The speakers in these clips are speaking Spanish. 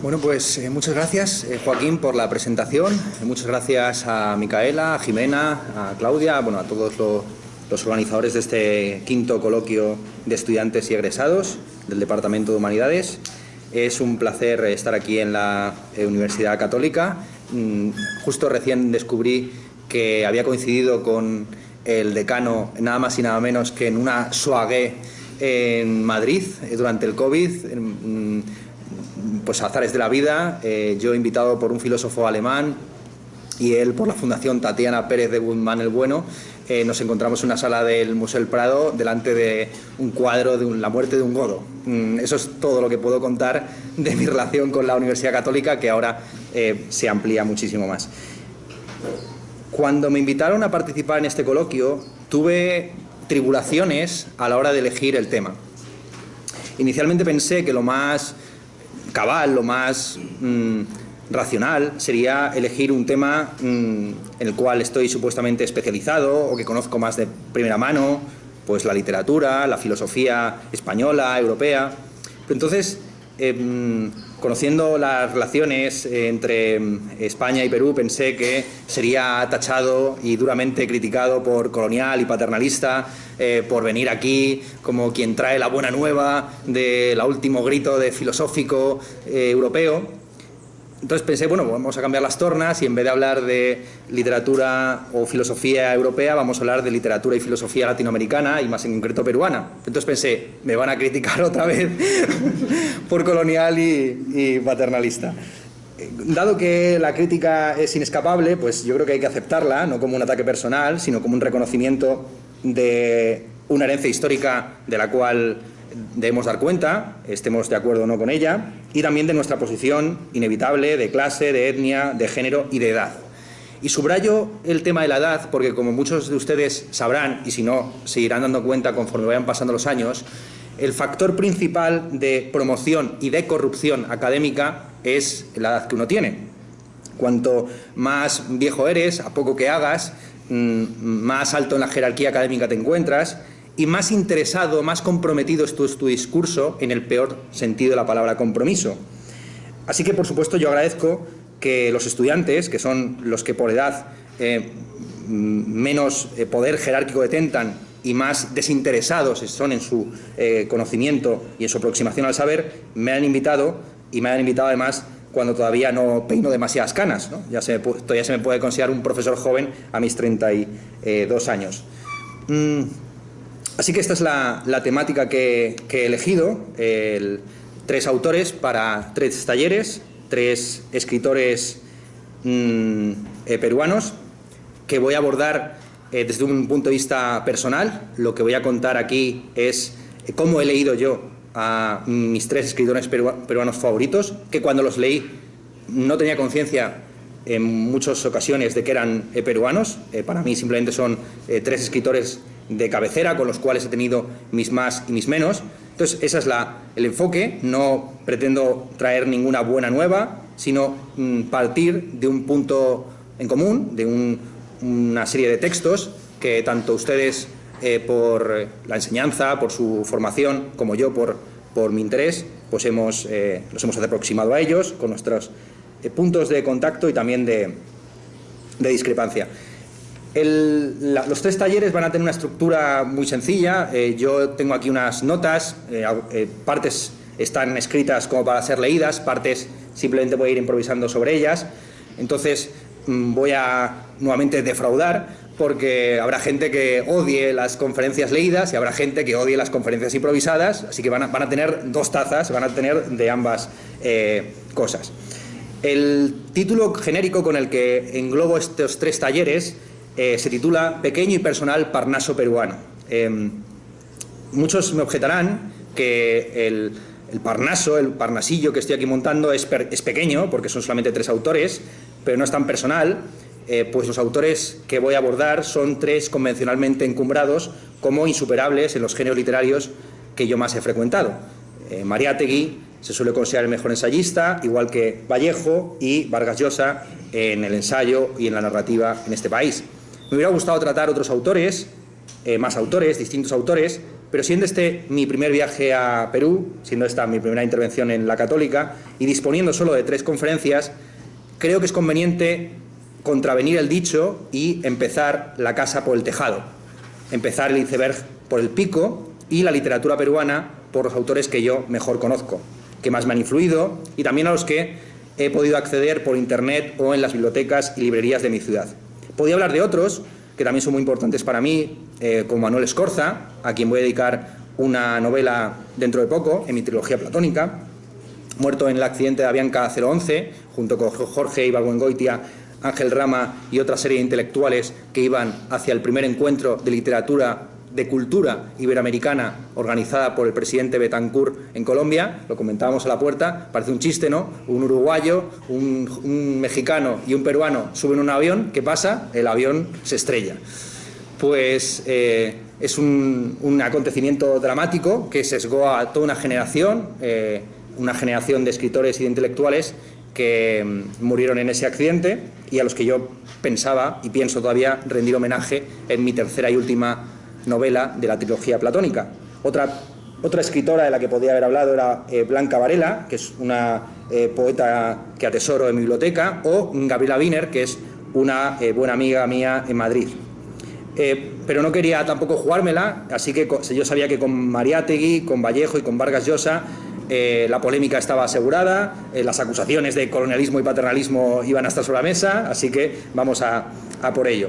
Bueno, pues muchas gracias, Joaquín, por la presentación. Muchas gracias a Micaela, a Jimena, a Claudia, bueno, a todos los organizadores de este quinto coloquio de estudiantes y egresados del Departamento de Humanidades. Es un placer estar aquí en la Universidad Católica. Justo recién descubrí que había coincidido con el decano nada más y nada menos que en una soirée en Madrid durante el COVID. Pues azares de la vida, yo invitado por un filósofo alemán y él por la Fundación Tatiana Pérez de Guzmán el Bueno, nos encontramos en una sala del Museo del Prado delante de un cuadro de la muerte de un godo. Eso es todo lo que puedo contar de mi relación con la Universidad Católica, que ahora se amplía muchísimo más. Cuando me invitaron a participar en este coloquio, tuve tribulaciones a la hora de elegir el tema. Inicialmente pensé que lo más cabal, lo más racional sería elegir un tema en el cual estoy supuestamente especializado o que conozco más de primera mano, pues la literatura, la filosofía española, europea. Pero entonces, conociendo las relaciones entre España y Perú, pensé que sería tachado y duramente criticado por colonial y paternalista, por venir aquí como quien trae la buena nueva del último grito de filosófico europeo. Entonces pensé, bueno, vamos a cambiar las tornas y en vez de hablar de literatura o filosofía europea, vamos a hablar de literatura y filosofía latinoamericana y más en concreto peruana. Entonces pensé, me van a criticar otra vez por colonial y paternalista. Dado que la crítica es inescapable, pues yo creo que hay que aceptarla, no como un ataque personal, sino como un reconocimiento de una herencia histórica de la cual debemos dar cuenta, estemos de acuerdo o no con ella, y también de nuestra posición inevitable de clase, de etnia, de género y de edad. Y subrayo el tema de la edad porque, como muchos de ustedes sabrán, y si no, se irán dando cuenta conforme vayan pasando los años, el factor principal de promoción y de corrupción académica es la edad que uno tiene. Cuanto más viejo eres, a poco que hagas, más alto en la jerarquía académica te encuentras, y más interesado, más comprometido es tu discurso en el peor sentido de la palabra compromiso. Así que, por supuesto, yo agradezco que los estudiantes, que son los que por edad menos poder jerárquico detentan y más desinteresados son en su conocimiento y en su aproximación al saber, me han invitado, y me han invitado además cuando todavía no peino demasiadas canas, ¿no? Todavía se me puede considerar un profesor joven a mis 32 años. Así que esta es la temática que he elegido, 3 autores para 3 talleres, 3 escritores peruanos, que voy a abordar desde un punto de vista personal. Lo que voy a contar aquí es cómo he leído yo a mis 3 escritores peruanos favoritos, que cuando los leí no tenía conciencia en muchas ocasiones de que eran peruanos. Para mí simplemente son 3 escritores de cabecera con los cuales he tenido mis más y mis menos. Entonces ese es el enfoque. No pretendo traer ninguna buena nueva, sino partir de un punto en común, de una serie de textos que tanto ustedes por la enseñanza, por su formación, como yo por mi interés, pues nos hemos aproximado a ellos con nuestros puntos de contacto y también de discrepancia. Los 3 talleres van a tener una estructura muy sencilla. Yo tengo aquí unas notas, partes están escritas como para ser leídas, partes simplemente voy a ir improvisando sobre ellas. Entonces voy a nuevamente defraudar, porque habrá gente que odie las conferencias leídas y habrá gente que odie las conferencias improvisadas, así que van a tener 2 tazas, van a tener de ambas cosas. El título genérico con el que englobo estos 3 talleres se titula Pequeño y personal Parnaso peruano. Muchos me objetarán que el Parnaso, el Parnasillo que estoy aquí montando es pequeño, porque son solamente 3 autores, pero no es tan personal, pues los autores que voy a abordar son 3 convencionalmente encumbrados como insuperables en los géneros literarios que yo más he frecuentado. Mariátegui se suele considerar el mejor ensayista, igual que Vallejo y Vargas Llosa en el ensayo y en la narrativa en este país. Me hubiera gustado tratar otros autores, más autores, distintos autores, pero siendo este mi primer viaje a Perú, siendo esta mi primera intervención en la Católica, y disponiendo solo de 3 conferencias, creo que es conveniente contravenir el dicho y empezar la casa por el tejado. Empezar el iceberg por el pico y la literatura peruana por los autores que yo mejor conozco, que más me han influido y también a los que he podido acceder por internet o en las bibliotecas y librerías de mi ciudad. Podría hablar de otros que también son muy importantes para mí, como Manuel Escorza, a quien voy a dedicar una novela dentro de poco, en mi trilogía platónica, muerto en el accidente de Avianca 011, junto con Jorge Ibargüengoitia, Ángel Rama y otra serie de intelectuales que iban hacia el primer encuentro de literatura, de cultura iberoamericana organizada por el presidente Betancourt en Colombia. Lo comentábamos a la puerta, parece un chiste, ¿no? Un uruguayo, un mexicano y un peruano suben un avión, ¿qué pasa? El avión se estrella. Pues es un acontecimiento dramático que sesgó a toda una generación de escritores y de intelectuales que murieron en ese accidente y a los que yo pensaba y pienso todavía rendir homenaje en mi tercera y última novela de la trilogía platónica. Otra escritora de la que podía haber hablado era Blanca Varela, que es una poeta que atesoro en mi biblioteca, o Gabriela Wiener, que es una buena amiga mía en Madrid. Pero no quería tampoco jugármela, así que yo sabía que con Mariátegui, con Vallejo y con Vargas Llosa la polémica estaba asegurada, las acusaciones de colonialismo y paternalismo iban a estar sobre la mesa, así que vamos a por ello.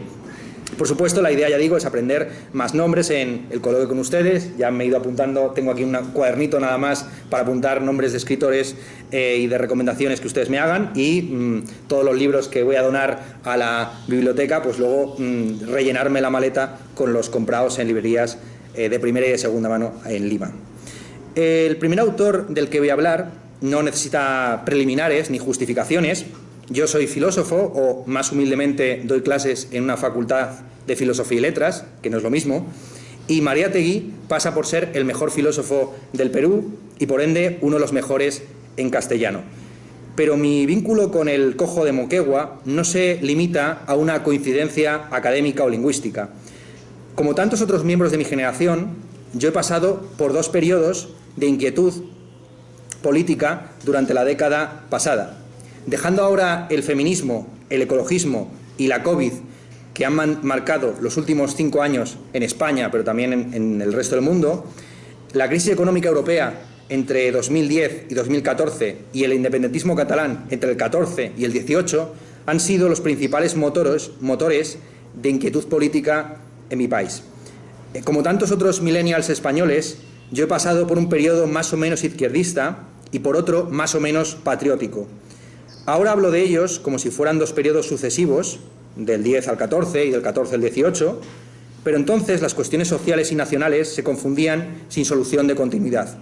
Por supuesto, la idea, ya digo, es aprender más nombres en el coloquio con ustedes. Ya me he ido apuntando, tengo aquí un cuadernito nada más para apuntar nombres de escritores y de recomendaciones que ustedes me hagan y todos los libros que voy a donar a la biblioteca, pues luego rellenarme la maleta con los comprados en librerías de primera y de segunda mano en Lima. El primer autor del que voy a hablar no necesita preliminares ni justificaciones. Yo soy filósofo, o más humildemente doy clases en una facultad de Filosofía y Letras, que no es lo mismo, y Mariátegui pasa por ser el mejor filósofo del Perú y por ende uno de los mejores en castellano. Pero mi vínculo con el cojo de Moquegua no se limita a una coincidencia académica o lingüística. Como tantos otros miembros de mi generación, yo he pasado por 2 periodos de inquietud política durante la década pasada. Dejando ahora el feminismo, el ecologismo y la COVID, que han marcado los últimos 5 años en España, pero también en el resto del mundo, la crisis económica europea entre 2010 y 2014 y el independentismo catalán entre el 14 y el 18 han sido los principales motores de inquietud política en mi país. Como tantos otros millennials españoles, yo he pasado por un periodo más o menos izquierdista y por otro más o menos patriótico. Ahora hablo de ellos como si fueran 2 periodos sucesivos, del 10 al 14 y del 14 al 18, pero entonces las cuestiones sociales y nacionales se confundían sin solución de continuidad.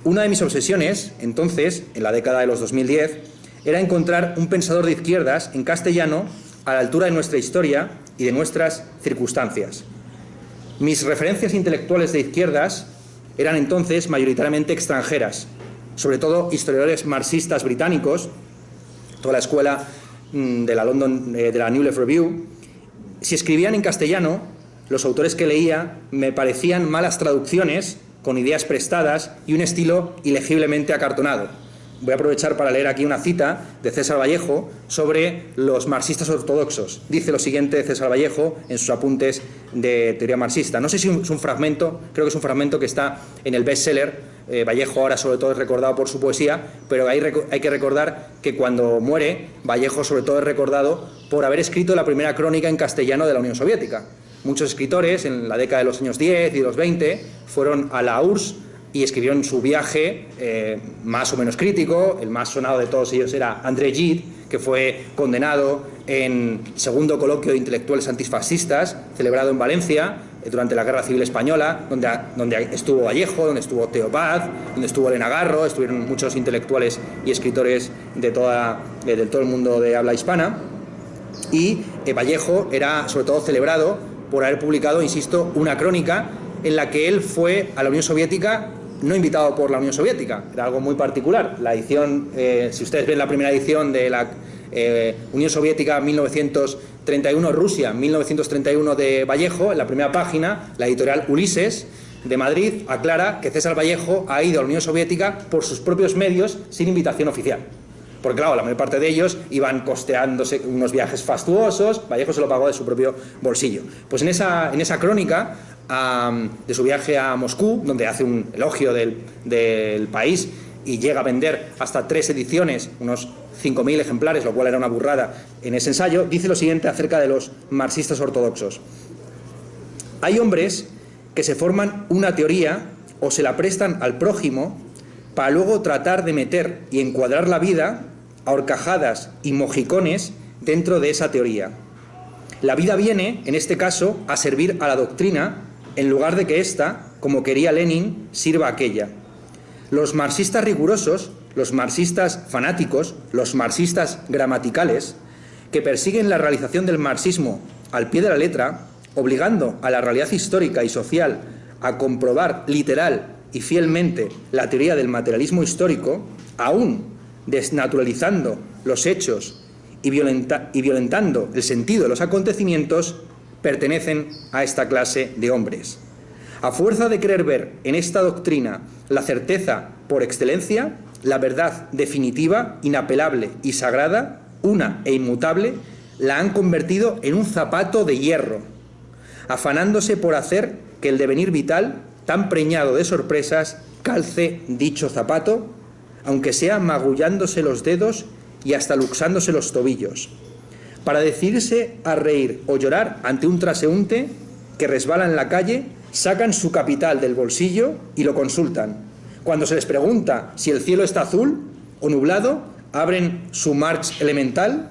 Una de mis obsesiones, entonces, en la década de los 2010, era encontrar un pensador de izquierdas en castellano a la altura de nuestra historia y de nuestras circunstancias. Mis referencias intelectuales de izquierdas eran entonces mayoritariamente extranjeras, sobre todo historiadores marxistas británicos, toda la escuela de la New Left Review. Si escribían en castellano, los autores que leía me parecían malas traducciones con ideas prestadas y un estilo ilegiblemente acartonado. Voy a aprovechar para leer aquí una cita de César Vallejo sobre los marxistas ortodoxos. Dice lo siguiente César Vallejo en sus apuntes de teoría marxista. No sé si es un fragmento, creo que es un fragmento que está en el bestseller. Vallejo ahora sobre todo es recordado por su poesía, pero hay que recordar que cuando muere, Vallejo sobre todo es recordado por haber escrito la primera crónica en castellano de la Unión Soviética. Muchos escritores en la década de los años 10 y de los 20 fueron a la URSS y escribieron su viaje más o menos crítico. El más sonado de todos ellos era André Gide, que fue condenado en el segundo coloquio de intelectuales antifascistas, celebrado en Valencia durante la Guerra Civil Española, donde estuvo Vallejo, donde estuvo Theo Paz, donde estuvo Elena Garro, estuvieron muchos intelectuales y escritores de todo el mundo de habla hispana. Y Vallejo era sobre todo celebrado por haber publicado, insisto, una crónica en la que él fue a la Unión Soviética, no invitado por la Unión Soviética, era algo muy particular. La edición, si ustedes ven la primera edición de la Unión Soviética 1931, Rusia 1931 de Vallejo, en la primera página, la editorial Ulises de Madrid aclara que César Vallejo ha ido a la Unión Soviética por sus propios medios sin invitación oficial. Porque claro, la mayor parte de ellos iban costeándose unos viajes fastuosos, Vallejo se lo pagó de su propio bolsillo. Pues en esa crónica de su viaje a Moscú, donde hace un elogio del país y llega a vender hasta 3 ediciones, unos 5.000 ejemplares, lo cual era una burrada en ese ensayo, dice lo siguiente acerca de los marxistas ortodoxos. Hay hombres que se forman una teoría o se la prestan al prójimo para luego tratar de meter y encuadrar la vida a horcajadas y mojicones dentro de esa teoría. La vida viene, en este caso, a servir a la doctrina en lugar de que ésta, como quería Lenin, sirva a aquella. Los marxistas rigurosos, los marxistas fanáticos, los marxistas gramaticales, que persiguen la realización del marxismo al pie de la letra, obligando a la realidad histórica y social a comprobar literal y fielmente la teoría del materialismo histórico, aún desnaturalizando los hechos y violentando el sentido de los acontecimientos, pertenecen a esta clase de hombres. A fuerza de querer ver en esta doctrina la certeza por excelencia, la verdad definitiva, inapelable y sagrada, una e inmutable, la han convertido en un zapato de hierro, afanándose por hacer que el devenir vital, tan preñado de sorpresas, calce dicho zapato, aunque sea magullándose los dedos y hasta luxándose los tobillos, para decidirse a reír o llorar ante un transeúnte que resbala en la calle, sacan su capital del bolsillo y lo consultan. Cuando se les pregunta si el cielo está azul o nublado, abren su Marx elemental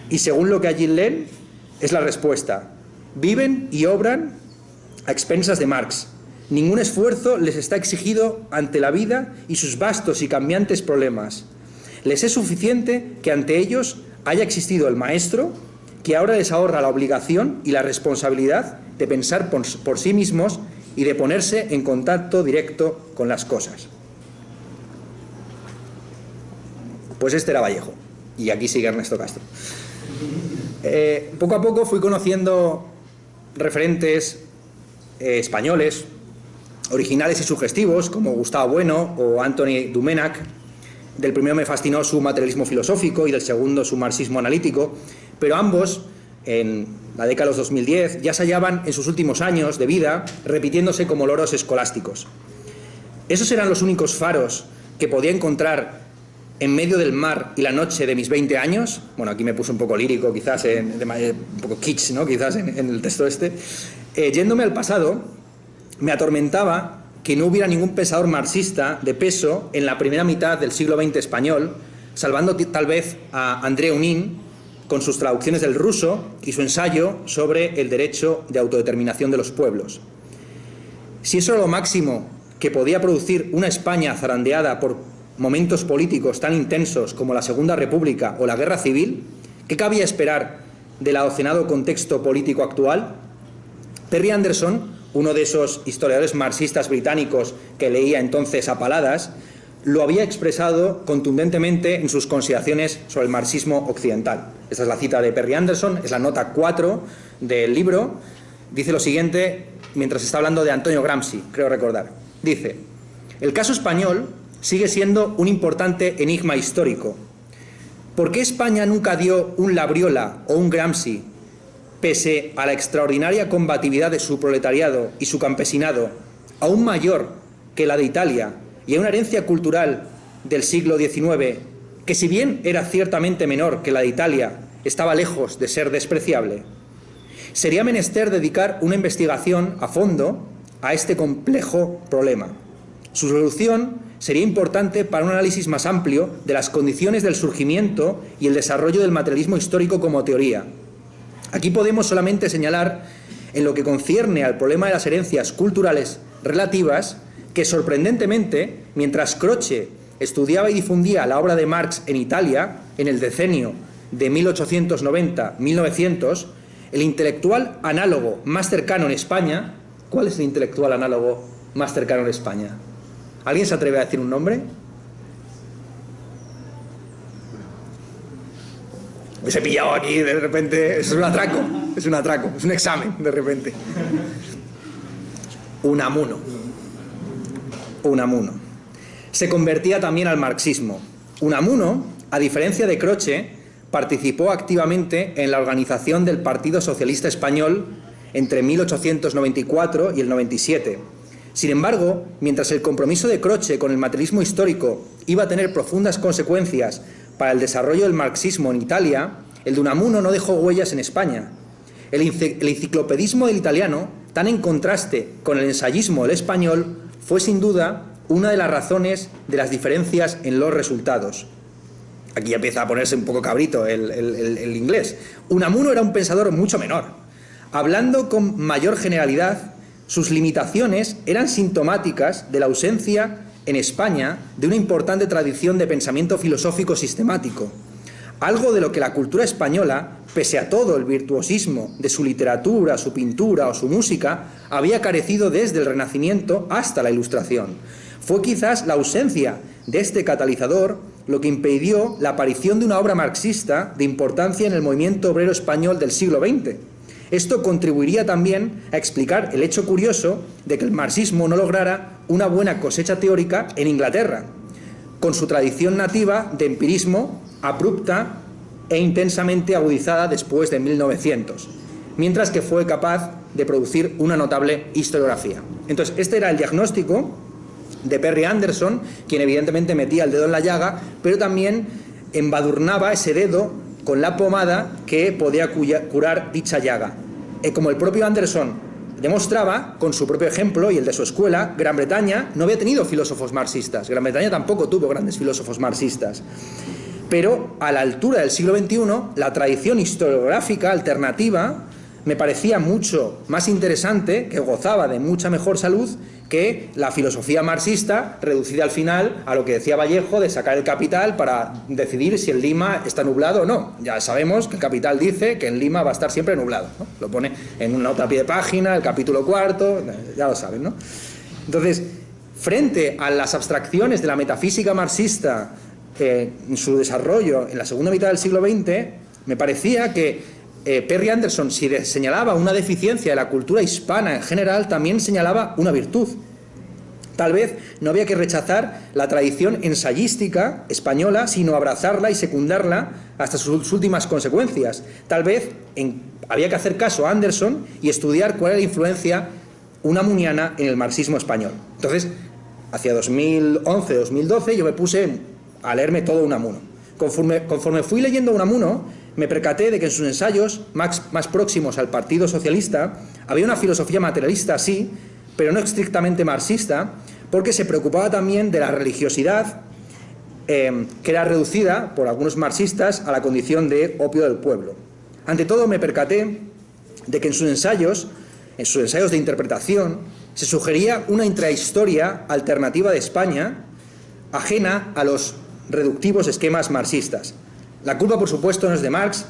y según lo que allí leen, es la respuesta. Viven y obran a expensas de Marx. Ningún esfuerzo les está exigido ante la vida y sus vastos y cambiantes problemas. Les es suficiente que ante ellos haya existido el maestro, que ahora les ahorra la obligación y la responsabilidad de pensar por sí mismos y de ponerse en contacto directo con las cosas. Pues este era Vallejo. Y aquí sigue Ernesto Castro. Poco a poco fui conociendo referentes españoles, originales y sugestivos, como Gustavo Bueno o Anthony Dumenac. Del primero me fascinó su materialismo filosófico y del segundo su marxismo analítico, pero ambos, en la década de los 2010, ya se hallaban en sus últimos años de vida repitiéndose como loros escolásticos. Esos eran los únicos faros que podía encontrar en medio del mar y la noche de mis 20 años. Bueno, aquí me puse un poco lírico, quizás, un poco kitsch, ¿no? Quizás en el texto este. Yéndome al pasado, me atormentaba que no hubiera ningún pensador marxista de peso en la primera mitad del siglo XX español, salvando tal vez a André Unín con sus traducciones del ruso y su ensayo sobre el derecho de autodeterminación de los pueblos. Si eso era lo máximo que podía producir una España zarandeada por momentos políticos tan intensos como la Segunda República o la Guerra Civil, ¿qué cabía esperar del adocenado contexto político actual? Perry Anderson, uno de esos historiadores marxistas británicos que leía entonces a paladas, lo había expresado contundentemente en sus consideraciones sobre el marxismo occidental. Esta es la cita de Perry Anderson, es la nota 4 del libro. Dice lo siguiente, mientras está hablando de Antonio Gramsci, creo recordar. Dice: el caso español sigue siendo un importante enigma histórico. ¿Por qué España nunca dio un Labriola o un Gramsci, pese a la extraordinaria combatividad de su proletariado y su campesinado, aún mayor que la de Italia, y a una herencia cultural del siglo XIX, que si bien era ciertamente menor que la de Italia, estaba lejos de ser despreciable? Sería menester dedicar una investigación a fondo a este complejo problema. Su solución sería importante para un análisis más amplio de las condiciones del surgimiento y el desarrollo del materialismo histórico como teoría. Aquí podemos solamente señalar, en lo que concierne al problema de las herencias culturales relativas, que sorprendentemente, mientras Croce estudiaba y difundía la obra de Marx en Italia, en el decenio de 1890-1900, el intelectual análogo más cercano en España... ¿Cuál es el intelectual análogo más cercano en España? ¿Alguien se atreve a decir un nombre? Me he pillado aquí de repente, es un atraco, es un examen de repente. Unamuno. Unamuno. Se convertía también al marxismo. Unamuno, a diferencia de Croce, participó activamente en la organización del Partido Socialista Español entre 1894 y el 97. Sin embargo, mientras el compromiso de Croce con el materialismo histórico iba a tener profundas consecuencias para el desarrollo del marxismo en Italia, el de Unamuno no dejó huellas en España. El enciclopedismo del italiano, tan en contraste con el ensayismo del español, fue sin duda una de las razones de las diferencias en los resultados. Aquí ya empieza a ponerse un poco cabrito el inglés. Unamuno era un pensador mucho menor. Hablando con mayor generalidad, sus limitaciones eran sintomáticas de la ausencia en España de una importante tradición de pensamiento filosófico sistemático. Algo de lo que la cultura española, pese a todo el virtuosismo de su literatura, su pintura o su música, había carecido desde el Renacimiento hasta la Ilustración. Fue quizás la ausencia de este catalizador lo que impidió la aparición de una obra marxista de importancia en el movimiento obrero español del siglo XX. Esto contribuiría también a explicar el hecho curioso de que el marxismo no lograra una buena cosecha teórica en Inglaterra, con su tradición nativa de empirismo abrupta e intensamente agudizada después de 1900, mientras que fue capaz de producir una notable historiografía. Entonces, este era el diagnóstico de Perry Anderson, quien evidentemente metía el dedo en la llaga, pero también embadurnaba ese dedo con la pomada que podía curar dicha llaga. Como el propio Anderson demostraba, con su propio ejemplo y el de su escuela, Gran Bretaña no había tenido filósofos marxistas. Gran Bretaña tampoco tuvo grandes filósofos marxistas. Pero a la altura del siglo XXI, la tradición historiográfica alternativa me parecía mucho más interesante, que gozaba de mucha mejor salud, que la filosofía marxista, reducida al final a lo que decía Vallejo de sacar el Capital para decidir si en Lima está nublado o no. Ya sabemos que el Capital dice que en Lima va a estar siempre nublado, ¿no? Lo pone en una nota a pie de página, el capítulo 4, ya lo saben, ¿no? Entonces, frente a las abstracciones de la metafísica marxista en su desarrollo en la segunda mitad del siglo XX, me parecía que Perry Anderson, si señalaba una deficiencia de la cultura hispana en general, también señalaba una virtud. Tal vez no había que rechazar la tradición ensayística española, sino abrazarla y secundarla hasta sus últimas consecuencias. Tal vez había que hacer caso a Anderson y estudiar cuál era la influencia unamuniana en el marxismo español. Entonces, hacia 2011-2012, yo me puse a leerme todo Unamuno. Conforme fui leyendo Unamuno, me percaté de que en sus ensayos más próximos al Partido Socialista había una filosofía materialista, sí, pero no estrictamente marxista, porque se preocupaba también de la religiosidad, que era reducida por algunos marxistas a la condición de opio del pueblo. Ante todo, me percaté de que en sus ensayos de interpretación, se sugería una intrahistoria alternativa de España, ajena a los reductivos esquemas marxistas. La culpa, por supuesto, no es de Marx.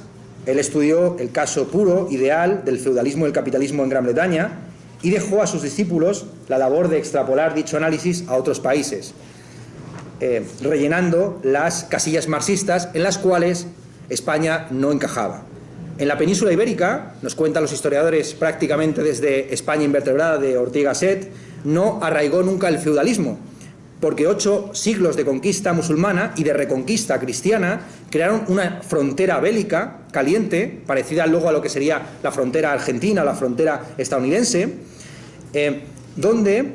Él estudió el caso puro, ideal, del feudalismo y el capitalismo en Gran Bretaña y dejó a sus discípulos la labor de extrapolar dicho análisis a otros países, rellenando las casillas marxistas en las cuales España no encajaba. En la península ibérica, nos cuentan los historiadores prácticamente desde España invertebrada de Ortega y Gasset, no arraigó nunca el feudalismo, porque 8 siglos de conquista musulmana y de reconquista cristiana crearon una frontera bélica caliente, parecida luego a lo que sería la frontera argentina o la frontera estadounidense, donde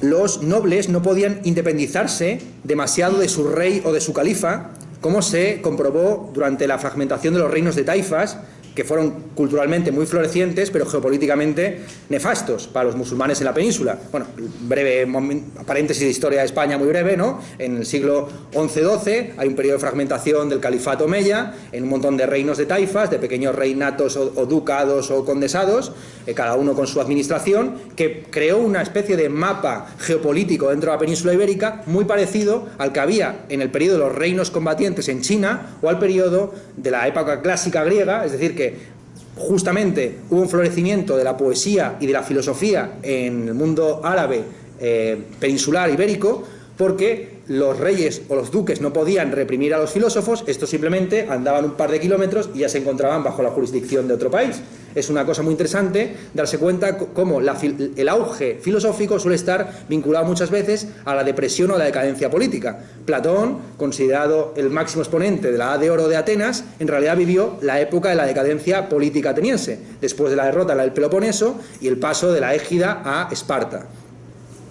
los nobles no podían independizarse demasiado de su rey o de su califa, como se comprobó durante la fragmentación de los reinos de taifas, que fueron culturalmente muy florecientes, pero geopolíticamente nefastos para los musulmanes en la península. Bueno, breve paréntesis de historia de España muy breve, ¿no? En el siglo XI-XII hay un periodo de fragmentación del califato omeya, en un montón de reinos de taifas, de pequeños reinatos o ducados o condesados, cada uno con su administración, que creó una especie de mapa geopolítico dentro de la península ibérica muy parecido al que había en el periodo de los reinos combatientes en China o al periodo de la época clásica griega, es decir, que justamente hubo un florecimiento de la poesía y de la filosofía en el mundo árabe peninsular ibérico, porque los reyes o los duques no podían reprimir a los filósofos, estos simplemente andaban un par de kilómetros y ya se encontraban bajo la jurisdicción de otro país. es una cosa muy interesante darse cuenta cómo el auge filosófico suele estar vinculado muchas veces a la depresión o a la decadencia política. Platón, considerado el máximo exponente de la Edad de Oro de Atenas, en realidad vivió la época de la decadencia política ateniense, después de la derrota del Peloponeso y el paso de la Égida a Esparta.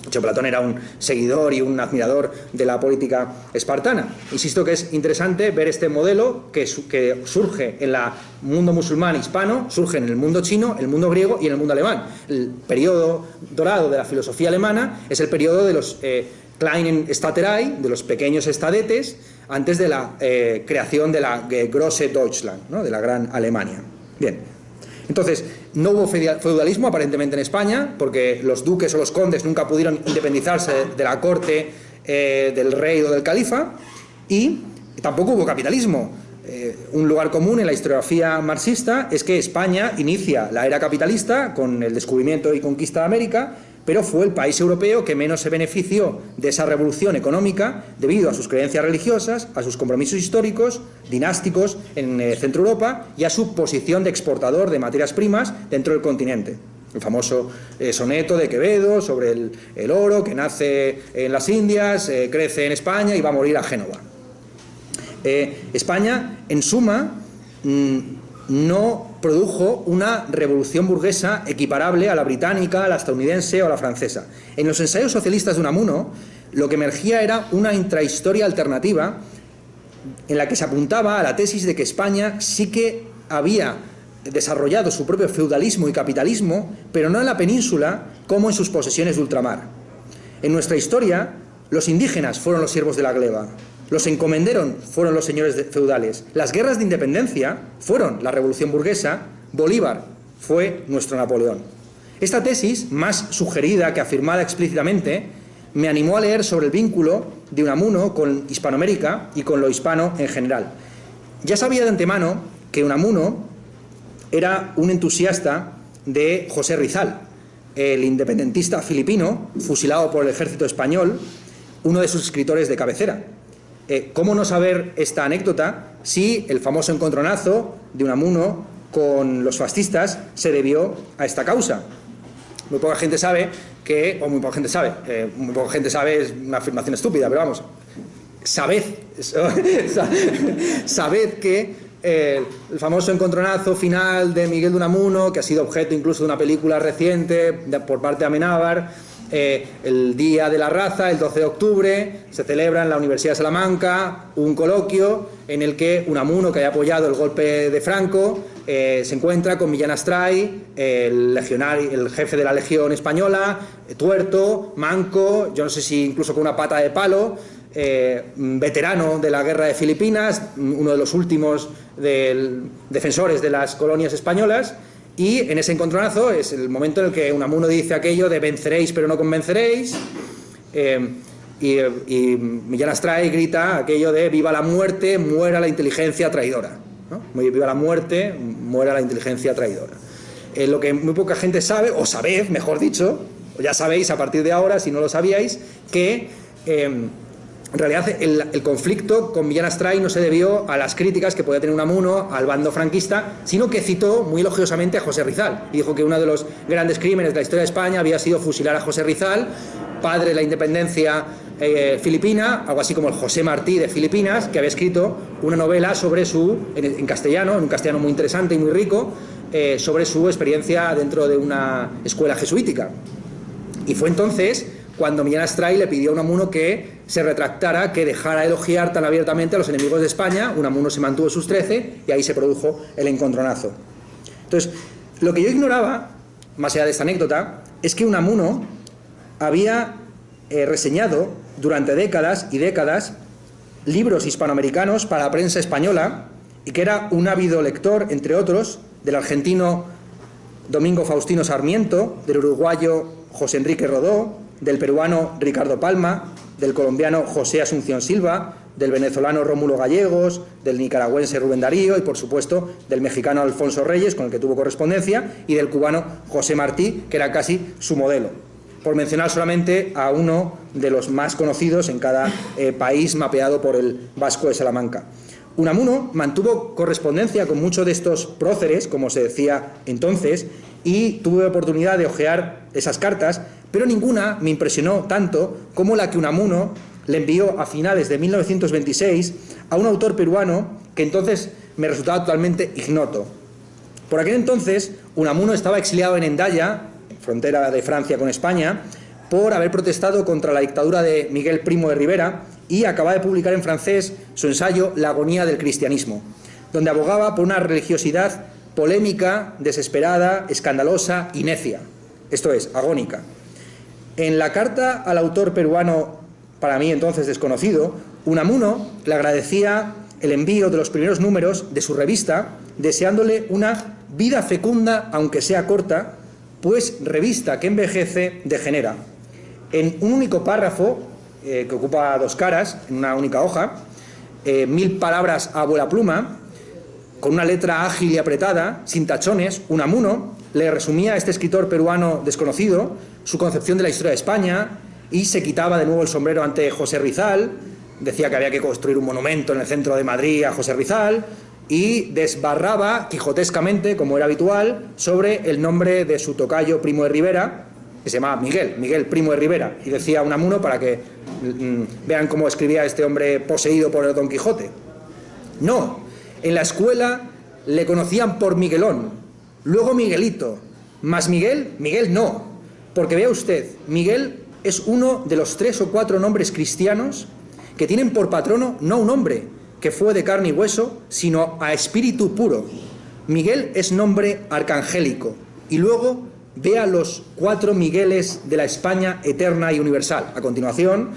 De hecho, Platón era un seguidor y un admirador de la política espartana. Insisto que es interesante ver este modelo que surge en el mundo musulmán hispano, surge en el mundo chino, el mundo griego y en el mundo alemán. El periodo dorado de la filosofía alemana es el periodo de los Kleinen Staaterei, de los pequeños estadetes, antes de la creación de la Große Deutschland, ¿no?, de la gran Alemania. Bien. Entonces, no hubo feudalismo aparentemente en España, porque los duques o los condes nunca pudieron independizarse de la corte del rey o del califa, y tampoco hubo capitalismo. Un lugar común en la historiografía marxista es que España inicia la era capitalista con el descubrimiento y conquista de América, pero fue el país europeo que menos se benefició de esa revolución económica debido a sus creencias religiosas, a sus compromisos históricos, dinásticos en Centro Europa y a su posición de exportador de materias primas dentro del continente. El famoso soneto de Quevedo sobre el oro que nace en las Indias, crece en España y va a morir a Génova. España, en suma, no produjo una revolución burguesa equiparable a la británica, a la estadounidense o a la francesa. En los ensayos socialistas de Unamuno, lo que emergía era una intrahistoria alternativa en la que se apuntaba a la tesis de que España sí que había desarrollado su propio feudalismo y capitalismo, pero no en la península como en sus posesiones de ultramar. En nuestra historia, los indígenas fueron los siervos de la gleba. Los encomenderos fueron los señores feudales. Las guerras de independencia fueron la revolución burguesa. Bolívar fue nuestro Napoleón. Esta tesis, más sugerida que afirmada explícitamente, me animó a leer sobre el vínculo de Unamuno con Hispanoamérica y con lo hispano en general. Ya sabía de antemano que Unamuno era un entusiasta de José Rizal, el independentista filipino, fusilado por el ejército español, uno de sus escritores de cabecera. ¿Cómo no saber esta anécdota si el famoso encontronazo de Unamuno con los fascistas se debió a esta causa? Muy poca gente sabe que, o muy poca gente sabe es una afirmación estúpida, pero vamos, sabed que el famoso encontronazo final de Miguel de Unamuno, que ha sido objeto incluso de una película reciente por parte de Amenábar, el Día de la Raza, el 12 de octubre, se celebra en la Universidad de Salamanca un coloquio en el que Unamuno, que haya apoyado el golpe de Franco, se encuentra con Millán Astray, el jefe de la Legión Española, tuerto, manco, yo no sé si incluso con una pata de palo, veterano de la guerra de Filipinas, uno de los últimos defensores de las colonias españolas. Y en ese encontronazo es el momento en el que Unamuno dice aquello de venceréis pero no convenceréis, y Millán Astray grita aquello de viva la muerte, muera la inteligencia traidora, ¿no? Viva la muerte, muera la inteligencia traidora. Lo que muy poca gente sabe, o sabed, mejor dicho, o ya sabéis a partir de ahora, si no lo sabíais, que en realidad el conflicto con Millán Astray no se debió a las críticas que podía tener Unamuno al bando franquista, sino que citó muy elogiosamente a José Rizal y dijo que uno de los grandes crímenes de la historia de España había sido fusilar a José Rizal, padre de la independencia filipina, algo así como el José Martí de Filipinas, que había escrito una novela sobre en castellano, en un castellano muy interesante y muy rico, sobre su experiencia dentro de una escuela jesuítica. Y fue entonces cuando Millán Astray le pidió a Unamuno que se retractara, que dejara de elogiar tan abiertamente a los enemigos de España. Unamuno se mantuvo sus 13 y ahí se produjo el encontronazo. Entonces, lo que yo ignoraba, más allá de esta anécdota, es que Unamuno había reseñado durante décadas y décadas libros hispanoamericanos para la prensa española y que era un ávido lector, entre otros, del argentino Domingo Faustino Sarmiento, del uruguayo José Enrique Rodó, del peruano Ricardo Palma, del colombiano José Asunción Silva, del venezolano Rómulo Gallegos, del nicaragüense Rubén Darío y, por supuesto, del mexicano Alfonso Reyes, con el que tuvo correspondencia, y del cubano José Martí, que era casi su modelo, por mencionar solamente a uno de los más conocidos en cada país mapeado por el Vasco de Salamanca. Unamuno mantuvo correspondencia con muchos de estos próceres, como se decía entonces, y tuve oportunidad de hojear esas cartas, pero ninguna me impresionó tanto como la que Unamuno le envió a finales de 1926 a un autor peruano que entonces me resultaba totalmente ignoto. Por aquel entonces, Unamuno estaba exiliado en Hendaya, frontera de Francia con España, por haber protestado contra la dictadura de Miguel Primo de Rivera, y acaba de publicar en francés su ensayo La agonía del cristianismo, donde abogaba por una religiosidad polémica, desesperada, escandalosa y necia, esto es, agónica. En la carta al autor peruano, para mí entonces desconocido, Unamuno le agradecía el envío de los primeros números de su revista, deseándole una vida fecunda, aunque sea corta, pues revista que envejece degenera. En un único párrafo, que ocupa 2 caras, en una única hoja, 1000 palabras a vuela pluma, con una letra ágil y apretada, sin tachones, Unamuno le resumía a este escritor peruano desconocido su concepción de la historia de España, y se quitaba de nuevo el sombrero ante José Rizal, decía que había que construir un monumento en el centro de Madrid a José Rizal, y desbarraba quijotescamente, como era habitual, sobre el nombre de su tocayo Primo de Rivera, que se llamaba Miguel Primo de Rivera, y decía Unamuno, para que vean cómo escribía este hombre poseído por el Don Quijote. No, en la escuela le conocían por Miguelón, luego Miguelito, más Miguel no, porque vea usted, Miguel es uno de los 3 o 4 nombres cristianos que tienen por patrono no un hombre que fue de carne y hueso, sino a espíritu puro. Miguel es nombre arcangélico, y luego vea los 4 Migueles de la España eterna y universal. A continuación,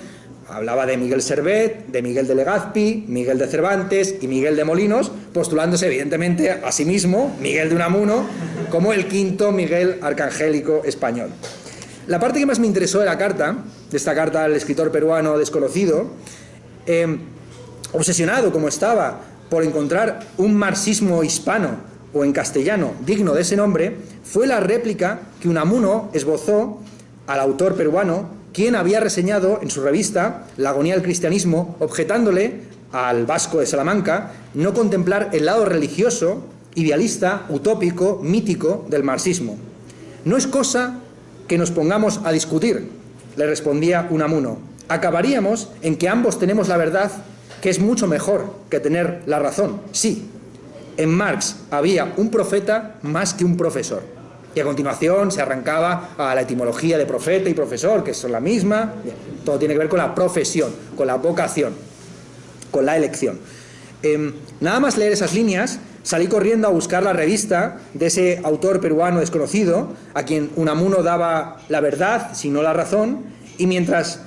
hablaba de Miguel Servet, de Miguel de Legazpi, Miguel de Cervantes y Miguel de Molinos, postulándose evidentemente a sí mismo, Miguel de Unamuno, como el 5º Miguel arcangélico español. La parte que más me interesó de la carta, de esta carta al escritor peruano desconocido, obsesionado como estaba por encontrar un marxismo hispano o en castellano digno de ese nombre, fue la réplica que Unamuno esbozó al autor peruano, quien había reseñado en su revista La agonía del cristianismo, objetándole al vasco de Salamanca no contemplar el lado religioso, idealista, utópico, mítico del marxismo. No es cosa que nos pongamos a discutir, le respondía Unamuno. Acabaríamos en que ambos tenemos la verdad, que es mucho mejor que tener la razón. Sí, en Marx había un profeta más que un profesor. Y a continuación se arrancaba a la etimología de profeta y profesor, que son la misma. Bien, todo tiene que ver con la profesión, con la vocación, con la elección. Nada más leer esas líneas, salí corriendo a buscar la revista de ese autor peruano desconocido, a quien Unamuno daba la verdad, si no la razón, y mientras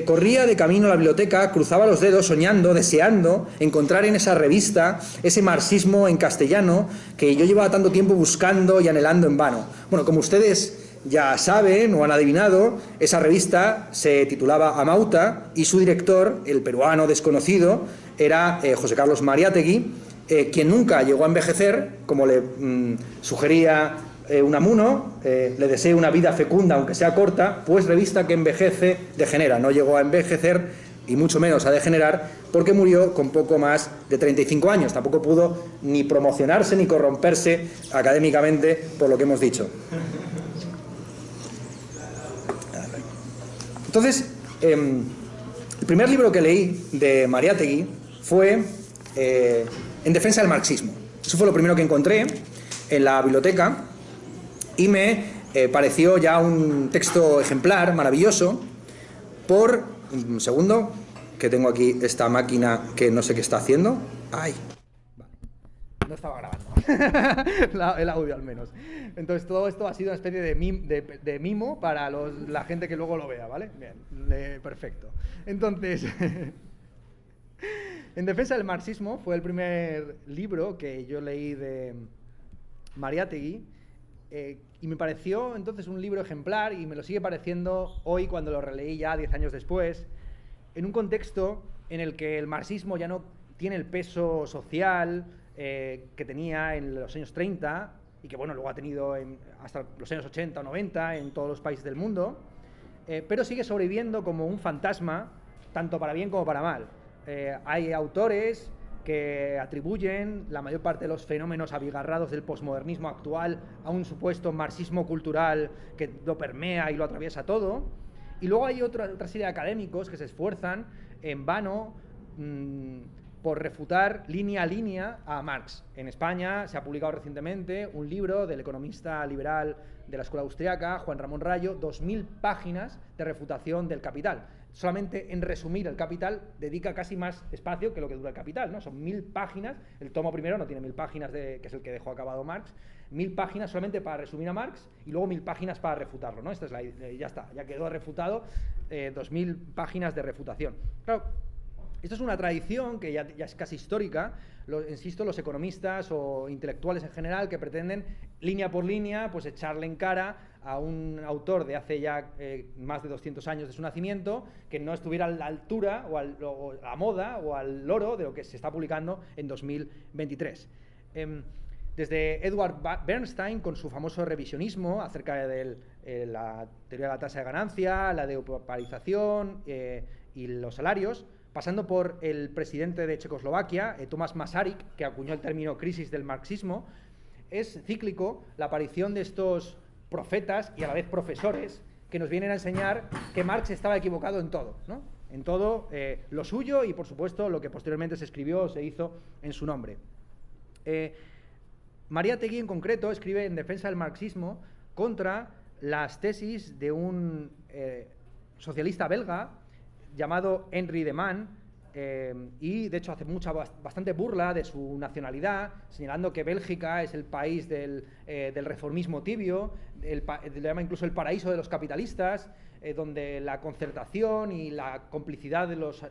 corría de camino a la biblioteca, cruzaba los dedos soñando, deseando encontrar en esa revista ese marxismo en castellano que yo llevaba tanto tiempo buscando y anhelando en vano. Bueno, como ustedes ya saben o han adivinado, esa revista se titulaba Amauta y su director, el peruano desconocido, era José Carlos Mariátegui, quien nunca llegó a envejecer, como le sugería Unamuno, le deseo una vida fecunda aunque sea corta, pues revista que envejece degenera. No llegó a envejecer y mucho menos a degenerar, porque murió con poco más de 35 años. Tampoco pudo ni promocionarse ni corromperse académicamente, por lo que hemos dicho. Entonces, el primer libro que leí de Mariátegui fue En defensa del marxismo. Eso fue lo primero que encontré en la biblioteca y me pareció ya un texto ejemplar, maravilloso, por... Un segundo, que tengo aquí esta máquina que no sé qué está haciendo. ¡Ay! Vale. No estaba grabando. El audio al menos. Entonces todo esto ha sido una especie de mimo para la gente que luego lo vea, ¿vale? Bien, perfecto. Entonces... En defensa del marxismo fue el primer libro que yo leí de Mariátegui, y me pareció entonces un libro ejemplar, y me lo sigue pareciendo hoy cuando lo releí ya 10 años después, en un contexto en el que el marxismo ya no tiene el peso social que tenía en los años 30 y que bueno, luego ha tenido hasta los años 80 o 90 en todos los países del mundo, pero sigue sobreviviendo como un fantasma, tanto para bien como para mal. Hay autores que atribuyen la mayor parte de los fenómenos abigarrados del posmodernismo actual a un supuesto marxismo cultural que lo permea y lo atraviesa todo. Y luego hay otra serie de académicos que se esfuerzan en vano por refutar línea a línea a Marx. En España se ha publicado recientemente un libro del economista liberal de la escuela austriaca, Juan Ramón Rayo, 2000 páginas de refutación del Capital. Solamente en resumir el Capital dedica casi más espacio que lo que dura el Capital, ¿no? Son 1000 páginas, el tomo primero no tiene 1000 páginas, que es el que dejó acabado Marx, 1000 páginas solamente para resumir a Marx y luego 1000 páginas para refutarlo, ¿no? Esta es ya está, ya quedó refutado, 2000 páginas de refutación. Claro, esto es una tradición que ya es casi histórica, insisto, los economistas o intelectuales en general que pretenden, línea por línea, pues echarle en cara a un autor de hace ya más de 200 años de su nacimiento, que no estuviera a la altura o a la moda o al loro de lo que se está publicando en 2023. Desde Edward Bernstein, con su famoso revisionismo acerca de la teoría de la tasa de ganancia, la deupaparización y los salarios, pasando por el presidente de Checoslovaquia, Tomás Masaryk, que acuñó el término crisis del marxismo, es cíclico la aparición de estos profetas y a la vez profesores que nos vienen a enseñar que Marx estaba equivocado en todo, ¿no? En todo lo suyo y, por supuesto, lo que posteriormente se escribió o se hizo en su nombre. Mariátegui, en concreto, escribe en defensa del marxismo contra las tesis de un socialista belga llamado Henri de Man, y de hecho hace bastante burla de su nacionalidad, señalando que Bélgica es el país del reformismo tibio, lo llama incluso el paraíso de los capitalistas, donde la concertación y la complicidad de los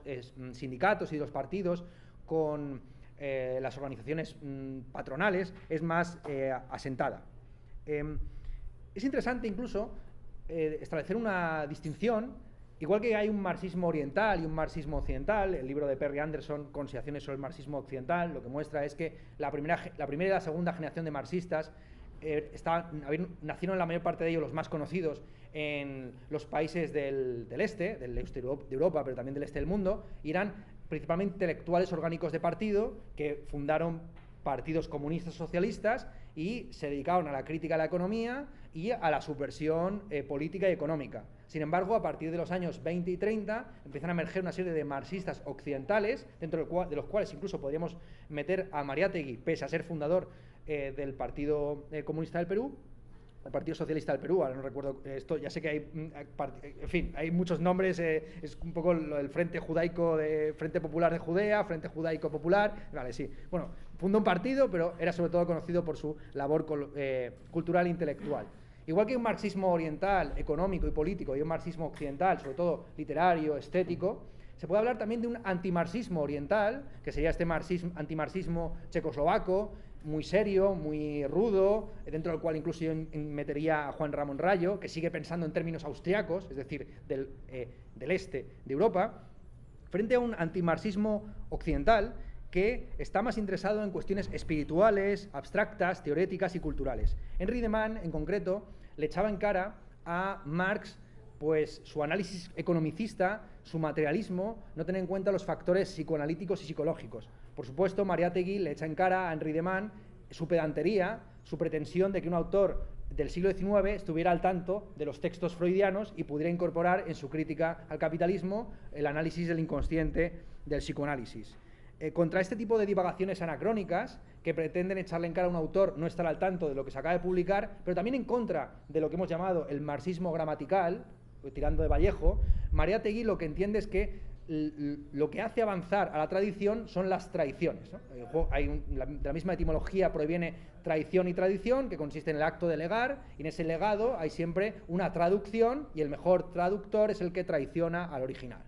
sindicatos y de los partidos con las organizaciones patronales es más asentada. Es interesante incluso establecer una distinción. Igual que hay un marxismo oriental y un marxismo occidental, el libro de Perry Anderson, Consideraciones sobre el marxismo occidental, lo que muestra es que la primera y la segunda generación de marxistas nacieron la mayor parte de ellos, los más conocidos, en los países del este de Europa, pero también del este del mundo, y eran principalmente intelectuales orgánicos de partido que fundaron partidos comunistas socialistas y se dedicaron a la crítica de la economía y a la subversión política y económica. Sin embargo, a partir de los años 20 y 30 empiezan a emerger una serie de marxistas occidentales, dentro de los cuales incluso podríamos meter a Mariátegui, pese a ser fundador del Partido Comunista del Perú, el Partido Socialista del Perú, ahora no recuerdo esto, ya sé que hay, en fin, hay muchos nombres, es un poco el Frente Judaico, Frente Popular de Judea, Frente Judaico Popular, vale, sí. Bueno, fundó un partido, pero era sobre todo conocido por su labor cultural e intelectual. Igual que un marxismo oriental, económico y político, y un marxismo occidental, sobre todo literario, estético, se puede hablar también de un antimarxismo oriental, que sería este antimarxismo checoslovaco, muy serio, muy rudo, dentro del cual incluso yo metería a Juan Ramón Rayo, que sigue pensando en términos austriacos, es decir, del este de Europa, frente a un antimarxismo occidental que está más interesado en cuestiones espirituales, abstractas, teoréticas y culturales. Henri de Man, en concreto, le echaba en cara a Marx pues su análisis economicista, su materialismo, no tener en cuenta los factores psicoanalíticos y psicológicos. Por supuesto, Mariátegui le echa en cara a Henri de Man su pedantería, su pretensión de que un autor del siglo XIX estuviera al tanto de los textos freudianos y pudiera incorporar en su crítica al capitalismo el análisis del inconsciente del psicoanálisis. Contra este tipo de divagaciones anacrónicas que pretenden echarle en cara a un autor no estar al tanto de lo que se acaba de publicar, pero también en contra de lo que hemos llamado el marxismo gramatical, tirando de Vallejo, Mariátegui lo que entiende es que lo que hace avanzar a la tradición son las tradiciones, ¿no? De la misma etimología proviene tradición y tradición, que consiste en el acto de legar, y en ese legado hay siempre una traducción, y el mejor traductor es el que traiciona al original.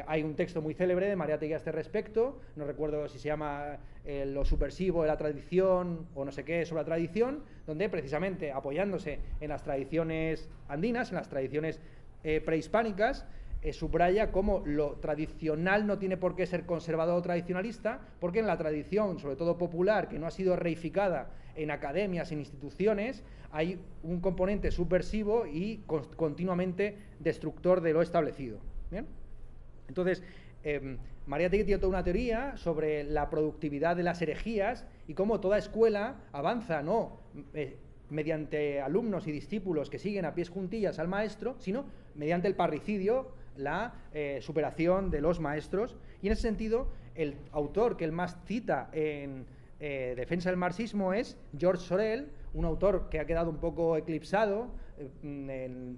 Hay un texto muy célebre de Mariátegui a este respecto, no recuerdo si se llama lo subversivo de la tradición o no sé qué sobre la tradición, donde precisamente apoyándose en las tradiciones andinas, en las tradiciones prehispánicas, subraya cómo lo tradicional no tiene por qué ser conservador o tradicionalista, porque en la tradición, sobre todo popular, que no ha sido reificada en academias, en instituciones, hay un componente subversivo y continuamente destructor de lo establecido. ¿Bien? Entonces, Mariátegui tiene toda una teoría sobre la productividad de las herejías y cómo toda escuela avanza no mediante alumnos y discípulos que siguen a pies juntillas al maestro, sino mediante el parricidio, la superación de los maestros. Y en ese sentido, el autor que él más cita en defensa del marxismo es George Sorel, un autor que ha quedado un poco eclipsado.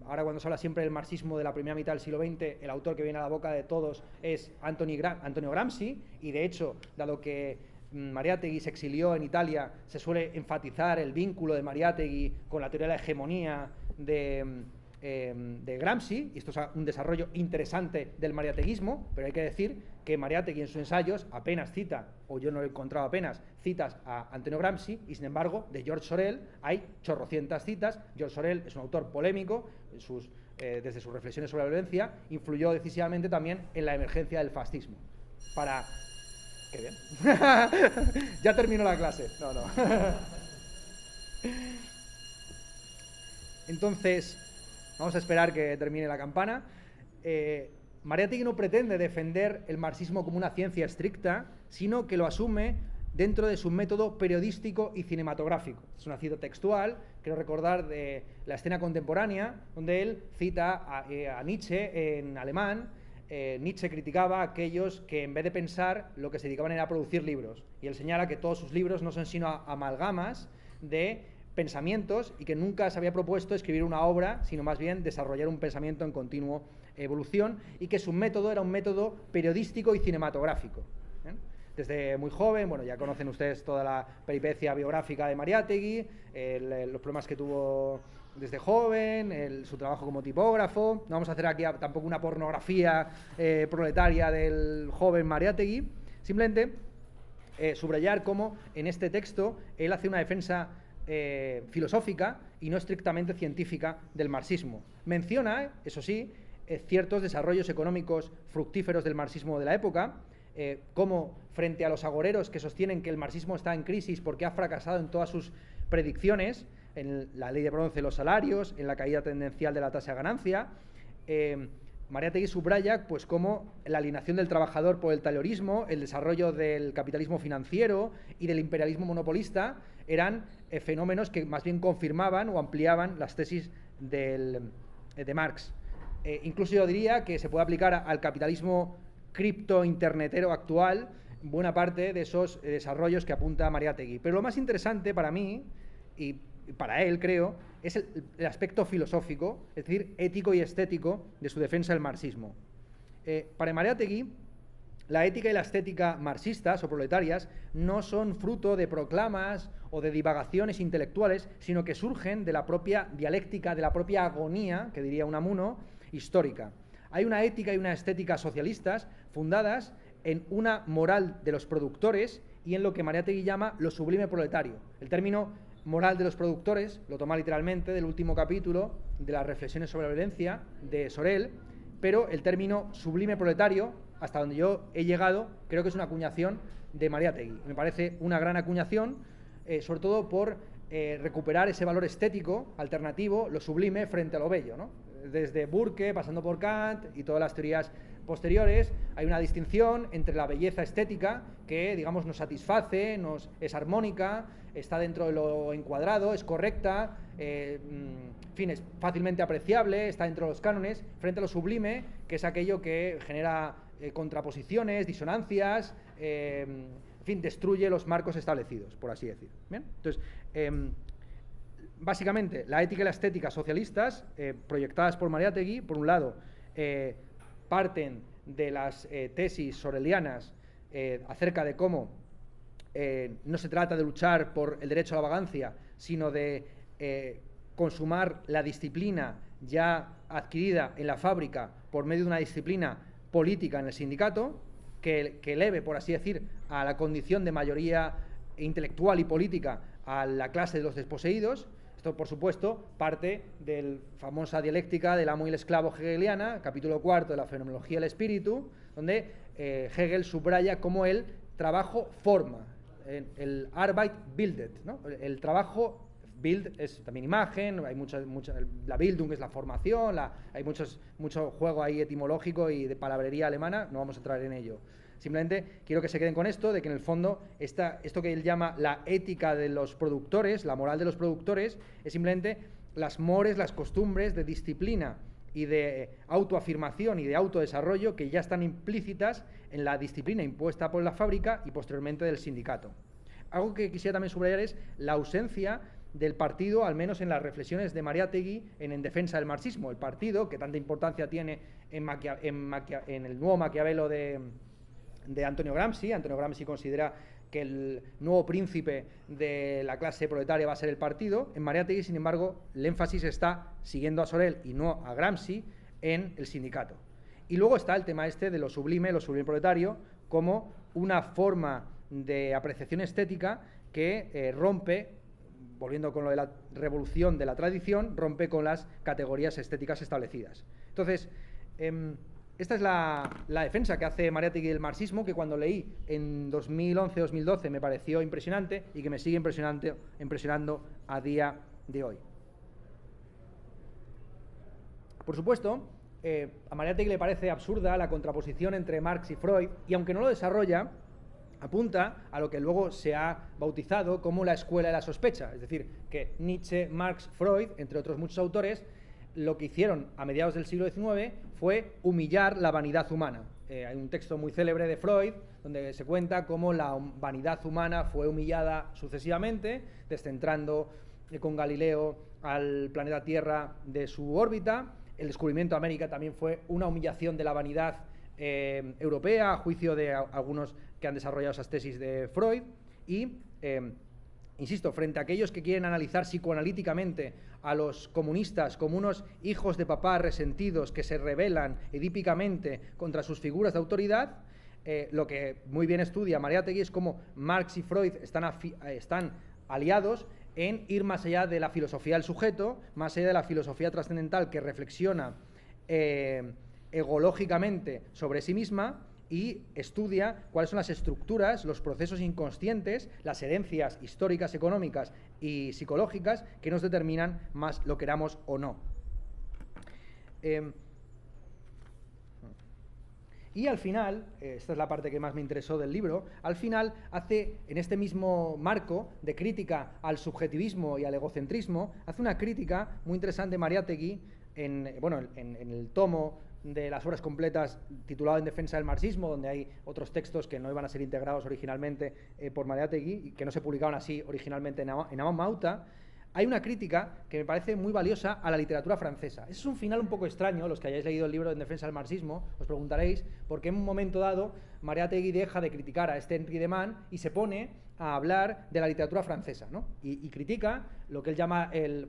Ahora, cuando se habla siempre del marxismo de la primera mitad del siglo XX, el autor que viene a la boca de todos es Antonio Gramsci, y de hecho, dado que Mariátegui se exilió en Italia, se suele enfatizar el vínculo de Mariátegui con la teoría de la hegemonía de Gramsci, y esto es un desarrollo interesante del mariateguismo, pero hay que decir que Mariátegui en sus ensayos apenas cita, o yo no he encontrado apenas citas a Antonio Gramsci, y sin embargo de George Sorel hay chorrocientas citas. George Sorel es un autor polémico, desde sus reflexiones sobre la violencia influyó decisivamente también en la emergencia del fascismo. ¡Qué bien! Ya terminó la clase. No. Entonces, vamos a esperar que termine la campana. Mariátegui no pretende defender el marxismo como una ciencia estricta, sino que lo asume dentro de su método periodístico y cinematográfico. Es una cita textual, quiero recordar, de la escena contemporánea, donde él cita a Nietzsche en alemán. Nietzsche criticaba a aquellos que en vez de pensar lo que se dedicaban era a producir libros, y él señala que todos sus libros no son sino amalgamas de pensamientos y que nunca se había propuesto escribir una obra, sino más bien desarrollar un pensamiento en continua evolución, y que su método era un método periodístico y cinematográfico. Desde muy joven, bueno, ya conocen ustedes toda la peripecia biográfica de Mariátegui, los problemas que tuvo desde joven, su trabajo como tipógrafo. No vamos a hacer aquí tampoco una pornografía proletaria del joven Mariátegui, simplemente subrayar cómo en este texto él hace una defensa filosófica y no estrictamente científica del marxismo. Menciona, eso sí, ciertos desarrollos económicos fructíferos del marxismo de la época, como frente a los agoreros que sostienen que el marxismo está en crisis porque ha fracasado en todas sus predicciones, en la ley de bronce de los salarios, en la caída tendencial de la tasa de ganancia, Mariátegui subraya pues cómo la alienación del trabajador por el taylorismo, el desarrollo del capitalismo financiero y del imperialismo monopolista eran fenómenos que más bien confirmaban o ampliaban las tesis de Marx. Incluso yo diría que se puede aplicar al capitalismo cripto-internetero actual buena parte de esos desarrollos que apunta Mariátegui. Pero lo más interesante para mí, y para él creo, es el aspecto filosófico, es decir, ético y estético de su defensa del marxismo. Para Mariátegui, la ética y la estética marxistas o proletarias no son fruto de proclamas o de divagaciones intelectuales, sino que surgen de la propia dialéctica, de la propia agonía, que diría Unamuno, histórica. Hay una ética y una estética socialistas fundadas en una moral de los productores y en lo que Mariátegui llama lo sublime proletario. El término moral de los productores lo toma literalmente del último capítulo de las reflexiones sobre la violencia de Sorel, pero el término sublime proletario, hasta donde yo he llegado, creo que es una acuñación de Mariátegui. Me parece una gran acuñación, sobre todo por recuperar ese valor estético alternativo, lo sublime frente a lo bello, ¿no? Desde Burke, pasando por Kant y todas las teorías posteriores, hay una distinción entre la belleza estética, que digamos nos satisface, es armónica, está dentro de lo encuadrado, es correcta, en fin, es fácilmente apreciable, está dentro de los cánones, frente a lo sublime, que es aquello que genera contraposiciones, disonancias, en fin, destruye los marcos establecidos, por así decir. ¿Bien? Entonces, básicamente, la ética y la estética socialistas, proyectadas por Mariátegui, por un lado, parten de las tesis sorelianas acerca de cómo no se trata de luchar por el derecho a la vagancia, sino de consumar la disciplina ya adquirida en la fábrica por medio de una disciplina política en el sindicato, que eleve, por así decir, a la condición de mayoría intelectual y política a la clase de los desposeídos. Esto, por supuesto, parte de la famosa dialéctica del amo y el esclavo hegeliana, capítulo 4 de la fenomenología del espíritu, donde Hegel subraya cómo el trabajo forma, el Arbeit bildet, ¿no? El trabajo Bild es también imagen, hay la Bildung es la formación, hay mucho juego ahí etimológico y de palabrería alemana, no vamos a entrar en ello. Simplemente quiero que se queden con esto, de que en el fondo esto que él llama la ética de los productores, la moral de los productores, es simplemente las mores, las costumbres de disciplina y de autoafirmación y de autodesarrollo que ya están implícitas en la disciplina impuesta por la fábrica y posteriormente del sindicato. Algo que quisiera también subrayar es la ausencia del partido, al menos en las reflexiones de Mariátegui en defensa del marxismo. El partido, que tanta importancia tiene en el nuevo Maquiavelo de Antonio Gramsci. Antonio Gramsci considera que el nuevo príncipe de la clase proletaria va a ser el partido. En Mariátegui, sin embargo, el énfasis está, siguiendo a Sorel y no a Gramsci, en el sindicato. Y luego está el tema de lo sublime proletario, como una forma de apreciación estética que rompe, volviendo con lo de la revolución de la tradición, rompe con las categorías estéticas establecidas. Entonces, esta es la defensa que hace Mariátegui del marxismo, que cuando leí en 2011-2012 me pareció impresionante y que me sigue impresionando a día de hoy. Por supuesto, a Mariátegui le parece absurda la contraposición entre Marx y Freud, y aunque no lo desarrolla, apunta a lo que luego se ha bautizado como la escuela de la sospecha, es decir, que Nietzsche, Marx, Freud, entre otros muchos autores, lo que hicieron a mediados del siglo XIX fue humillar la vanidad humana. Hay un texto muy célebre de Freud donde se cuenta cómo la vanidad humana fue humillada sucesivamente, descentrando con Galileo al planeta Tierra de su órbita. El descubrimiento de América también fue una humillación de la vanidad europea, a juicio de algunos que han desarrollado esas tesis de Freud. Y insisto, frente a aquellos que quieren analizar psicoanalíticamente a los comunistas como unos hijos de papá resentidos que se rebelan edípicamente contra sus figuras de autoridad, lo que muy bien estudia Mariátegui es cómo Marx y Freud están aliados en ir más allá de la filosofía del sujeto, más allá de la filosofía trascendental que reflexiona egológicamente sobre sí misma, y estudia cuáles son las estructuras, los procesos inconscientes, las herencias históricas, económicas y psicológicas que nos determinan más lo queramos o no. Y al final, esta es la parte que más me interesó del libro, al final hace, en este mismo marco de crítica al subjetivismo y al egocentrismo, hace una crítica muy interesante Mariátegui en el tomo de las obras completas titulado En defensa del marxismo, donde hay otros textos que no iban a ser integrados originalmente por Mariátegui y que no se publicaban así originalmente en Amauta. Hay una crítica que me parece muy valiosa a la literatura francesa. Ese es un final un poco extraño. Los que hayáis leído el libro En defensa del marxismo os preguntaréis por qué en un momento dado Mariátegui deja de criticar a Henri de Man y se pone a hablar de la literatura francesa, ¿no? Y critica lo que él llama el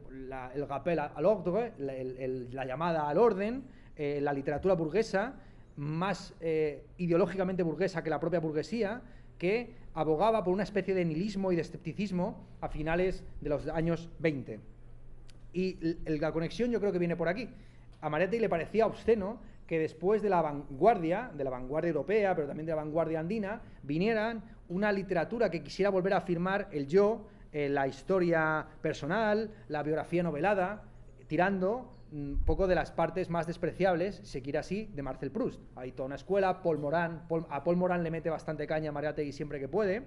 rappel à l'ordre, la llamada al orden, la literatura burguesa, más ideológicamente burguesa que la propia burguesía, que abogaba por una especie de nihilismo y de escepticismo a finales de los años 20. Y la conexión yo creo que viene por aquí. A Mariátegui le parecía obsceno que después de la vanguardia europea, pero también de la vanguardia andina, vinieran una literatura que quisiera volver a afirmar el yo, la historia personal, la biografía novelada, tirando un poco de las partes más despreciables, si se quiere así, de Marcel Proust. Hay toda una escuela, a Paul Morand le mete bastante caña a Mariátegui siempre que puede.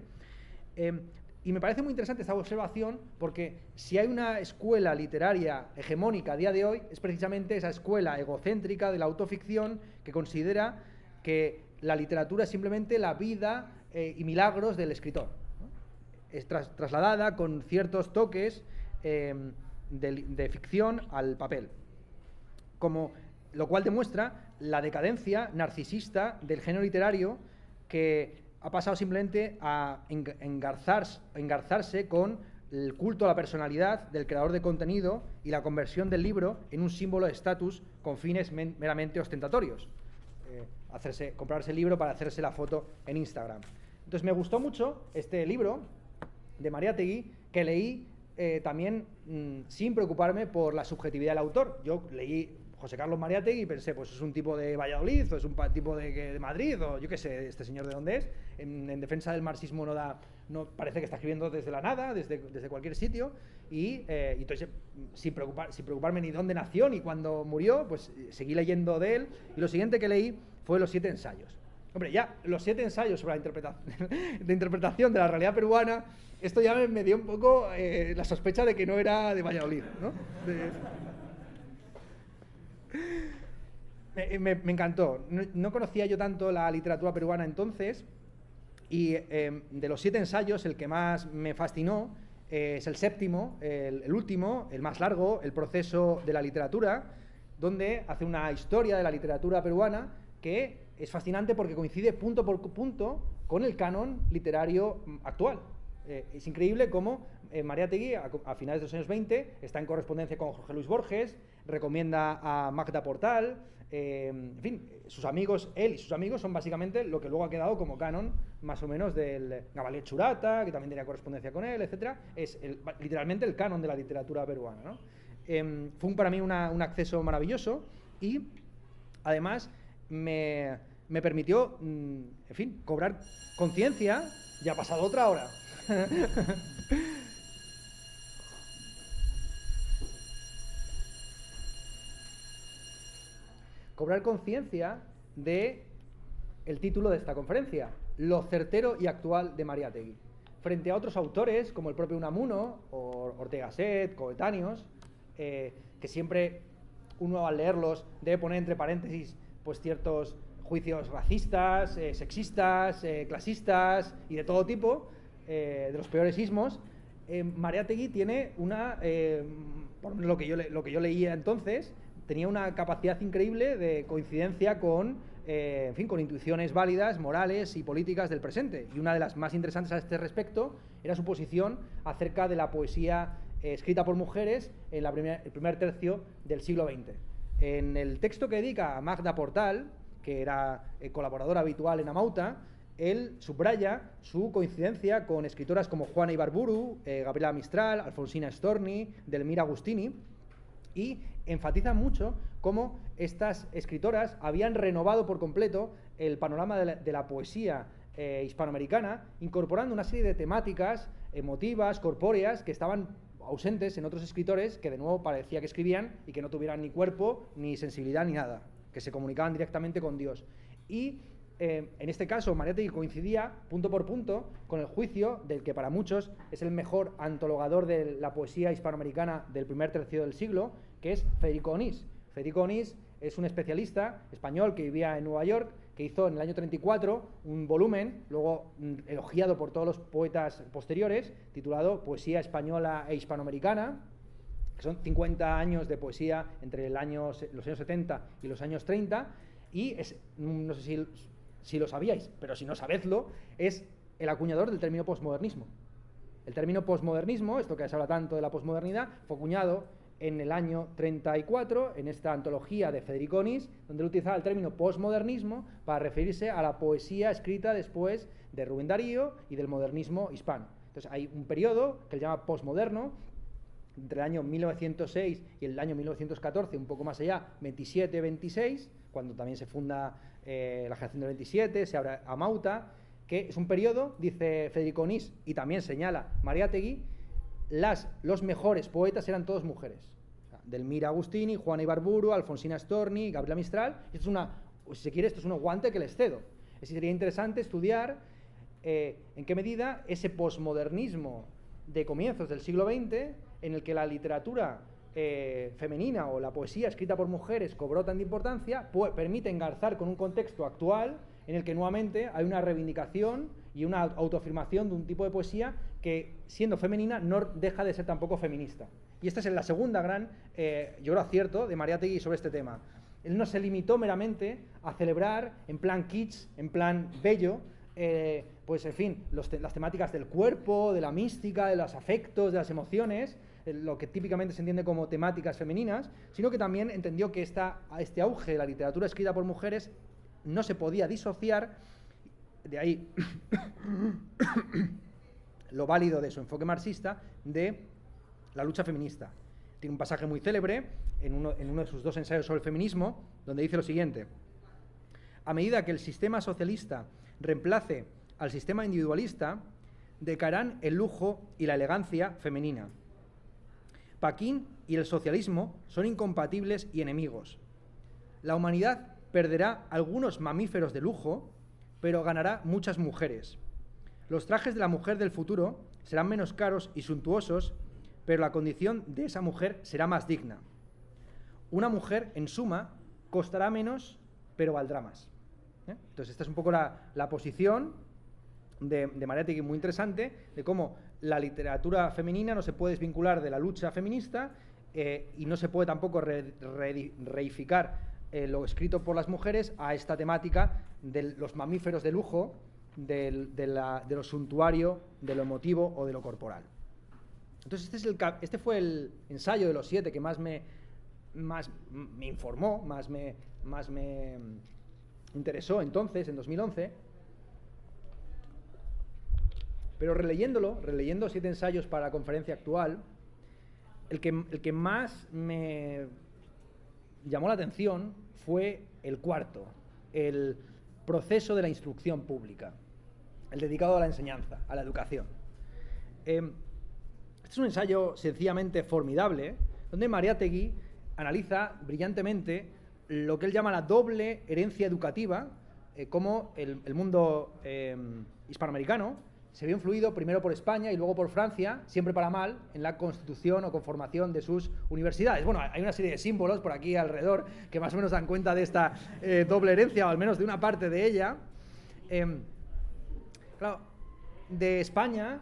Y me parece muy interesante esta observación porque si hay una escuela literaria hegemónica a día de hoy, es precisamente esa escuela egocéntrica de la autoficción que considera que la literatura es simplemente la vida y milagros del escritor, ¿no? Es trasladada con ciertos toques de ficción al papel, lo cual demuestra la decadencia narcisista del género literario, que ha pasado simplemente a engarzarse con el culto a la personalidad del creador de contenido y la conversión del libro en un símbolo de estatus con fines meramente ostentatorios. Comprarse el libro para hacerse la foto en Instagram. Entonces me gustó mucho este libro de Mariátegui, que leí también sin preocuparme por la subjetividad del autor. Yo leí José Carlos Mariátegui y pensé, pues es un tipo de Valladolid, o es un tipo de Madrid, o yo qué sé, este señor de dónde es. En defensa del marxismo no parece que está escribiendo desde la nada, desde cualquier sitio, y entonces, sin preocuparme ni dónde nació ni cuándo murió, pues seguí leyendo de él, y lo siguiente que leí fue los 7 ensayos. Hombre, ya los 7 ensayos sobre la interpretación de la realidad peruana, esto ya me dio un poco la sospecha de que no era de Valladolid, ¿no? Me encantó. No conocía yo tanto la literatura peruana entonces, y de los 7 ensayos el que más me fascinó es el séptimo, el último, el más largo, El proceso de la literatura, donde hace una historia de la literatura peruana que es fascinante porque coincide punto por punto con el canon literario actual. Es increíble cómo Mariátegui, a finales de los años 20, está en correspondencia con Jorge Luis Borges, recomienda a Magda Portal, en fin, sus amigos, él y sus amigos son básicamente lo que luego ha quedado como canon, más o menos, del Gabaliet Churata, que también tenía correspondencia con él, etc. Es literalmente el canon de la literatura peruana, ¿no? Fue para mí un acceso maravilloso y, además, me permitió, en fin, cobrar conciencia. Ya ha pasado otra hora. Cobrar conciencia de el título de esta conferencia, Lo certero y actual de Mariátegui, frente a otros autores como el propio Unamuno o Ortega Set, coetáneos, que siempre uno al leerlos debe poner entre paréntesis pues ciertos juicios racistas, sexistas, clasistas y de todo tipo, de los peores ismos. Mariátegui tiene por lo que yo leía entonces, tenía una capacidad increíble de coincidencia con, en fin, con intuiciones válidas, morales y políticas del presente. Y una de las más interesantes a este respecto era su posición acerca de la poesía escrita por mujeres en el primer tercio del siglo XX. En el texto que dedica a Magda Portal, que era colaboradora habitual en Amauta, él subraya su coincidencia con escritoras como Juana Ibarburu, Gabriela Mistral, Alfonsina Storni, Delmira Agustini, y enfatiza mucho cómo estas escritoras habían renovado por completo el panorama de la poesía hispanoamericana, incorporando una serie de temáticas emotivas, corpóreas, que estaban ausentes en otros escritores que de nuevo parecía que escribían y que no tuvieran ni cuerpo, ni sensibilidad, ni nada, que se comunicaban directamente con Dios. Y en este caso Mariátegui coincidía punto por punto con el juicio del que para muchos es el mejor antologador de la poesía hispanoamericana del primer tercio del siglo, que es Federico Onís. Federico Onís es un especialista español que vivía en Nueva York, que hizo en el año 34 un volumen, luego elogiado por todos los poetas posteriores, titulado Poesía española e hispanoamericana, que son 50 años de poesía entre los años 70 y los años 30, y no sé si lo sabíais, pero si no sabedlo, es el acuñador del término posmodernismo. El término posmodernismo, esto que se habla tanto de la posmodernidad, fue acuñado en el año 34, en esta antología de Federico Onís, donde él utilizaba el término posmodernismo para referirse a la poesía escrita después de Rubén Darío y del modernismo hispano. Entonces hay un periodo que él llama posmoderno, entre el año 1906 y el año 1914, un poco más allá, 27-26, cuando también se funda la generación del 27, se abre Amauta, que es un periodo, dice Federico Onís, y también señala Mariátegui, los mejores poetas eran todos mujeres. O sea, Delmira Agustini, Juana Ibarburu, Alfonsina Storni, Gabriela Mistral. Esto es si se quiere, esto es un guante que les cedo. Es decir, sería interesante estudiar en qué medida ese posmodernismo de comienzos del siglo XX, en el que la literatura femenina o la poesía escrita por mujeres cobró tanta importancia, permite engarzar con un contexto actual en el que nuevamente hay una reivindicación y una autoafirmación de un tipo de poesía que, siendo femenina, no deja de ser tampoco feminista. Y esta es la segunda gran, yo creo, acierto de Mariátegui sobre este tema. Él no se limitó meramente a celebrar en plan kitsch, en plan bello, pues en fin, las temáticas del cuerpo, de la mística, de los afectos, de las emociones, lo que típicamente se entiende como temáticas femeninas, sino que también entendió que este auge de la literatura escrita por mujeres no se podía disociar, de ahí lo válido de su enfoque marxista, de la lucha feminista. tiene un pasaje muy célebre en uno de sus 2 ensayos sobre el feminismo, donde dice lo siguiente: a medida que el sistema socialista reemplace al sistema individualista, decaerán el lujo y la elegancia femenina. Paquín y el socialismo son incompatibles y enemigos. La humanidad perderá algunos mamíferos de lujo, pero ganará muchas mujeres. Los trajes de la mujer del futuro serán menos caros y suntuosos, pero la condición de esa mujer será más digna. Una mujer, en suma, costará menos, pero valdrá más. Entonces, esta es un poco la posición de Mariátegui, muy interesante, de cómo la literatura femenina no se puede desvincular de la lucha feminista y no se puede tampoco reificar lo escrito por las mujeres a esta temática de los mamíferos de lujo, de lo suntuario, de lo emotivo o de lo corporal. Entonces, este fue el ensayo de los 7 que más me informó, más me interesó entonces, en 2011. Pero releyendo 7 ensayos para la conferencia actual, el que más me llamó la atención fue el cuarto, el proceso de la instrucción pública, el dedicado a la enseñanza, a la educación. Este es un ensayo sencillamente formidable, donde Mariátegui analiza brillantemente lo que él llama la doble herencia educativa, cómo el mundo hispanoamericano se vio influido primero por España y luego por Francia, siempre para mal, en la constitución o conformación de sus universidades. Bueno, hay una serie de símbolos por aquí alrededor que más o menos dan cuenta de esta doble herencia, o al menos de una parte de ella. Claro, de España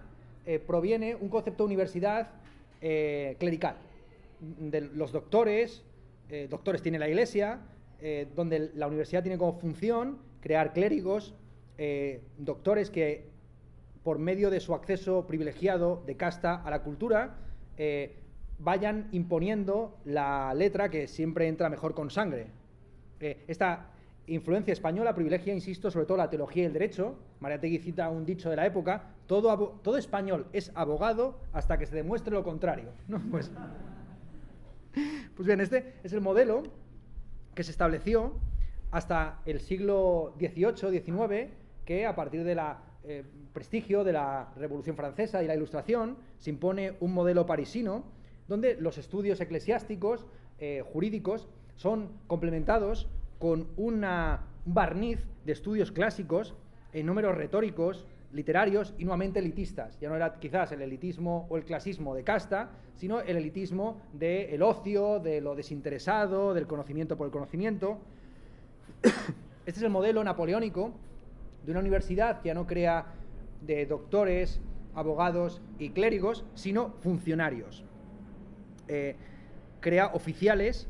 proviene un concepto de universidad clerical. De los doctores tiene la Iglesia, donde la universidad tiene como función crear clérigos, doctores que por medio de su acceso privilegiado de casta a la cultura, vayan imponiendo la letra que siempre entra mejor con sangre. Esta influencia española privilegia, insisto, sobre todo la teología y el derecho. Mariátegui cita un dicho de la época: todo español es abogado hasta que se demuestre lo contrario, ¿no? Pues bien, este es el modelo que se estableció hasta el siglo XVIII-XIX, que a partir de la prestigio de la Revolución Francesa y la Ilustración se impone un modelo parisino donde los estudios eclesiásticos, jurídicos, son complementados con un barniz de estudios clásicos en números retóricos, literarios y nuevamente elitistas. Ya no era quizás el elitismo o el clasismo de casta, sino el elitismo del ocio, de lo desinteresado, del conocimiento por el conocimiento. Este es el modelo napoleónico de una universidad que ya no crea de doctores, abogados y clérigos, sino funcionarios. Crea oficiales,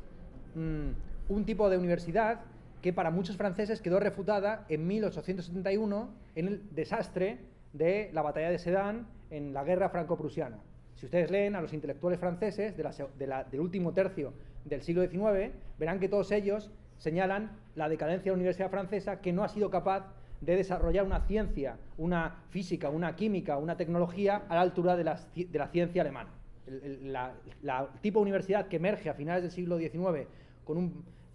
un tipo de universidad que para muchos franceses quedó refutada en 1871 en el desastre de la batalla de Sedan en la guerra franco-prusiana. Si ustedes leen a los intelectuales franceses del último tercio del siglo XIX, verán que todos ellos señalan la decadencia de la universidad francesa, que no ha sido capaz de desarrollar una ciencia, una física, una química, una tecnología a la altura de la ciencia alemana. La tipo de universidad que emerge a finales del siglo XIX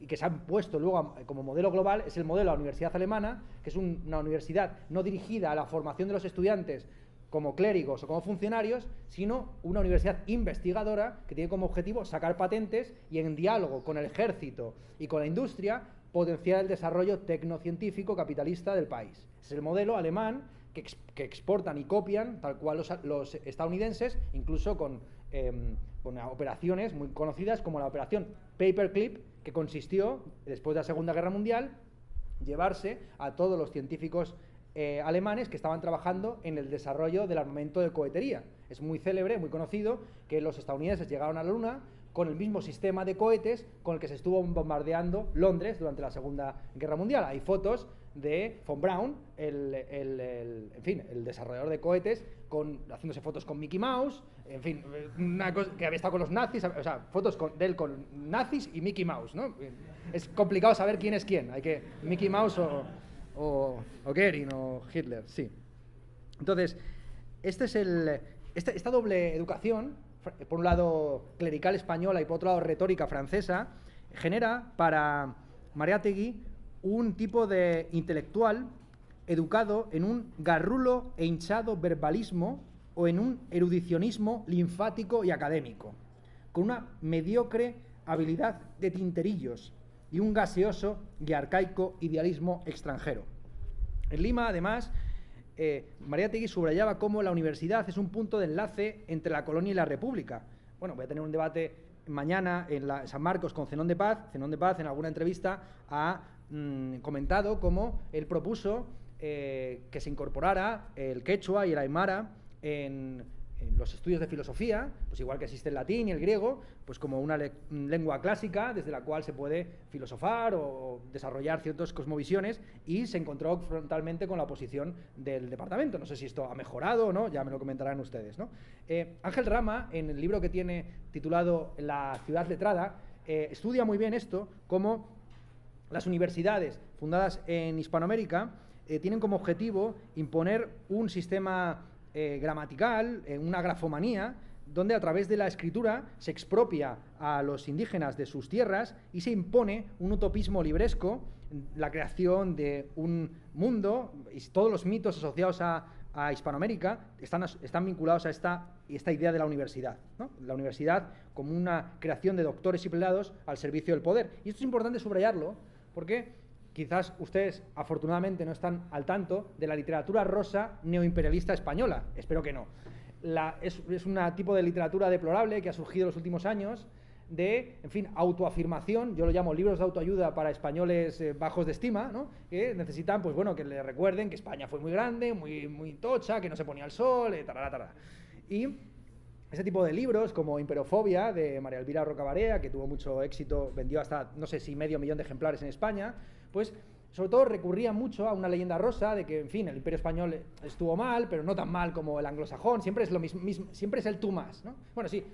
y que se ha puesto luego como modelo global es el modelo de la universidad alemana, que es una universidad no dirigida a la formación de los estudiantes como clérigos o como funcionarios, sino una universidad investigadora que tiene como objetivo sacar patentes y, en diálogo con el ejército y con la industria, potenciar el desarrollo tecnocientífico capitalista del país. Es el modelo alemán que exportan y copian, tal cual los estadounidenses, incluso con operaciones muy conocidas como la operación Paperclip, que consistió, después de la Segunda Guerra Mundial, llevarse a todos los científicos alemanes que estaban trabajando en el desarrollo del armamento de cohetería. Es muy célebre, muy conocido, que los estadounidenses llegaron a la Luna con el mismo sistema de cohetes con el que se estuvo bombardeando Londres durante la Segunda Guerra Mundial. Hay fotos de von Braun, en fin, el desarrollador de cohetes, haciéndose fotos con Mickey Mouse, en fin, una cosa que había estado con los nazis, o sea, fotos de él con nazis y Mickey Mouse, ¿no? Es complicado saber quién es quién, hay que Mickey Mouse o Goering o Hitler, sí. Entonces, esta doble educación por un lado clerical española y por otro lado retórica francesa, genera para Mariátegui un tipo de intelectual educado en un garrulo e hinchado verbalismo o en un erudicionismo linfático y académico, con una mediocre habilidad de tinterillos y un gaseoso y arcaico idealismo extranjero. En Lima, además, Mariátegui subrayaba cómo la universidad es un punto de enlace entre la colonia y la república. Bueno, voy a tener un debate mañana en San Marcos con Zenón de Paz. Zenón de Paz, en alguna entrevista, ha comentado cómo él propuso que se incorporara el quechua y el aymara en los estudios de filosofía, pues igual que existe el latín y el griego, pues como una lengua clásica desde la cual se puede filosofar o desarrollar ciertas cosmovisiones, y se encontró frontalmente con la oposición del departamento. No sé si esto ha mejorado o no, ya me lo comentarán ustedes, ¿no? Ángel Rama, en el libro que tiene titulado La ciudad letrada, estudia muy bien esto, cómo las universidades fundadas en Hispanoamérica tienen como objetivo imponer un sistema gramatical, una grafomanía, donde a través de la escritura se expropia a los indígenas de sus tierras y se impone un utopismo libresco, la creación de un mundo, y todos los mitos asociados a Hispanoamérica están vinculados a esta idea de la universidad, ¿no? La universidad como una creación de doctores y prelados al servicio del poder. Y esto es importante subrayarlo porque quizás ustedes, afortunadamente, no están al tanto de la literatura rosa neoimperialista española. Espero que no. Es un tipo de literatura deplorable que ha surgido en los últimos años de, en fin, autoafirmación. Yo lo llamo libros de autoayuda para españoles bajos de estima, ¿no? Que necesitan, pues bueno, que les recuerden que España fue muy grande, muy tocha, que no se ponía el sol, tarará. Y ese tipo de libros, como Imperofobia, de María Elvira Rocabarea, que tuvo mucho éxito, vendió hasta, no sé si 500.000 de ejemplares en España, pues sobre todo recurría mucho a una leyenda rosa de que, en fin, el Imperio Español estuvo mal, pero no tan mal como el anglosajón, siempre es lo mismo, siempre es el tú más, ¿no? Bueno, sí,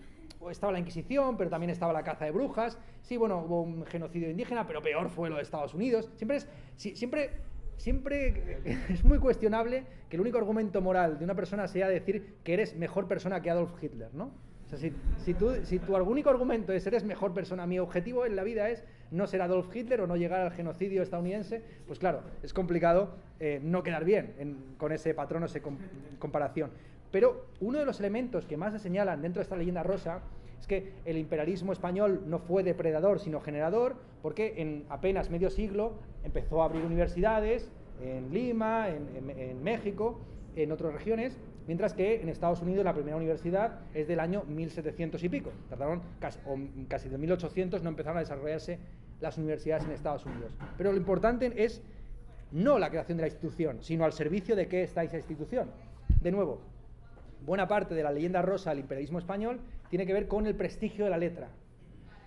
estaba la Inquisición, pero también estaba la caza de brujas, sí, bueno, hubo un genocidio indígena, pero peor fue lo de Estados Unidos. Siempre es muy cuestionable que el único argumento moral de una persona sea decir que eres mejor persona que Adolf Hitler, ¿no? O sea, si tu único argumento es eres mejor persona, mi objetivo en la vida es no ser Adolf Hitler o no llegar al genocidio estadounidense, pues claro, es complicado no quedar bien con ese patrón o esa comparación. Pero uno de los elementos que más se señalan dentro de esta leyenda rosa es que el imperialismo español no fue depredador sino generador, porque en apenas medio siglo empezó a abrir universidades en Lima, en México, en otras regiones, mientras que en Estados Unidos la primera universidad es del año 1700 y pico. Tardaron casi de 1800 no empezaron a desarrollarse las universidades en Estados Unidos. Pero lo importante es no la creación de la institución, sino al servicio de qué está esa institución. De nuevo, buena parte de la leyenda rosa del imperialismo español tiene que ver con el prestigio de la letra.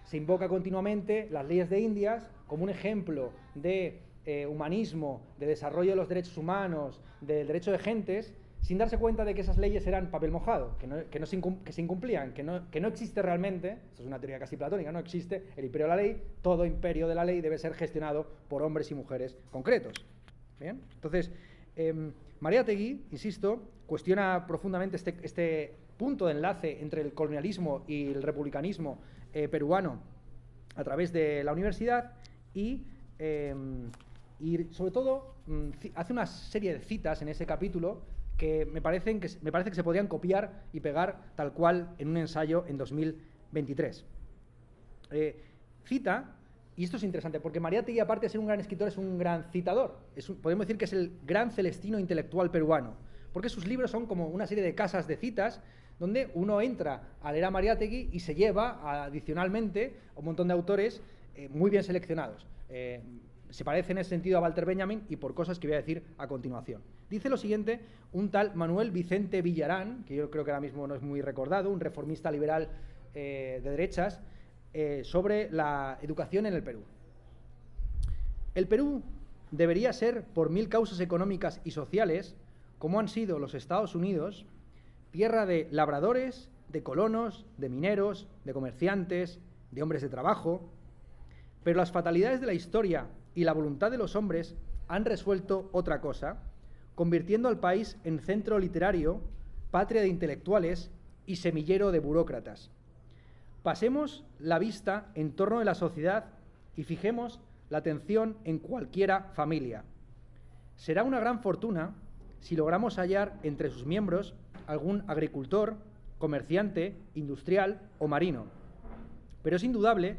Se invoca continuamente las leyes de Indias como un ejemplo de humanismo, de desarrollo de los derechos humanos, del derecho de gentes, sin darse cuenta de que esas leyes eran papel mojado, que se incumplían, que no existe realmente, esto es una teoría casi platónica, no existe el imperio de la ley, todo imperio de la ley debe ser gestionado por hombres y mujeres concretos. ¿Bien? Entonces, Mariátegui, insisto, cuestiona profundamente este punto de enlace entre el colonialismo y el republicanismo peruano a través de la universidad y sobre todo hace una serie de citas en ese capítulo que me parece que se podrían copiar y pegar tal cual en un ensayo en 2023. Cita, y esto es interesante, porque Mariátegui, aparte de ser un gran escritor, es un gran citador. Podemos decir que es el gran celestino intelectual peruano, porque sus libros son como una serie de casas de citas donde uno entra a leer a Mariátegui y se lleva adicionalmente a un montón de autores muy bien seleccionados. Se parece en ese sentido a Walter Benjamin y por cosas que voy a decir a continuación. Dice lo siguiente un tal Manuel Vicente Villarán, que yo creo que ahora mismo no es muy recordado, un reformista liberal de derechas, sobre la educación en el Perú. El Perú debería ser, por 1000 causas económicas y sociales, como han sido los Estados Unidos, tierra de labradores, de colonos, de mineros, de comerciantes, de hombres de trabajo, pero las fatalidades de la historia y la voluntad de los hombres han resuelto otra cosa, convirtiendo al país en centro literario, patria de intelectuales y semillero de burócratas. Pasemos la vista en torno de la sociedad y fijemos la atención en cualquiera familia. Será una gran fortuna si logramos hallar entre sus miembros algún agricultor, comerciante, industrial o marino. Pero es indudable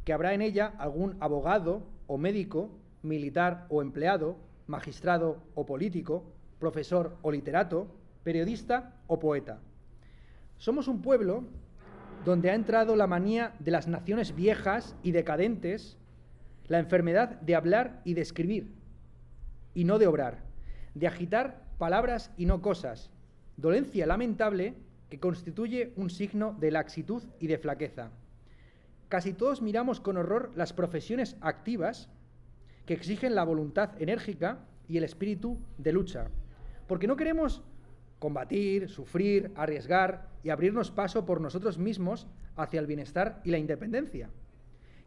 que habrá en ella algún abogado o médico, militar o empleado, magistrado o político, profesor o literato, periodista o poeta. Somos un pueblo donde ha entrado la manía de las naciones viejas y decadentes, la enfermedad de hablar y de escribir, y no de obrar, de agitar palabras y no cosas, dolencia lamentable que constituye un signo de laxitud y de flaqueza. Casi todos miramos con horror las profesiones activas que exigen la voluntad enérgica y el espíritu de lucha, porque no queremos combatir, sufrir, arriesgar y abrirnos paso por nosotros mismos hacia el bienestar y la independencia.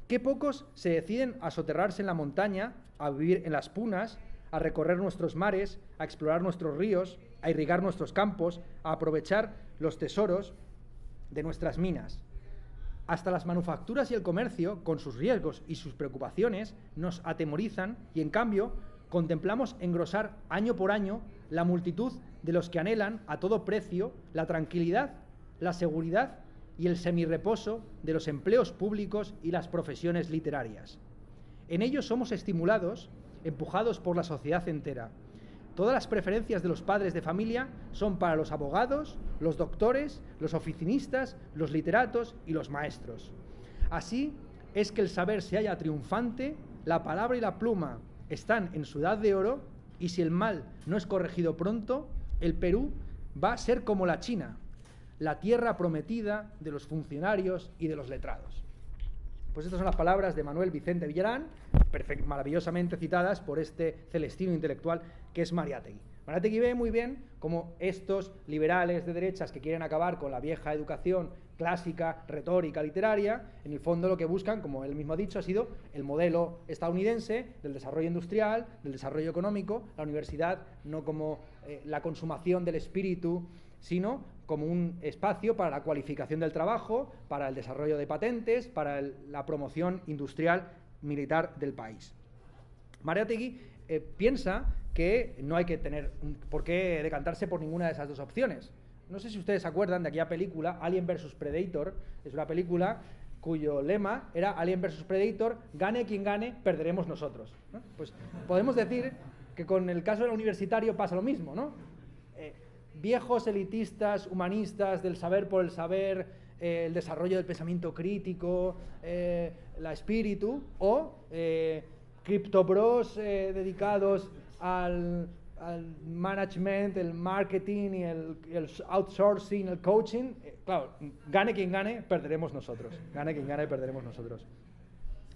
Qué pocos se deciden a soterrarse en la montaña, a vivir en las punas, a recorrer nuestros mares, a explorar nuestros ríos, a irrigar nuestros campos, a aprovechar los tesoros de nuestras minas. Hasta las manufacturas y el comercio, con sus riesgos y sus preocupaciones, nos atemorizan y, en cambio, contemplamos engrosar año por año la multitud de los que anhelan a todo precio la tranquilidad, la seguridad y el semirreposo de los empleos públicos y las profesiones literarias. En ellos somos estimulados, empujados por la sociedad entera. Todas las preferencias de los padres de familia son para los abogados, los doctores, los oficinistas, los literatos y los maestros. Así es que el saber se halla triunfante, la palabra y la pluma están en su edad de oro, y si el mal no es corregido pronto, el Perú va a ser como la China, la tierra prometida de los funcionarios y de los letrados. Pues estas son las palabras de Manuel Vicente Villarán, maravillosamente citadas por este celestino intelectual que es Mariátegui. Mariátegui ve muy bien cómo estos liberales de derechas que quieren acabar con la vieja educación clásica, retórica, literaria, en el fondo lo que buscan, como él mismo ha dicho, ha sido el modelo estadounidense del desarrollo industrial, del desarrollo económico, la universidad no como la consumación del espíritu, sino como un espacio para la cualificación del trabajo, para el desarrollo de patentes, para la promoción industrial militar del país. Mariátegui piensa que no hay que tener por qué decantarse por ninguna de esas dos opciones. No sé si ustedes se acuerdan de aquella película, Alien vs Predator. Es una película cuyo lema era Alien vs Predator, gane quien gane, perderemos nosotros, ¿no? Pues podemos decir que con el caso del universitario pasa lo mismo, ¿no? Viejos elitistas, humanistas, del saber por el saber, el desarrollo del pensamiento crítico, la espíritu, o criptobros dedicados al management, el marketing y el outsourcing, el coaching. Claro, gane quien gane, perderemos nosotros. Gane quien gane, perderemos nosotros.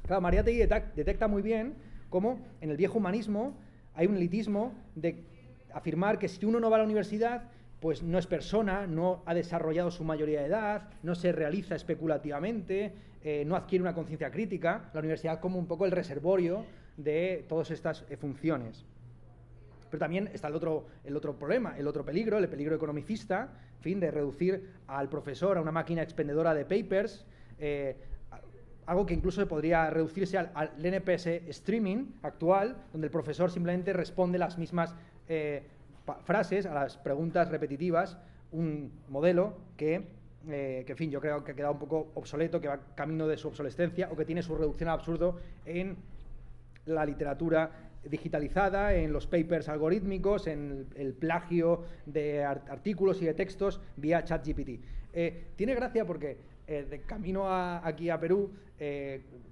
Claro, Mariátegui detecta muy bien cómo en el viejo humanismo hay un elitismo de afirmar que si uno no va a la universidad, pues no es persona, no ha desarrollado su mayoría de edad, no se realiza especulativamente, no adquiere una conciencia crítica. La universidad como un poco el reservorio de todas estas funciones. Pero también está el otro problema, el otro peligro, el peligro economicista, en fin, de reducir al profesor a una máquina expendedora de papers, algo que incluso podría reducirse al NPS streaming actual, donde el profesor simplemente responde las mismas frases a las preguntas repetitivas, un modelo que, en fin, yo creo que ha quedado un poco obsoleto, que va camino de su obsolescencia o que tiene su reducción al absurdo en la literatura digitalizada, en los papers algorítmicos, en el plagio de artículos y de textos vía ChatGPT. Tiene gracia porque de camino aquí a Perú,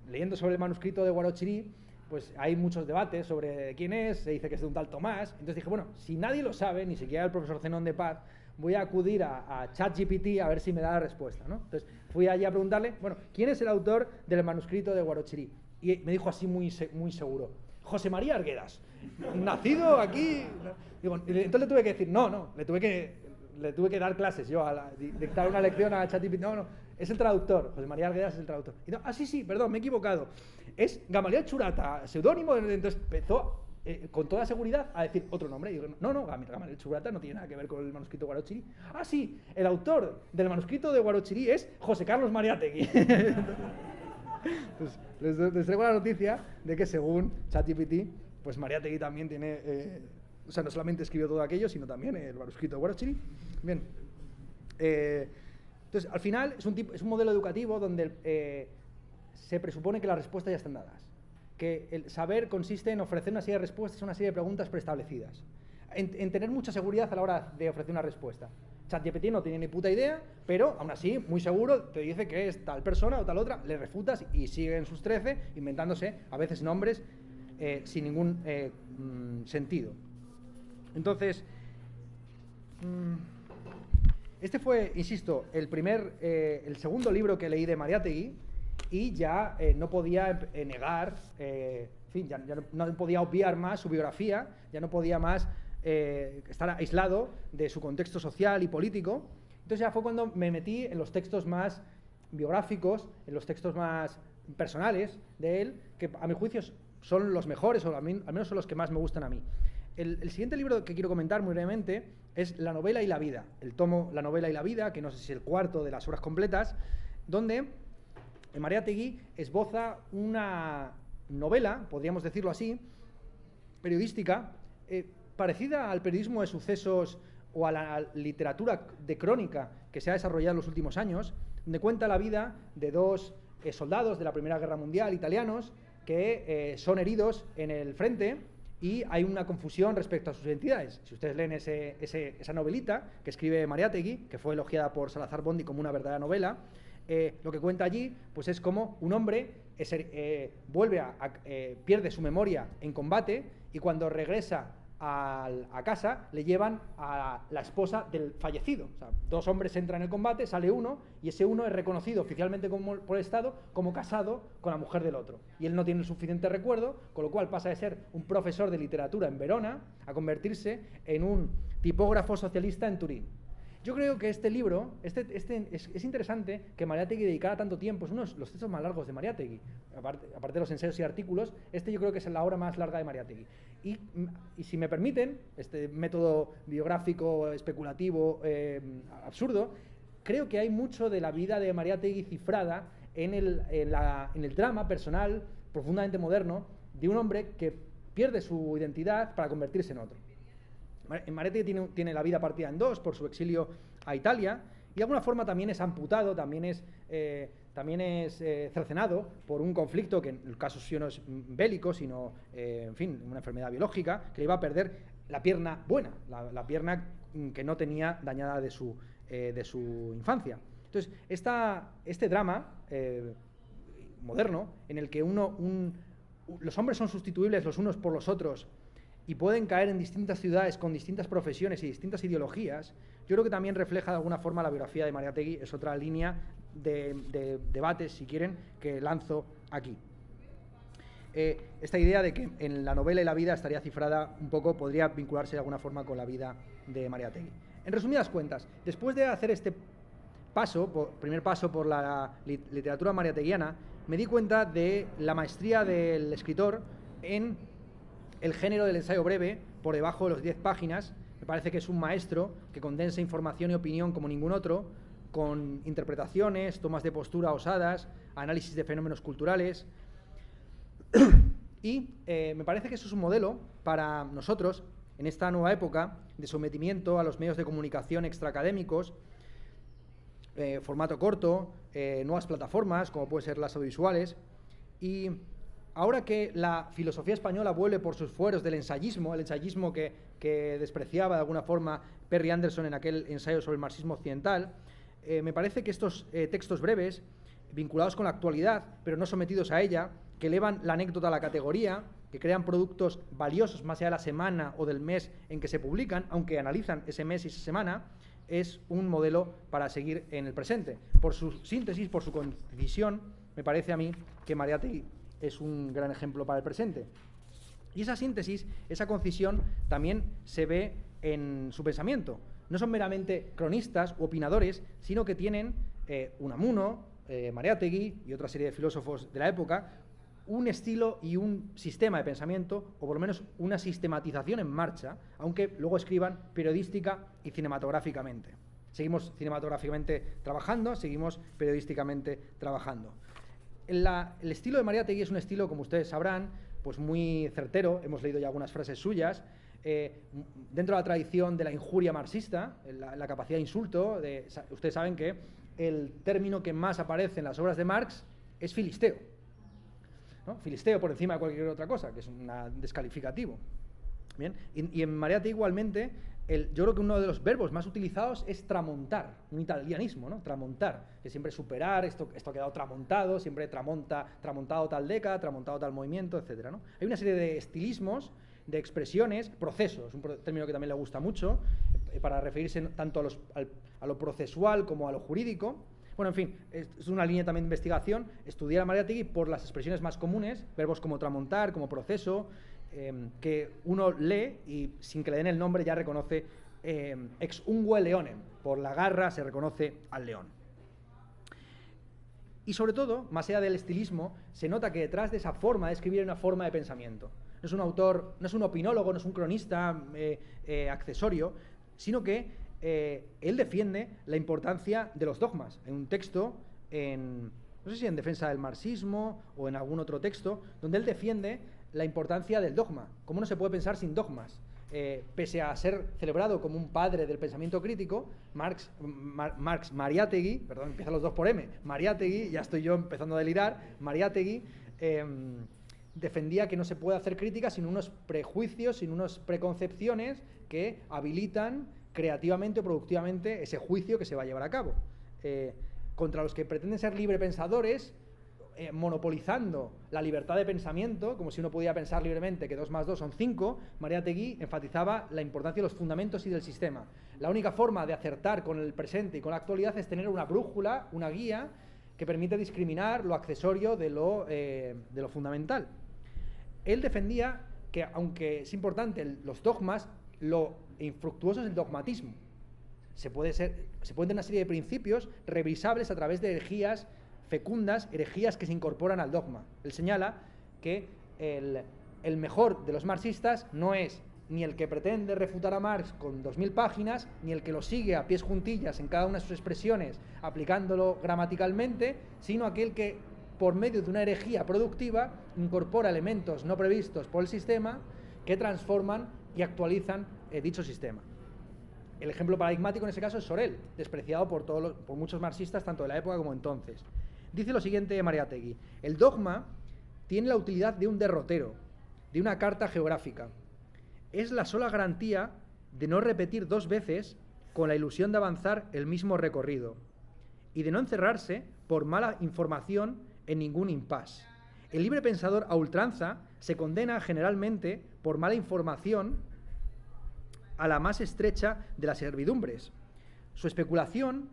leyendo sobre el manuscrito de Huarochirí, pues hay muchos debates sobre quién es, se dice que es de un tal Tomás. Entonces dije, bueno, si nadie lo sabe, ni siquiera el profesor Zenón de Paz, voy a acudir a ChatGPT a ver si me da la respuesta, ¿no? Entonces fui allí a preguntarle, bueno, ¿quién es el autor del manuscrito de Huarochirí? Y me dijo así muy seguro, José María Arguedas, nacido aquí. Digo, entonces le tuve que decir, le tuve que dar clases yo, dictar una lección a ChatGPT. No, es el traductor, José María Arguedas es el traductor. Y no, sí, perdón, me he equivocado. Es Gamaliel Churata, seudónimo. Entonces empezó con toda seguridad a decir otro nombre. Y digo, no, Gamaliel Churrata no tiene nada que ver con el manuscrito Guarochirí. Ah, sí, el autor del manuscrito de Guarochirí es José Carlos Mariátegui. Pues, les traigo la noticia de que según ChatGPT, pues Mariátegui también tiene, o sea, no solamente escribió todo aquello, sino también el manuscrito de Guarochirí. Bien. Entonces, al final es un modelo educativo donde se presupone que las respuestas ya están dadas. Que el saber consiste en ofrecer una serie de respuestas a una serie de preguntas preestablecidas. En tener mucha seguridad a la hora de ofrecer una respuesta. ChatGPT no tiene ni puta idea, pero aún así, muy seguro, te dice que es tal persona o tal otra, le refutas y sigue en sus 13, inventándose a veces nombres sin ningún sentido. Entonces, este fue, insisto, el segundo libro que leí de Mariátegui, y ya no podía negar, en fin, ya no podía obviar más su biografía, ya no podía más estar aislado de su contexto social y político. Entonces ya fue cuando me metí en los textos más biográficos, en los textos más personales de él, que a mi juicio son los mejores, o al menos son los que más me gustan a mí. El siguiente libro que quiero comentar muy brevemente es La novela y la vida, el tomo La novela y la vida, que no sé si es el cuarto de las obras completas, donde Mariátegui esboza una novela, podríamos decirlo así, periodística, parecida al periodismo de sucesos o a la literatura de crónica que se ha desarrollado en los últimos años, donde cuenta la vida de dos soldados de la Primera Guerra Mundial italianos que son heridos en el frente y hay una confusión respecto a sus identidades. Si ustedes leen esa novelita que escribe Mariátegui, que fue elogiada por Salazar Bondi como una verdadera novela, lo que cuenta allí pues es como un hombre pierde su memoria en combate y cuando regresa a casa le llevan a la esposa del fallecido. O sea, dos hombres entran en el combate, sale uno y ese uno es reconocido oficialmente por el Estado como casado con la mujer del otro. Y él no tiene el suficiente recuerdo, con lo cual pasa de ser un profesor de literatura en Verona a convertirse en un tipógrafo socialista en Turín. Yo creo que este libro, es interesante que Mariátegui dedicara tanto tiempo, es uno de los textos más largos de Mariátegui, aparte de los ensayos y artículos, yo creo que es la obra más larga de Mariátegui. Y si me permiten, este método biográfico, especulativo, absurdo, creo que hay mucho de la vida de Mariátegui cifrada en el drama personal, profundamente moderno, de un hombre que pierde su identidad para convertirse en otro. Mariátegui tiene la vida partida en dos por su exilio a Italia y de alguna forma también es amputado, también es cercenado por un conflicto que en el caso suyo no es bélico, sino, en fin, una enfermedad biológica que le iba a perder la pierna buena, la pierna que no tenía dañada de su infancia. Entonces, este drama moderno en el que los hombres son sustituibles los unos por los otros y pueden caer en distintas ciudades con distintas profesiones y distintas ideologías, yo creo que también refleja de alguna forma la biografía de Mariátegui. Es otra línea de debates, si quieren, que lanzo aquí. Esta idea de que en la novela y la vida estaría cifrada un poco, podría vincularse de alguna forma con la vida de Mariátegui. En resumidas cuentas, después de hacer este primer paso por la literatura mariáteguiana, me di cuenta de la maestría del escritor en el género del ensayo breve, por debajo de los 10 páginas. Me parece que es un maestro que condensa información y opinión como ningún otro, con interpretaciones, tomas de postura osadas, análisis de fenómenos culturales. Y me parece que eso es un modelo para nosotros, en esta nueva época de sometimiento a los medios de comunicación extraacadémicos, formato corto, nuevas plataformas, como pueden ser las audiovisuales, y ahora que la filosofía española vuelve por sus fueros del ensayismo, el ensayismo que despreciaba de alguna forma Perry Anderson en aquel ensayo sobre el marxismo occidental, me parece que estos textos breves, vinculados con la actualidad, pero no sometidos a ella, que elevan la anécdota a la categoría, que crean productos valiosos más allá de la semana o del mes en que se publican, aunque analizan ese mes y esa semana, es un modelo para seguir en el presente. Por su síntesis, por su concisión, me parece a mí que Mariátegui es un gran ejemplo para el presente. Y esa síntesis, esa concisión, también se ve en su pensamiento. No son meramente cronistas u opinadores, sino que tienen Unamuno, Mariátegui y otra serie de filósofos de la época, un estilo y un sistema de pensamiento, o por lo menos una sistematización en marcha, aunque luego escriban periodística y cinematográficamente. Seguimos cinematográficamente trabajando, seguimos periodísticamente trabajando. El estilo de Mariátegui es un estilo, como ustedes sabrán, pues muy certero. Hemos leído ya algunas frases suyas. Dentro de la tradición de la injuria marxista, la capacidad de insulto, ustedes saben que el término que más aparece en las obras de Marx es filisteo, ¿no? Filisteo por encima de cualquier otra cosa, que es un descalificativo. Bien, y en Mariátegui igualmente, yo creo que uno de los verbos más utilizados es tramontar, un italianismo, ¿no? Tramontar, que siempre superar, esto ha quedado tramontado, siempre tramontado tal década, tramontado tal movimiento, etcétera, ¿no? Hay una serie de estilismos, de expresiones, procesos, un término que también le gusta mucho, para referirse tanto a lo procesual como a lo jurídico. Bueno, en fin, es una línea también de investigación, estudiar a Mariátegui por las expresiones más comunes, verbos como tramontar, como proceso, que uno lee y sin que le den el nombre ya reconoce ex ungue leonem, por la garra se reconoce al león. Y sobre todo, más allá del estilismo, se nota que detrás de esa forma de escribir hay una forma de pensamiento. No es un autor, no es un opinólogo, no es un cronista accesorio, sino que él defiende la importancia de los dogmas. En un texto, no sé si en Defensa del marxismo o en algún otro texto, donde él defiende la importancia del dogma. ¿Cómo no se puede pensar sin dogmas? Pese a ser celebrado como un padre del pensamiento crítico, Mariátegui, perdón, empiezan los dos por M, Mariátegui, ya estoy yo empezando a delirar, Mariátegui defendía que no se puede hacer crítica sin unos prejuicios, sin unas preconcepciones que habilitan creativamente o productivamente ese juicio que se va a llevar a cabo. Contra los que pretenden ser librepensadores, monopolizando la libertad de pensamiento, como si uno pudiera pensar libremente que 2 más 2 son 5, Mariátegui enfatizaba la importancia de los fundamentos y del sistema. La única forma de acertar con el presente y con la actualidad es tener una brújula, una guía, que permite discriminar lo accesorio de lo fundamental. Él defendía que, aunque es importante los dogmas, lo infructuoso es el dogmatismo. Se puede tener una serie de principios revisables a través de herejías fecundas, herejías que se incorporan al dogma. Él señala que el mejor de los marxistas no es ni el que pretende refutar a Marx con 2000 páginas, ni el que lo sigue a pies juntillas en cada una de sus expresiones, aplicándolo gramaticalmente, sino aquel que, por medio de una herejía productiva, incorpora elementos no previstos por el sistema que transforman y actualizan dicho sistema. El ejemplo paradigmático en ese caso es Sorel, despreciado por muchos marxistas, tanto de la época como entonces. Dice lo siguiente Mariátegui: el dogma tiene la utilidad de un derrotero, de una carta geográfica. Es la sola garantía de no repetir 2 veces con la ilusión de avanzar el mismo recorrido y de no encerrarse por mala información en ningún impasse. El libre pensador a ultranza se condena generalmente por mala información a la más estrecha de las servidumbres. Su especulación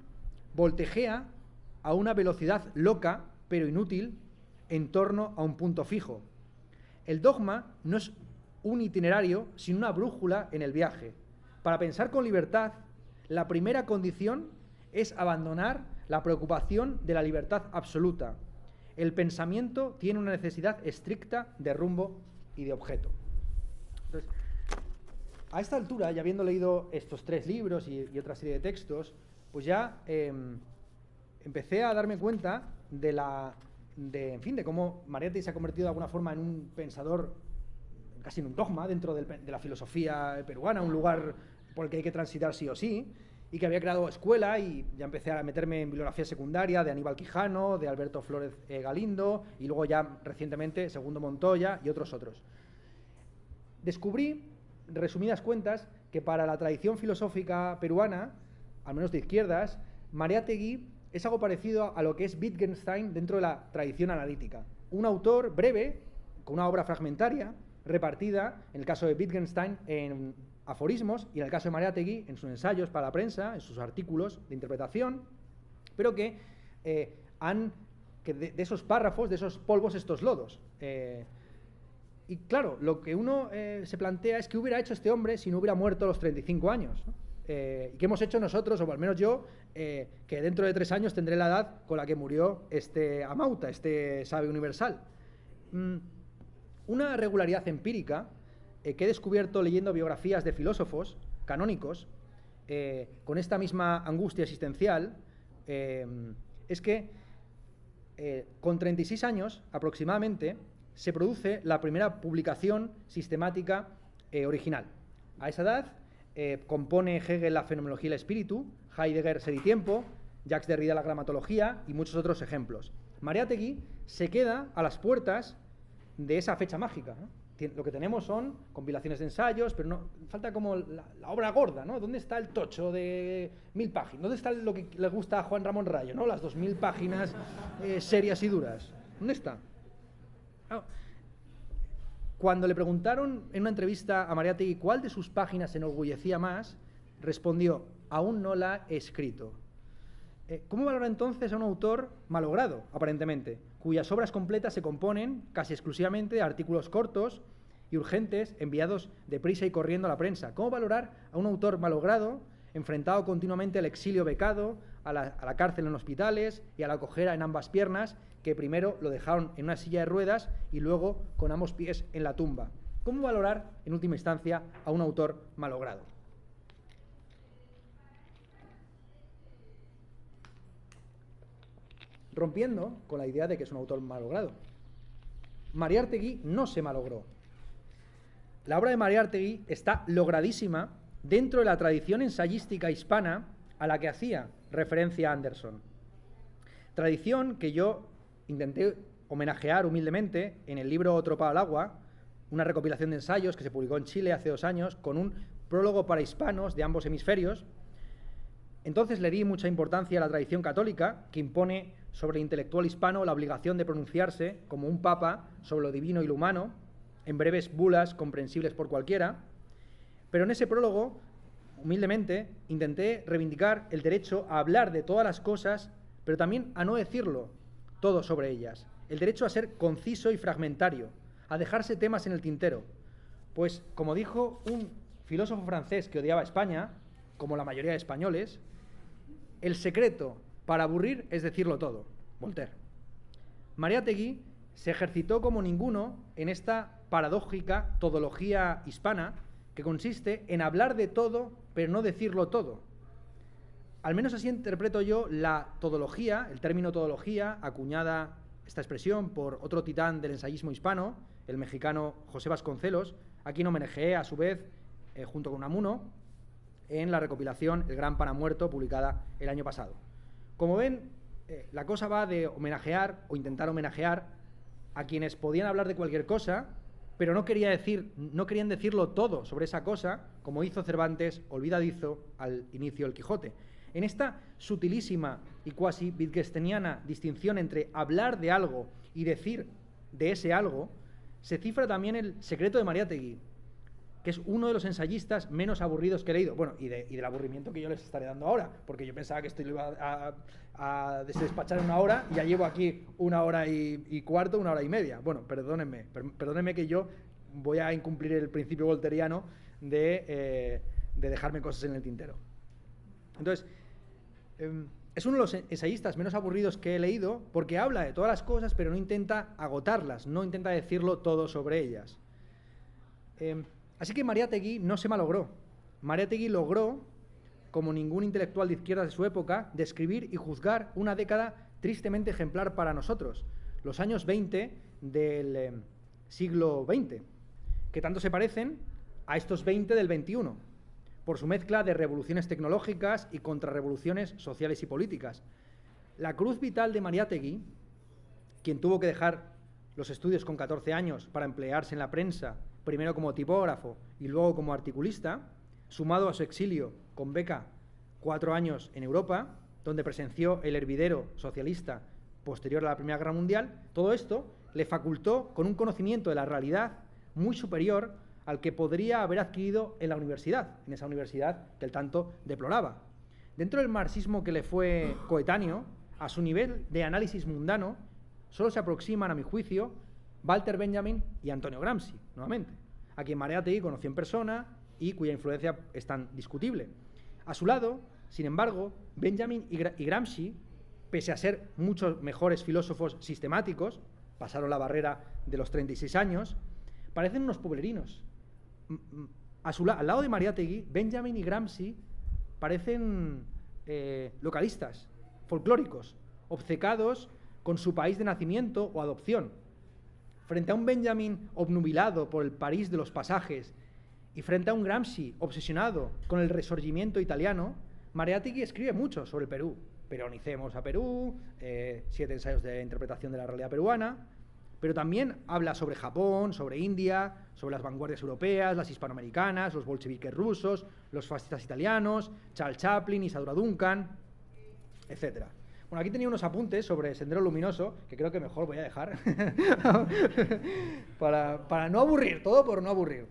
voltejea a una velocidad loca, pero inútil, en torno a un punto fijo. El dogma no es un itinerario, sino una brújula en el viaje. Para pensar con libertad, la primera condición es abandonar la preocupación de la libertad absoluta. El pensamiento tiene una necesidad estricta de rumbo y de objeto. Entonces, a esta altura, ya habiendo leído estos 3 libros y otra serie de textos, pues ya empecé a darme cuenta de cómo Mariátegui se ha convertido de alguna forma en un pensador, casi en un dogma dentro de la filosofía peruana, un lugar por el que hay que transitar sí o sí, y que había creado escuela, y ya empecé a meterme en bibliografía secundaria de Aníbal Quijano, de Alberto Flórez Galindo, y luego ya recientemente Segundo Montoya y otros. Descubrí, resumidas cuentas, que para la tradición filosófica peruana, al menos de izquierdas, Mariátegui es algo parecido a lo que es Wittgenstein dentro de la tradición analítica. Un autor breve, con una obra fragmentaria, repartida, en el caso de Wittgenstein, en aforismos, y en el caso de Mariátegui, en sus ensayos para la prensa, en sus artículos de interpretación, pero que de esos párrafos, de esos polvos, estos lodos. Y claro, lo que uno se plantea es qué hubiera hecho este hombre si no hubiera muerto a los 35 años, ¿no? ¿Y qué hemos hecho nosotros, o al menos yo, que dentro de 3 años tendré la edad con la que murió este Amauta, este sabio universal? Una regularidad empírica que he descubierto leyendo biografías de filósofos canónicos con esta misma angustia existencial es que con 36 años aproximadamente se produce la primera publicación sistemática original. A esa edad compone Hegel la fenomenología del espíritu, Heidegger Ser y Tiempo, Jacques Derrida la gramatología y muchos otros ejemplos. Mariátegui se queda a las puertas de esa fecha mágica, ¿no? Lo que tenemos son compilaciones de ensayos, pero no, falta como la obra gorda, ¿no? ¿Dónde está el tocho de 1000 páginas? ¿Dónde está lo que le gusta a Juan Ramón Rayo, ¿no? Las 2000 páginas serias y duras. ¿Dónde está? Claro. Cuando le preguntaron en una entrevista a Mariátegui cuál de sus páginas se enorgullecía más, respondió: aún no la he escrito. ¿Cómo valora entonces a un autor malogrado, aparentemente, cuyas obras completas se componen casi exclusivamente de artículos cortos y urgentes enviados deprisa y corriendo a la prensa? ¿Cómo valorar a un autor malogrado, enfrentado continuamente al exilio becado, a la cárcel en hospitales y a la cojera en ambas piernas, que primero lo dejaron en una silla de ruedas y luego con ambos pies en la tumba? ¿Cómo valorar, en última instancia, a un autor malogrado? Rompiendo con la idea de que es un autor malogrado. Mariátegui no se malogró. La obra de Mariátegui está logradísima dentro de la tradición ensayística hispana a la que hacía referencia Anderson. Tradición que yo intenté homenajear humildemente en el libro Tropa al agua, una recopilación de ensayos que se publicó en Chile hace 2 años, con un prólogo para hispanos de ambos hemisferios. Entonces le di mucha importancia a la tradición católica, que impone sobre el intelectual hispano la obligación de pronunciarse como un papa sobre lo divino y lo humano, en breves bulas comprensibles por cualquiera. Pero en ese prólogo, humildemente, intenté reivindicar el derecho a hablar de todas las cosas, pero también a no decirlo todo sobre ellas. El derecho a ser conciso y fragmentario, a dejarse temas en el tintero. Pues, como dijo un filósofo francés que odiaba a España, como la mayoría de españoles, el secreto para aburrir es decirlo todo, Voltaire. Mariátegui se ejercitó como ninguno en esta paradójica todología hispana que consiste en hablar de todo, pero no decirlo todo. Al menos así interpreto yo la todología, el término todología, acuñada esta expresión por otro titán del ensayismo hispano, el mexicano José Vasconcelos, a quien homenajeé a su vez, junto con Unamuno, en la recopilación El Gran Pana Muerto, publicada el año pasado. Como ven, la cosa va de homenajear o intentar homenajear a quienes podían hablar de cualquier cosa, pero no querían decirlo todo sobre esa cosa, como hizo Cervantes, olvidadizo, al inicio del Quijote. En esta sutilísima y cuasi wittgensteiniana distinción entre hablar de algo y decir de ese algo, se cifra también el secreto de Mariátegui, que es uno de los ensayistas menos aburridos que he leído. Bueno, y del aburrimiento que yo les estaré dando ahora, porque yo pensaba que esto lo iba a despachar en 1 hora y ya llevo aquí 1 hora y cuarto, 1 hora y media. Bueno, perdónenme que yo voy a incumplir el principio volteriano de dejarme cosas en el tintero. Entonces, es uno de los ensayistas menos aburridos que he leído porque habla de todas las cosas, pero no intenta agotarlas, no intenta decirlo todo sobre ellas. Así que Mariátegui no se malogró. Mariátegui logró, como ningún intelectual de izquierda de su época, describir y juzgar una década tristemente ejemplar para nosotros, los años 20 del siglo XX, que tanto se parecen a estos 20 del XXI, por su mezcla de revoluciones tecnológicas y contrarrevoluciones sociales y políticas. La cruz vital de Mariátegui, quien tuvo que dejar los estudios con 14 años para emplearse en la prensa, primero como tipógrafo y luego como articulista, sumado a su exilio con beca 4 años en Europa, donde presenció el hervidero socialista posterior a la Primera Guerra Mundial, todo esto le facultó con un conocimiento de la realidad muy superior al que podría haber adquirido en la universidad, en esa universidad que él tanto deploraba. Dentro del marxismo que le fue coetáneo, a su nivel de análisis mundano, solo se aproximan, a mi juicio, Walter Benjamin y Antonio Gramsci, nuevamente, a quien Mariátegui conoció en persona y cuya influencia es tan discutible. A su lado, sin embargo, Benjamin y Gramsci, pese a ser muchos mejores filósofos sistemáticos, pasaron la barrera de los 36 años, parecen unos pueblerinos. Al lado de Mariátegui, Benjamin y Gramsci parecen localistas, folclóricos, obcecados con su país de nacimiento o adopción. Frente a un Benjamin obnubilado por el París de los pasajes y frente a un Gramsci obsesionado con el Risorgimento italiano, Mariátegui escribe mucho sobre Perú. Peronicemos a Perú, 7 ensayos de interpretación de la realidad peruana, pero también habla sobre Japón, sobre India, sobre las vanguardias europeas, las hispanoamericanas, los bolcheviques rusos, los fascistas italianos, Charles Chaplin, Isadora Duncan, etc. Bueno, aquí tenía unos apuntes sobre Sendero Luminoso, que creo que mejor voy a dejar, para no aburrir, todo por no aburrir,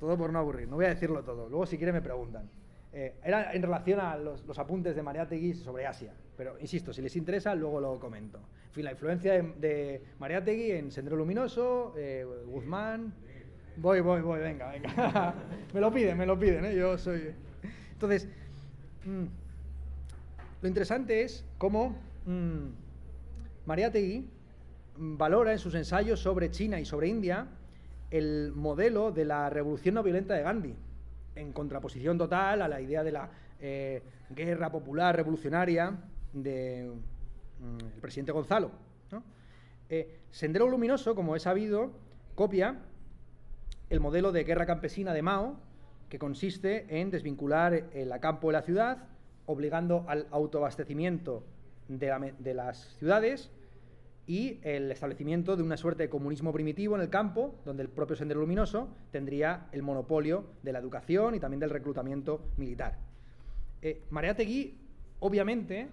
no voy a decirlo todo, luego si quieren me preguntan. Era en relación a los apuntes de Mariátegui sobre Asia, pero insisto, si les interesa, luego lo comento. En fin, la influencia de Mariátegui en Sendero Luminoso, Guzmán... Voy, venga. me lo piden, ¿eh? Yo soy... Entonces, lo interesante es cómo Mariátegui valora en sus ensayos sobre China y sobre India el modelo de la revolución no violenta de Gandhi, en contraposición total a la idea de la guerra popular revolucionaria del presidente Gonzalo, ¿no? Sendero Luminoso, como he sabido, copia el modelo de guerra campesina de Mao, que consiste en desvincular el campo de la ciudad, obligando al autoabastecimiento de las ciudades y el establecimiento de una suerte de comunismo primitivo en el campo, donde el propio Sendero Luminoso tendría el monopolio de la educación y también del reclutamiento militar. Mariátegui, obviamente,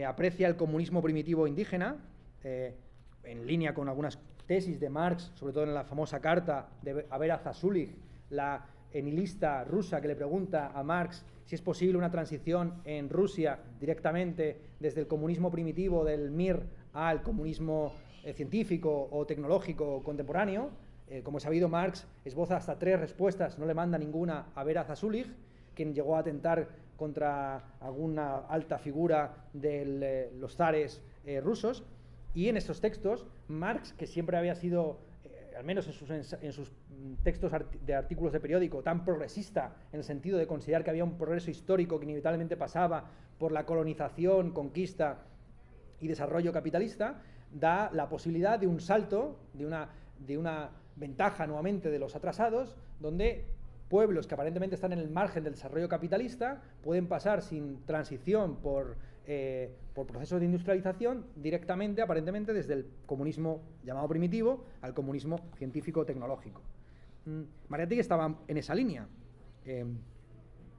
aprecia el comunismo primitivo indígena, en línea con algunas tesis de Marx, sobre todo en la famosa carta de Vera Zasulich, la nihilista rusa, que le pregunta a Marx si es posible una transición en Rusia directamente desde el comunismo primitivo del Mir al comunismo científico o tecnológico contemporáneo. Como es sabido, Marx esboza hasta 3 respuestas, no le manda ninguna a Vera Zasulich, quien llegó a atentar contra alguna alta figura de los zares rusos. Y en estos textos, Marx, que siempre había sido, al menos en sus textos de artículos de periódico, tan progresista en el sentido de considerar que había un progreso histórico que inevitablemente pasaba por la colonización, conquista y desarrollo capitalista, da la posibilidad de un salto, de una ventaja nuevamente de los atrasados, donde pueblos que aparentemente están en el margen del desarrollo capitalista pueden pasar sin transición por procesos de industrialización directamente, aparentemente, desde el comunismo llamado primitivo al comunismo científico-tecnológico. Mariátegui estaba en esa línea,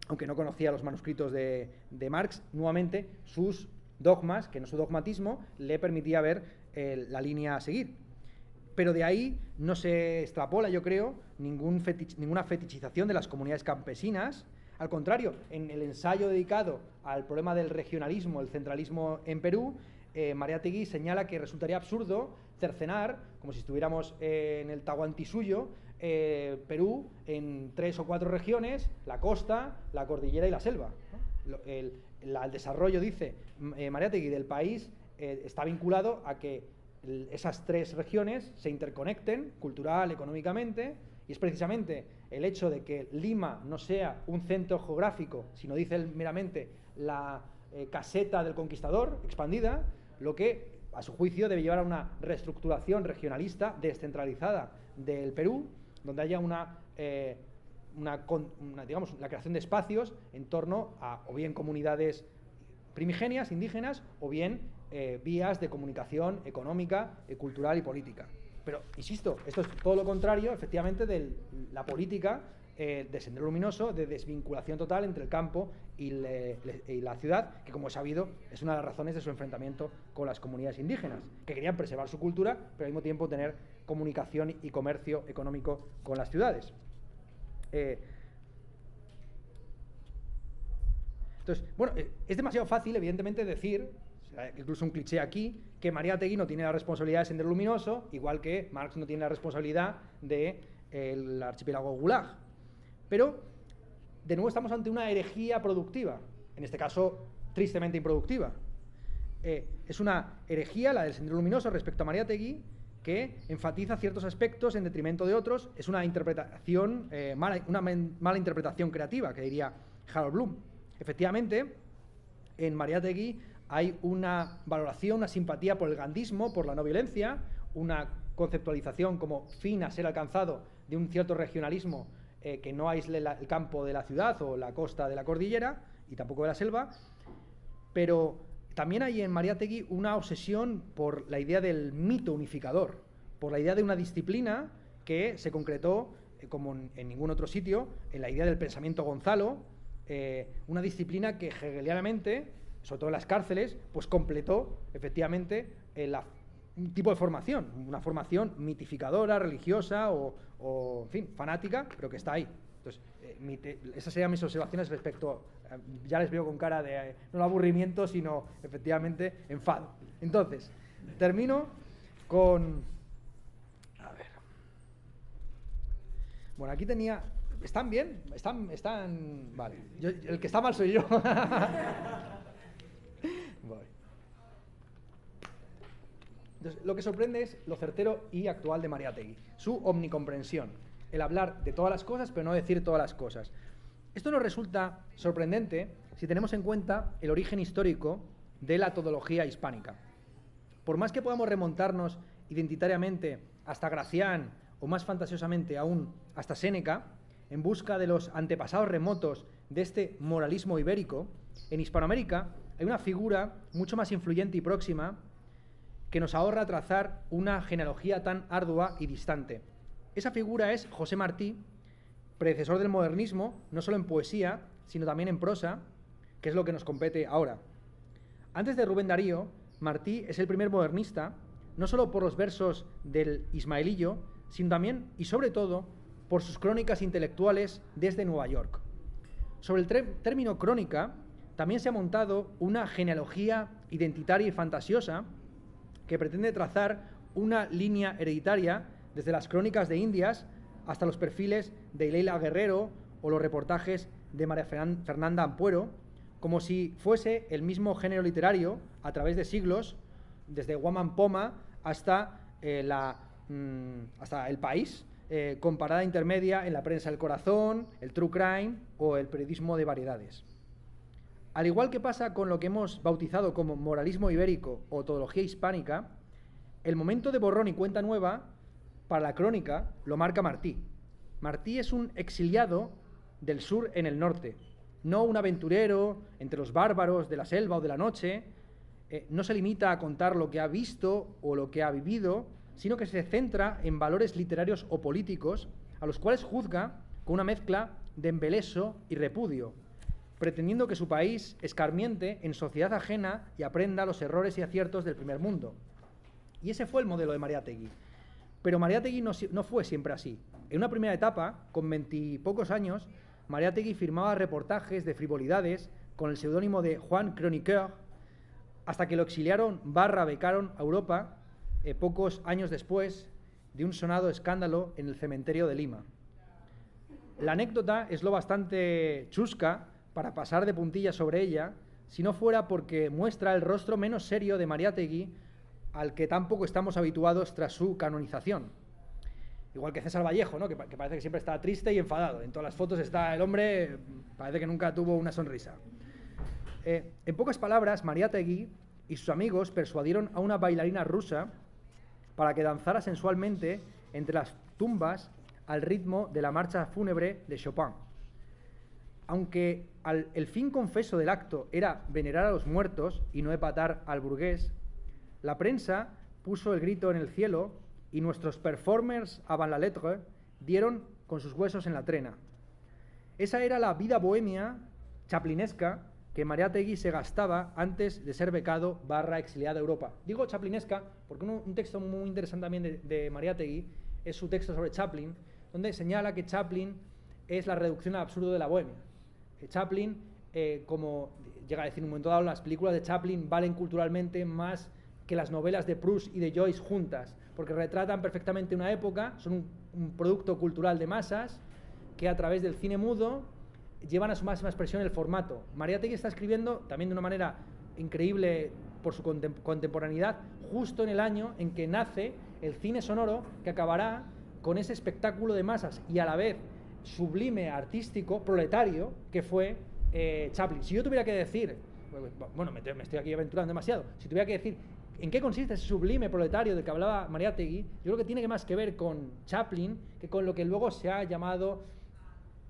aunque no conocía los manuscritos de Marx, nuevamente sus dogmas, que no su dogmatismo, le permitía ver la línea a seguir. Pero de ahí no se extrapola, yo creo, ninguna fetichización de las comunidades campesinas. Al contrario, en el ensayo dedicado al problema del regionalismo, el centralismo en Perú, Mariátegui señala que resultaría absurdo cercenar, como si estuviéramos en el Tahuantinsuyo, Perú en 3 o 4 regiones: la costa, la cordillera y la selva, ¿no? El desarrollo, dice Mariátegui, del país está vinculado a que esas 3 regiones se interconecten cultural, económicamente, y es precisamente el hecho de que Lima no sea un centro geográfico, sino, dice él meramente, la caseta del conquistador expandida, lo que, a su juicio, debe llevar a una reestructuración regionalista descentralizada del Perú, donde haya digamos, la creación de espacios en torno a o bien comunidades primigenias, indígenas, o bien vías de comunicación económica, cultural y política. Pero, insisto, esto es todo lo contrario, efectivamente, de la política de Sendero Luminoso, de desvinculación total entre el campo y la ciudad, que, como he sabido, es una de las razones de su enfrentamiento con las comunidades indígenas, que querían preservar su cultura, pero al mismo tiempo tener comunicación y comercio económico con las ciudades. Entonces, bueno, es demasiado fácil, evidentemente, decir, incluso un cliché aquí, que Mariátegui no tiene la responsabilidad de Sendero Luminoso, igual que Marx no tiene la responsabilidad del archipiélago Gulag. Pero, de nuevo, estamos ante una herejía productiva, en este caso, tristemente improductiva. Es una herejía, la del Sendero Luminoso, respecto a Mariátegui, que enfatiza ciertos aspectos en detrimento de otros. Es una interpretación, mala interpretación creativa, que diría Harold Bloom. Efectivamente, en Mariátegui hay una valoración, una simpatía por el gandhismo, por la no violencia, una conceptualización como fin a ser alcanzado de un cierto regionalismo que no aísle el campo de la ciudad o la costa de la cordillera y tampoco de la selva, pero también hay en Mariátegui una obsesión por la idea del mito unificador, por la idea de una disciplina que se concretó, como en ningún otro sitio, en la idea del pensamiento Gonzalo, una disciplina que hegelianamente, sobre todo en las cárceles, pues completó efectivamente un tipo de formación, una formación mitificadora, religiosa o en fin, fanática, pero que está ahí. Entonces, esas serían mis observaciones respecto, ya les veo con cara de, no aburrimiento, sino efectivamente enfado. Entonces, termino con... A ver. Bueno, aquí tenía... ¿Están bien? ¿Están...? Vale. El que está mal soy yo. Voy. Entonces, lo que sorprende es lo certero y actual de Mariátegui, su omnicomprensión, el hablar de todas las cosas, pero no decir todas las cosas. Esto nos resulta sorprendente si tenemos en cuenta el origen histórico de la todología hispánica. Por más que podamos remontarnos identitariamente hasta Gracián o más fantasiosamente aún hasta Séneca, en busca de los antepasados remotos de este moralismo ibérico, en Hispanoamérica hay una figura mucho más influyente y próxima que nos ahorra trazar una genealogía tan ardua y distante. Esa figura es José Martí, predecesor del modernismo, no solo en poesía, sino también en prosa, que es lo que nos compete ahora. Antes de Rubén Darío, Martí es el primer modernista, no solo por los versos del Ismaelillo, sino también y sobre todo por sus crónicas intelectuales desde Nueva York. Sobre el término crónica, también se ha montado una genealogía identitaria y fantasiosa que pretende trazar una línea hereditaria desde las crónicas de Indias hasta los perfiles de Leila Guerrero o los reportajes de María Fernanda Ampuero, como si fuese el mismo género literario a través de siglos, desde Guaman Poma hasta El País, con parada intermedia en la prensa del corazón, el true crime o el periodismo de variedades. Al igual que pasa con lo que hemos bautizado como moralismo ibérico o todología hispánica, el momento de borrón y cuenta nueva para la crónica lo marca Martí. Martí es un exiliado del sur en el norte, no un aventurero entre los bárbaros de la selva o de la noche. No se limita a contar lo que ha visto o lo que ha vivido, sino que se centra en valores literarios o políticos a los cuales juzga con una mezcla de embeleso y repudio, pretendiendo que su país escarmiente en sociedad ajena y aprenda los errores y aciertos del primer mundo. Y ese fue el modelo de Mariátegui. Pero Mariátegui no fue siempre así. En una primera etapa, con 20 y pocos años, Mariátegui firmaba reportajes de frivolidades con el seudónimo de Juan Chroniqueur, hasta que lo exiliaron becaron a Europa pocos años después de un sonado escándalo en el cementerio de Lima. La anécdota es lo bastante chusca para pasar de puntillas sobre ella, si no fuera porque muestra el rostro menos serio de Mariátegui, al que tampoco estamos habituados tras su canonización. Igual que César Vallejo, ¿no? que parece que siempre está triste y enfadado. En todas las fotos está el hombre, parece que nunca tuvo una sonrisa. En pocas palabras, Mariátegui y sus amigos persuadieron a una bailarina rusa para que danzara sensualmente entre las tumbas al ritmo de la marcha fúnebre de Chopin. Aunque el fin confeso del acto era venerar a los muertos y no epatar al burgués, la prensa puso el grito en el cielo y nuestros performers avant la lettre dieron con sus huesos en la trena. Esa era la vida bohemia chaplinesca que Mariátegui se gastaba antes de ser becado /exiliado a Europa. Digo chaplinesca porque un texto muy interesante también de Mariátegui es su texto sobre Chaplin, donde señala que Chaplin es la reducción al absurdo de la bohemia. Chaplin, como llega a decir en un momento dado, las películas de Chaplin valen culturalmente más que las novelas de Proust y de Joyce juntas, porque retratan perfectamente una época, son un producto cultural de masas que a través del cine mudo llevan a su máxima expresión el formato. Mariátegui está escribiendo también de una manera increíble por su contemporaneidad, justo en el año en que nace el cine sonoro que acabará con ese espectáculo de masas y a la vez sublime, artístico, proletario, que fue Chaplin. Si yo tuviera que decir, bueno, me estoy aquí aventurando demasiado, si tuviera que decir en qué consiste ese sublime proletario del que hablaba Mariátegui, yo creo que tiene más que ver con Chaplin que con lo que luego se ha llamado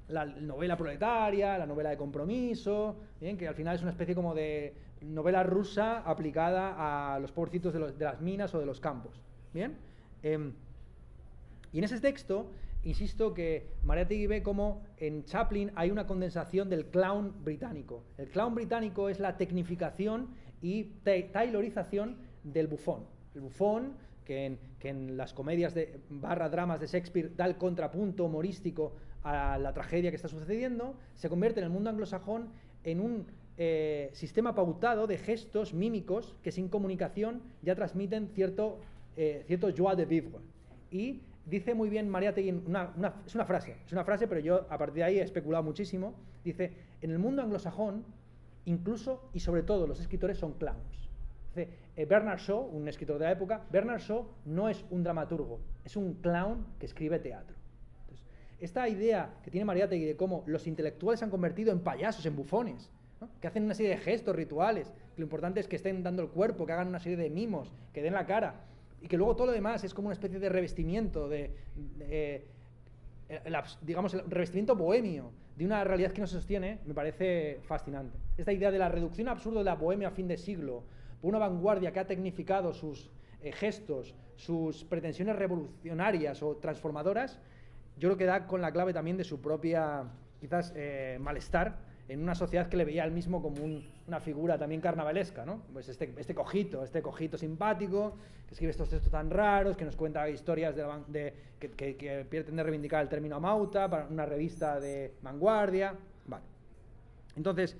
la novela proletaria, la novela de compromiso, ¿bien? Que al final es una especie como de novela rusa aplicada a los pobrecitos de las minas o de los campos. ¿Bien? Y en ese texto, insisto que Mariátegui ve como en Chaplin hay una condensación del clown británico. El clown británico es la tecnificación y taylorización del bufón. El bufón, que en las comedias dramas de Shakespeare da el contrapunto humorístico a la tragedia que está sucediendo, se convierte en el mundo anglosajón en un sistema pautado de gestos mímicos que sin comunicación ya transmiten cierto joie de vivre. Y dice muy bien Mariátegui, es una frase, pero yo a partir de ahí he especulado muchísimo, dice, en el mundo anglosajón, incluso y sobre todo los escritores son clowns. Dice, Bernard Shaw, un escritor de la época, Bernard Shaw no es un dramaturgo, es un clown que escribe teatro. Entonces, esta idea que tiene Mariátegui de cómo los intelectuales se han convertido en payasos, en bufones, ¿no? Que hacen una serie de gestos rituales, que lo importante es que estén dando el cuerpo, que hagan una serie de mimos, que den la cara, y que luego todo lo demás es como una especie de revestimiento, digamos, el revestimiento bohemio de una realidad que no se sostiene, me parece fascinante. Esta idea de la reducción absurda de la bohemia a fin de siglo, por una vanguardia que ha tecnificado sus gestos, sus pretensiones revolucionarias o transformadoras, yo creo que da con la clave también de su propia, quizás, malestar en una sociedad que le veía a él mismo como una figura también carnavalesca, ¿no? Pues este cojito simpático, que escribe estos textos tan raros, que nos cuenta historias que pretende reivindicar el término amauta para una revista de vanguardia. Vale. Entonces,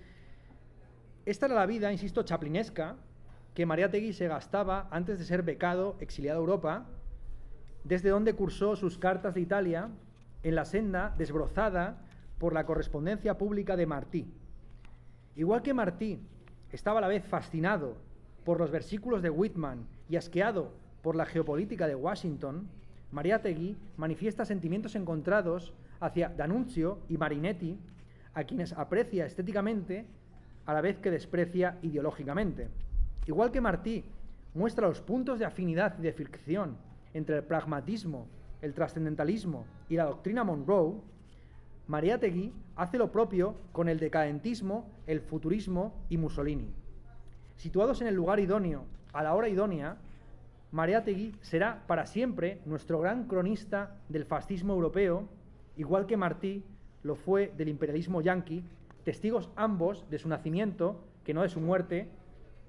esta era la vida, insisto, chaplinesca, que Mariátegui se gastaba antes de ser becado, exiliado a Europa, desde donde cursó sus cartas de Italia en la senda desbrozada por la correspondencia pública de Martí. Igual que Martí estaba a la vez fascinado por los versículos de Whitman y asqueado por la geopolítica de Washington, Mariátegui manifiesta sentimientos encontrados hacia D'Annunzio y Marinetti, a quienes aprecia estéticamente a la vez que desprecia ideológicamente. Igual que Martí muestra los puntos de afinidad y de fricción entre el pragmatismo, el trascendentalismo y la doctrina Monroe, Mariátegui hace lo propio con el decadentismo, el futurismo y Mussolini. Situados en el lugar idóneo, a la hora idónea, Mariátegui será para siempre nuestro gran cronista del fascismo europeo, igual que Martí lo fue del imperialismo yanqui, testigos ambos de su nacimiento, que no de su muerte,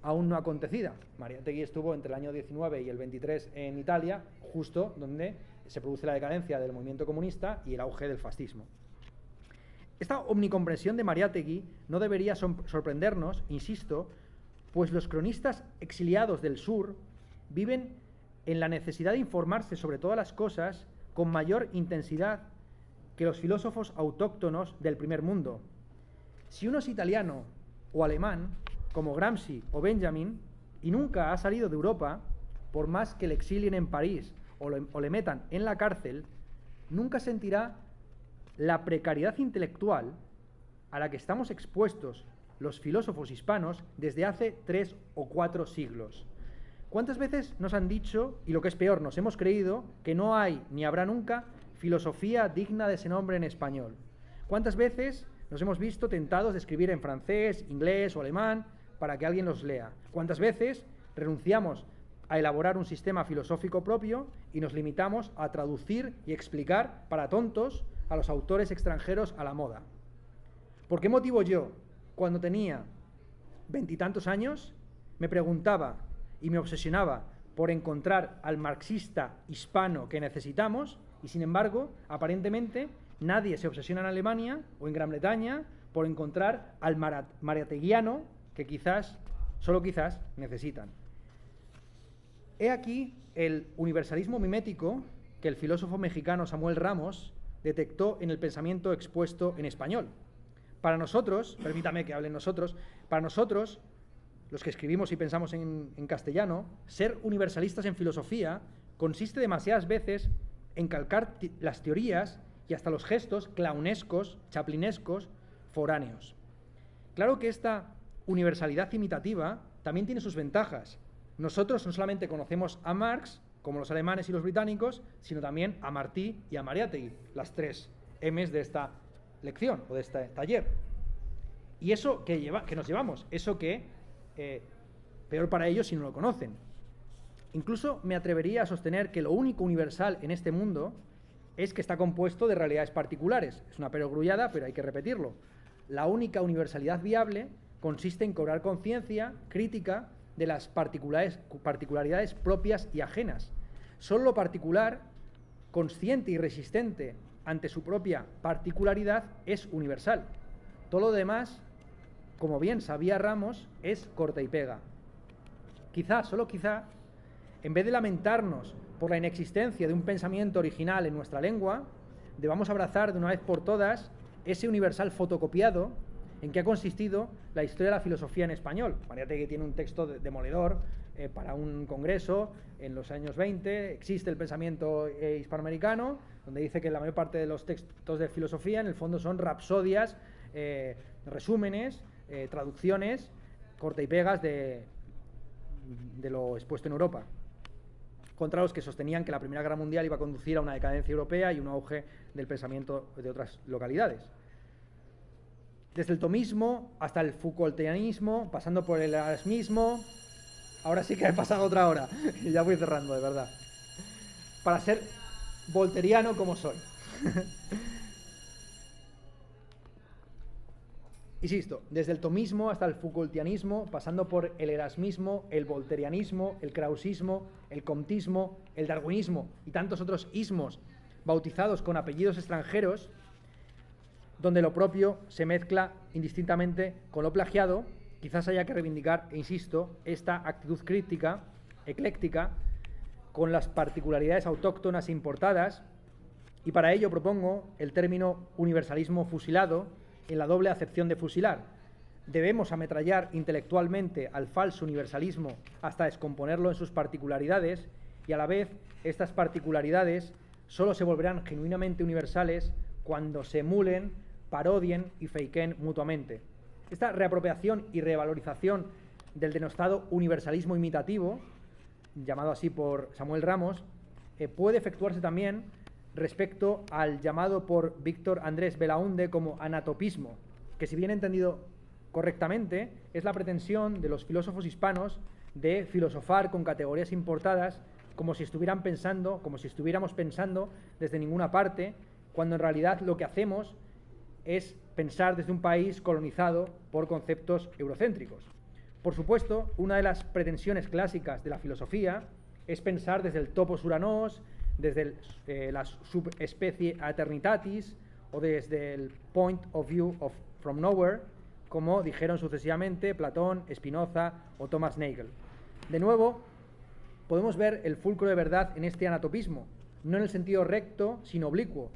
aún no acontecida. Mariátegui estuvo entre el año 19 y el 23 en Italia, justo donde se produce la decadencia del movimiento comunista y el auge del fascismo. Esta omnicomprensión de Mariátegui no debería sorprendernos, insisto, pues los cronistas exiliados del sur viven en la necesidad de informarse sobre todas las cosas con mayor intensidad que los filósofos autóctonos del primer mundo. Si uno es italiano o alemán, como Gramsci o Benjamin, y nunca ha salido de Europa, por más que le exilien en París o le metan en la cárcel, nunca sentirá la precariedad intelectual a la que estamos expuestos los filósofos hispanos desde hace 3 o 4 siglos. ¿Cuántas veces nos han dicho, y lo que es peor, nos hemos creído, que no hay ni habrá nunca filosofía digna de ese nombre en español? ¿Cuántas veces nos hemos visto tentados de escribir en francés, inglés o alemán para que alguien los lea? ¿Cuántas veces renunciamos a elaborar un sistema filosófico propio y nos limitamos a traducir y explicar para tontos a los autores extranjeros a la moda? ¿Por qué motivo yo, cuando tenía 20 y tantos años, me preguntaba y me obsesionaba por encontrar al marxista hispano que necesitamos y, sin embargo, aparentemente nadie se obsesiona en Alemania o en Gran Bretaña por encontrar al mariáteguiano que quizás, solo quizás, necesitan? He aquí el universalismo mimético que el filósofo mexicano Samuel Ramos detectó en el pensamiento expuesto en español. Para nosotros, permítame que hablen nosotros, para nosotros, los que escribimos y pensamos en castellano, ser universalistas en filosofía consiste demasiadas veces en calcar las teorías y hasta los gestos clownescos, chaplinescos, foráneos. Claro que esta universalidad imitativa también tiene sus ventajas. Nosotros no solamente conocemos a Marx, como los alemanes y los británicos, sino también a Martí y a Mariátegui, las 3 M's de esta lección o de este taller. Y eso que nos llevamos, eso que peor para ellos si no lo conocen. Incluso me atrevería a sostener que lo único universal en este mundo es que está compuesto de realidades particulares. Es una perogrullada, pero hay que repetirlo. La única universalidad viable consiste en cobrar conciencia crítica de las particularidades propias y ajenas. Solo lo particular, consciente y resistente ante su propia particularidad, es universal. Todo lo demás, como bien sabía Ramos, es corta y pega. Quizá, solo quizá, en vez de lamentarnos por la inexistencia de un pensamiento original en nuestra lengua, debamos abrazar de una vez por todas ese universal fotocopiado en que ha consistido la historia de la filosofía en español. Mariátegui tiene un texto demoledor para un congreso en los años 20, existe el pensamiento hispanoamericano, donde dice que la mayor parte de los textos de filosofía en el fondo son rapsodias, resúmenes, traducciones, corta y pegas de lo expuesto en Europa, contra los que sostenían que la Primera Guerra Mundial iba a conducir a una decadencia europea y un auge del pensamiento de otras localidades. Desde el tomismo hasta el Foucaultianismo, pasando por el erasmismo. Ahora sí que he pasado otra hora, y ya voy cerrando, de verdad. Para ser volteriano como soy. Insisto, desde el tomismo hasta el Foucaultianismo, pasando por el erasmismo, el volterianismo, el krausismo, el comtismo, el darwinismo y tantos otros ismos bautizados con apellidos extranjeros, donde lo propio se mezcla indistintamente con lo plagiado, quizás haya que reivindicar, e insisto, esta actitud crítica, ecléctica, con las particularidades autóctonas e importadas, y para ello propongo el término universalismo fusilado, en la doble acepción de fusilar. Debemos ametrallar intelectualmente al falso universalismo hasta descomponerlo en sus particularidades, y a la vez estas particularidades solo se volverán genuinamente universales cuando se emulen, parodien y fakeen mutuamente. Esta reapropiación y revalorización del denostado universalismo imitativo, llamado así por Samuel Ramos, puede efectuarse también respecto al llamado por Víctor Andrés Belaúnde como anatopismo, que, si bien entendido correctamente, es la pretensión de los filósofos hispanos de filosofar con categorías importadas como si estuviéramos pensando desde ninguna parte, cuando en realidad lo que hacemos es pensar desde un país colonizado por conceptos eurocéntricos. Por supuesto, una de las pretensiones clásicas de la filosofía es pensar desde el topos uranos, desde la subespecie aeternitatis o desde el point of view from nowhere, como dijeron sucesivamente Platón, Spinoza o Thomas Nagel. De nuevo, podemos ver el fulcro de verdad en este anatopismo, no en el sentido recto, sino oblicuo.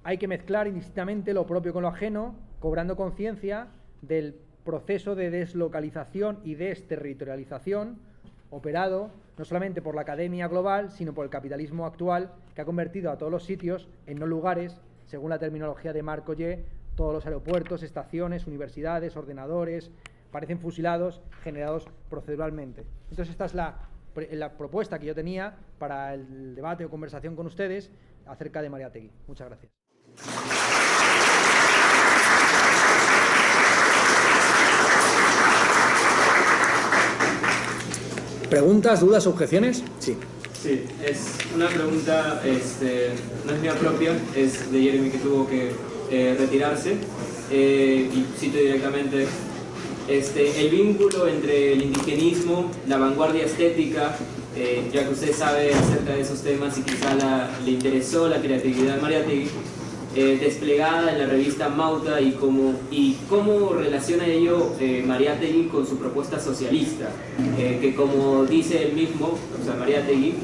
Hay que mezclar indistintamente lo propio con lo ajeno, cobrando conciencia del proceso de deslocalización y desterritorialización operado no solamente por la academia global, sino por el capitalismo actual, que ha convertido a todos los sitios en no lugares, según la terminología de Marc Ollé. Todos los aeropuertos, estaciones, universidades, ordenadores, parecen fusilados, generados proceduralmente. Entonces esta es la propuesta que yo tenía para el debate o conversación con ustedes acerca de Mariátegui. Muchas gracias. ¿Preguntas, dudas, objeciones? Sí. Sí, es una pregunta, no es mía propia, es de Jeremy, que tuvo que retirarse, y cito directamente: el vínculo entre el indigenismo, la vanguardia estética, ya que usted sabe acerca de esos temas y quizá le interesó la creatividad de Mariátegui, desplegada en la revista Mauta, y cómo relaciona ello Mariátegui con su propuesta socialista, que, como dice él mismo, o sea, Mariátegui,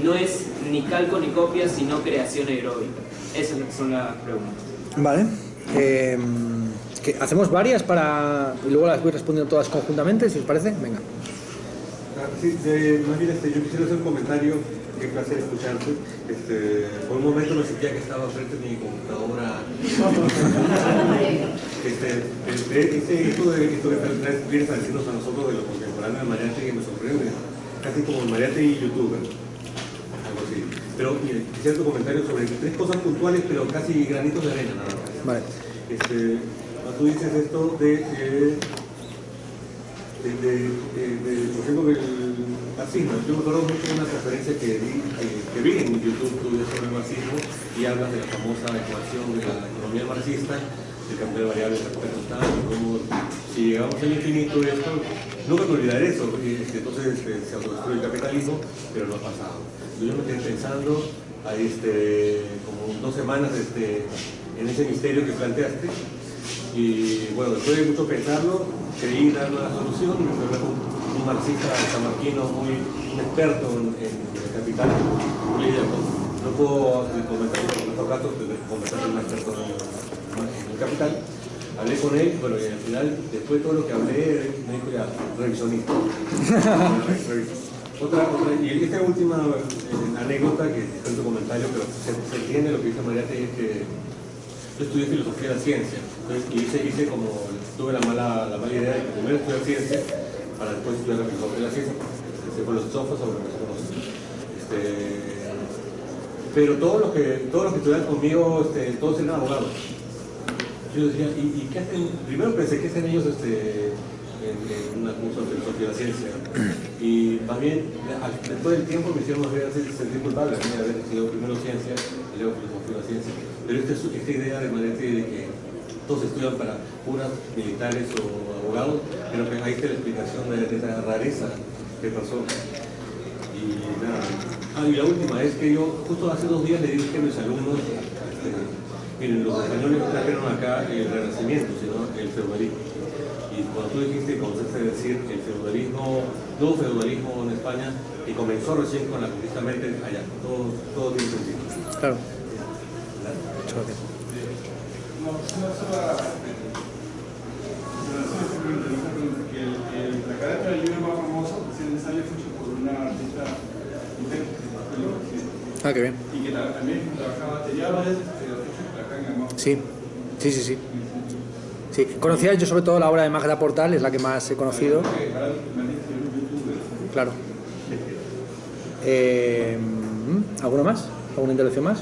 no es ni calco ni copia, sino creación aeróbica. Esas son las preguntas. Vale. ¿Hacemos varias y luego las voy respondiendo todas conjuntamente, si os parece? Venga. Sí, más bien yo quisiera hacer un comentario qué placer escucharte. Por un momento me sentía que estaba frente a mi computadora. Esto que vienes a decirnos a nosotros de los contemporáneos de Mariátegui que me sorprende. Casi como el Mariátegui youtuber. Algo así. Pero quisiera tu comentario sobre 3 cosas puntuales, pero casi granitos de arena nada más. Vale. Tú dices esto por ejemplo, del marxismo. Yo me acuerdo mucho de una conferencia que vi en YouTube tuyo sobre el marxismo y hablas de la famosa ecuación de la economía marxista, del cambio de variables respecto a cómo si llegamos al infinito esto, nunca me olvidaré eso, entonces se autodestruye el capitalismo, pero no ha pasado. Yo me quedé pensando como 2 semanas en ese misterio que planteaste. Y bueno, después de mucho pensarlo, creí dar una solución. Me encontré con un marxista samarquino un experto en el capital. No puedo comentar en estos casos, conversar con un experto en el capital. Hablé con él, bueno, y al final, después de todo lo que hablé, me dijo ya, revisionista. Y esta última anécdota que está en tu comentario, pero se entiende lo que dice Mariátegui, es que yo estudié filosofía de la ciencia, y hice como, tuve la mala idea de que primero estudiar ciencia para después estudiar la filosofía de la ciencia, por los filósofos sobre lo que se conoce. Pero todos los que estudian conmigo, todos eran abogados. Yo decía, ¿y qué hacen? Primero pensé, ¿qué hacen ellos en un curso de filosofía de la ciencia? Y más bien, después del tiempo me hicieron más bien sentir culpable a mí de haber estudiado primero ciencia y luego filosofía de la ciencia. Pero esta idea de Mariátegui de que todos estudian para curas, militares o abogados, creo que ahí está la explicación de esa rareza que pasó. Y nada. Y la última es que yo justo hace 2 días le dije a mis alumnos, miren, los españoles no trajeron acá el Renacimiento, sino el feudalismo. Y cuando tú dijiste, comenzaste a decir el feudalismo, nuevo feudalismo en España, y comenzó recién con la conquista allá, todo tiene sentido. Claro. La carátula del libro más famoso sale mucho por una artista Ah, qué bien. y que también trabajaba materiales, trabajaba en Gamma. Sí. Sí, conocía yo sobre todo la obra de Magda Portal, es la que más he conocido. Claro. ¿Alguno más? ¿Alguna intervención más?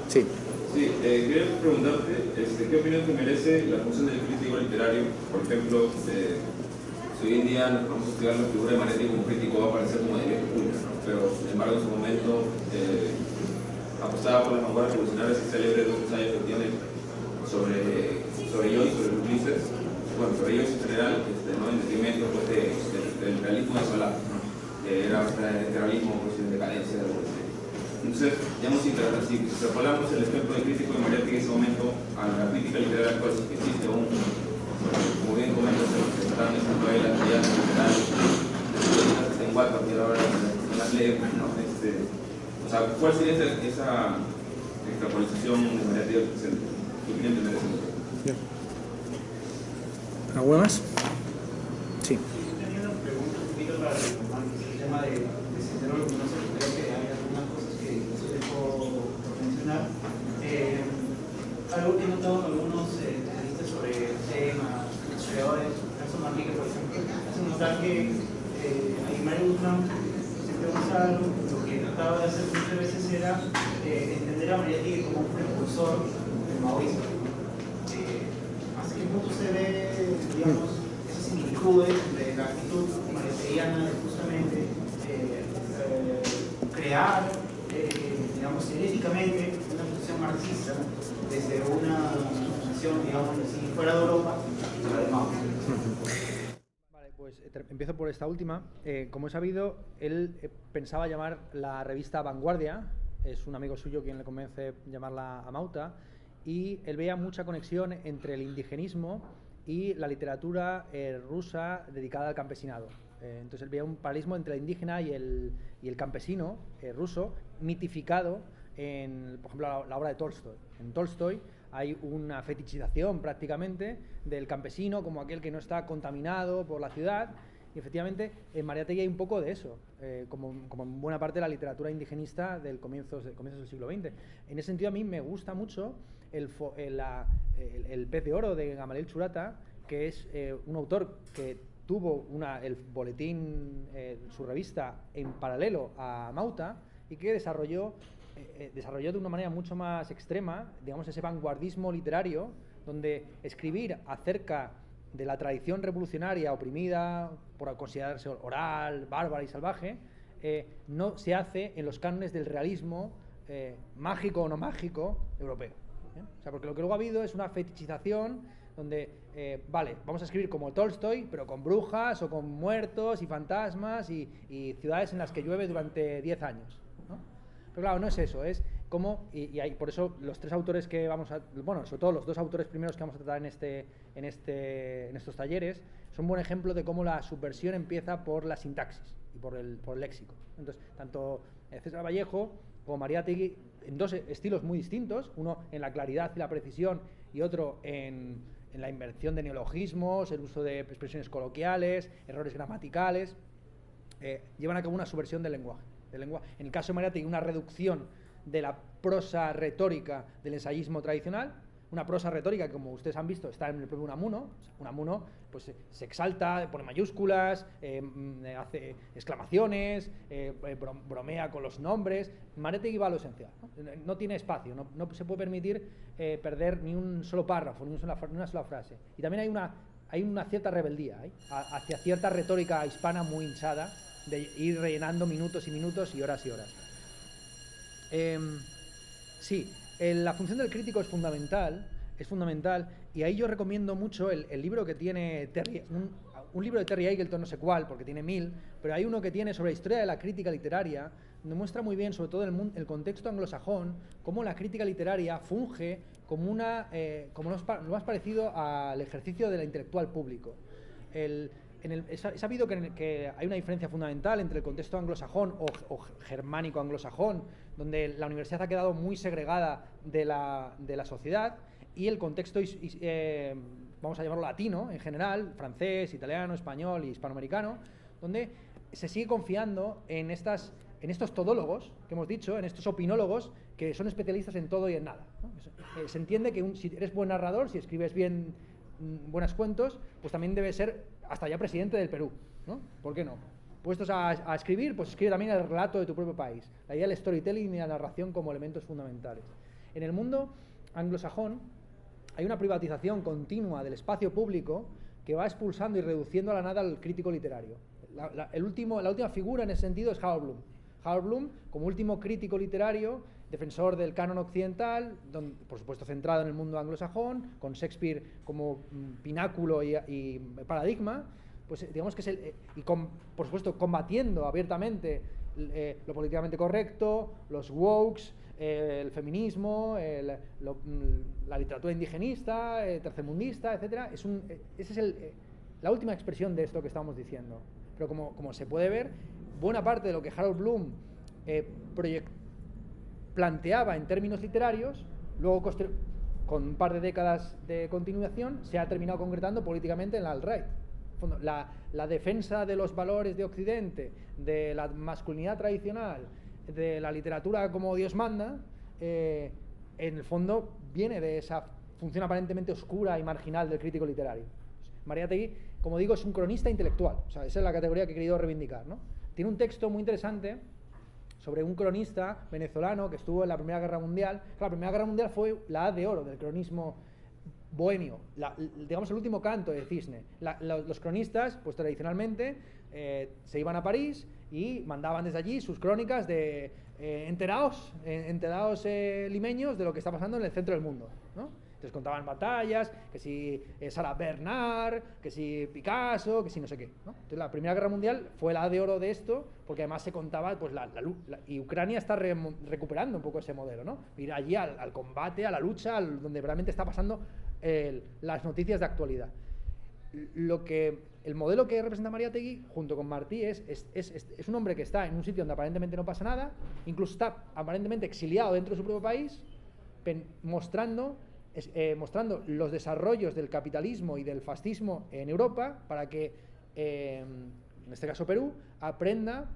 Sí. Sí, quería preguntarte, ¿qué opinión te merece la función del crítico literario? Por ejemplo, si hoy en día nos vamos a estudiar la figura de Mariátegui como crítico, va a parecer como de viejo cuña, ¿no? Pero, sin embargo, en su momento apostaba por las vanguardias revolucionarias y célebres 2 ensayos que tiene sobre Joyce, sobre Ulises, bueno, sobre Joyce en general, ¿no? En detrimento pues, del realismo de Solá, que era el realismo pues, en decadencia de la revolución. Entonces, digamos, si extrapolamos el ejemplo del crítico de Mariátegui en ese momento a la crítica literaria actual, que existe aún, como bien comentas, se están estas novelas ya literarias, en Wattpad, que ahora las leemos, ¿no? O sea, ¿cuál sería esa extrapolación de Mariátegui al presente? ¿Qué opinión te merece? ¿Alguna más? Sí. Tenía una pregunta un poquito para el tema de Sendero Luminoso, creo que hay algunas cosas que no se dejó por mencionar. Algo que he notado en algunos analistas sobre el tema, historiadores, Nelson Manrique, por ejemplo, hacen notar que Mario Guzmán, siempre Gonzalo, lo que trataba de hacer muchas veces era entender a Mariátegui como un precursor del maoísmo. ¿Hasta qué punto se ve, digamos, esas similitudes de la actitud mariátegui de justamente crear, digamos, teóricamente una posición marxista desde una posición, digamos, así, fuera de Europa y fuera de Mao? Vale, pues empiezo por esta última. Como he sabido, él pensaba llamar la revista Vanguardia, es un amigo suyo quien le convence llamarla Amauta, y él veía mucha conexión entre el indigenismo y la literatura rusa dedicada al campesinado. Entonces él veía un paralelismo entre el indígena y el campesino ruso, mitificado en, por ejemplo, la obra de Tolstoy. En Tolstoy hay una fetichización prácticamente del campesino como aquel que no está contaminado por la ciudad, Y efectivamente, en Mariátegui hay un poco de eso, como en buena parte de la literatura indigenista del comienzos del siglo XX. En ese sentido, a mí me gusta mucho el Pez de Oro de Gamaliel Churata, que es un autor que tuvo el boletín, su revista, en paralelo a Mauta, y que desarrolló de una manera mucho más extrema, digamos, ese vanguardismo literario, donde escribir acerca de la tradición revolucionaria oprimida por considerarse oral, bárbara y salvaje, no se hace en los cánones del realismo mágico o no mágico europeo. O sea, porque lo que luego ha habido es una fetichización donde, vale, vamos a escribir como Tolstoy, pero con brujas o con muertos y fantasmas y ciudades en las que llueve durante 10 años, ¿no? Pero claro, no es eso, es como, y hay, por eso los tres autores que vamos a, bueno, sobre todo los dos autores primeros que vamos a tratar en estos talleres, son un buen ejemplo de cómo la subversión empieza por la sintaxis y por el léxico. Entonces, tanto César Vallejo como Mariátegui, en dos estilos muy distintos, uno en la claridad y la precisión y otro en la invención de neologismos, el uso de expresiones coloquiales, errores gramaticales, llevan a cabo una subversión del lenguaje. En el caso de Mariátegui, una reducción de la prosa retórica del ensayismo tradicional, una prosa retórica que, como ustedes han visto, está en el propio Unamuno. Unamuno pues, se exalta, pone mayúsculas, hace exclamaciones, bromea con los nombres. Mariátegui va a lo esencial, no tiene espacio, no se puede permitir perder ni un solo párrafo, ni una sola frase. Y también hay una cierta rebeldía hacia cierta retórica hispana muy hinchada, de ir rellenando minutos y minutos y horas y horas. Sí, la función del crítico es fundamental, y ahí yo recomiendo mucho el libro que tiene un libro de Terry Eagleton, no sé cuál, porque tiene 1000, pero hay uno que tiene sobre la historia de la crítica literaria, donde muestra muy bien, sobre todo el contexto anglosajón, cómo la crítica literaria funge como lo más parecido al ejercicio del intelectual público. He sabido que hay una diferencia fundamental entre el contexto anglosajón o germánico anglosajón, donde la universidad ha quedado muy segregada de la sociedad, y el contexto, vamos a llamarlo latino en general, francés, italiano, español y hispanoamericano, donde se sigue confiando en estos todólogos que hemos dicho, en estos opinólogos que son especialistas en todo y en nada, ¿no? Se entiende que si eres buen narrador, si escribes bien buenos cuentos, pues también debe ser hasta ya presidente del Perú, ¿no? ¿Por qué no? Puestos a escribir, pues escribe también el relato de tu propio país. La idea del storytelling y la narración como elementos fundamentales. En el mundo anglosajón hay una privatización continua del espacio público que va expulsando y reduciendo a la nada al crítico literario. La última figura en ese sentido es Harold Bloom. Harold Bloom, como último crítico literario, defensor del canon occidental, por supuesto centrado en el mundo anglosajón, con Shakespeare como pináculo y paradigma, pues digamos que es por supuesto combatiendo abiertamente lo políticamente correcto, los wokes, el feminismo, la literatura indigenista, tercermundista, etc. Esa es la última expresión de esto que estamos diciendo. Pero como se puede ver, buena parte de lo que Harold Bloom planteaba en términos literarios, luego con un par de décadas de continuación, se ha terminado concretando políticamente en la alt-right. La defensa de los valores de Occidente, de la masculinidad tradicional, de la literatura como Dios manda, en el fondo viene de esa función aparentemente oscura y marginal del crítico literario. Mariátegui, como digo, es un cronista intelectual, o sea, esa es la categoría que he querido reivindicar, ¿no? Tiene un texto muy interesante sobre un cronista venezolano que estuvo en la Primera Guerra Mundial. La Primera Guerra Mundial fue la edad de oro del cronismo bohemio, digamos el último canto de cisne. Los cronistas, pues tradicionalmente, se iban a París y mandaban desde allí sus crónicas de enteraos limeños de lo que está pasando en el centro del mundo, ¿no? Entonces contaban batallas, que si Sarah Bernard, que si Picasso, que si no sé qué, ¿no? Entonces la Primera Guerra Mundial fue la edad de oro de esto, porque además se contaba pues y Ucrania está recuperando un poco ese modelo, ¿no? Ir allí al combate, a la lucha, donde realmente está pasando las noticias de actualidad. El modelo que representa Mariátegui, junto con Martí, es un hombre que está en un sitio donde aparentemente no pasa nada, incluso está aparentemente exiliado dentro de su propio país, mostrando los desarrollos del capitalismo y del fascismo en Europa para que en este caso Perú, aprenda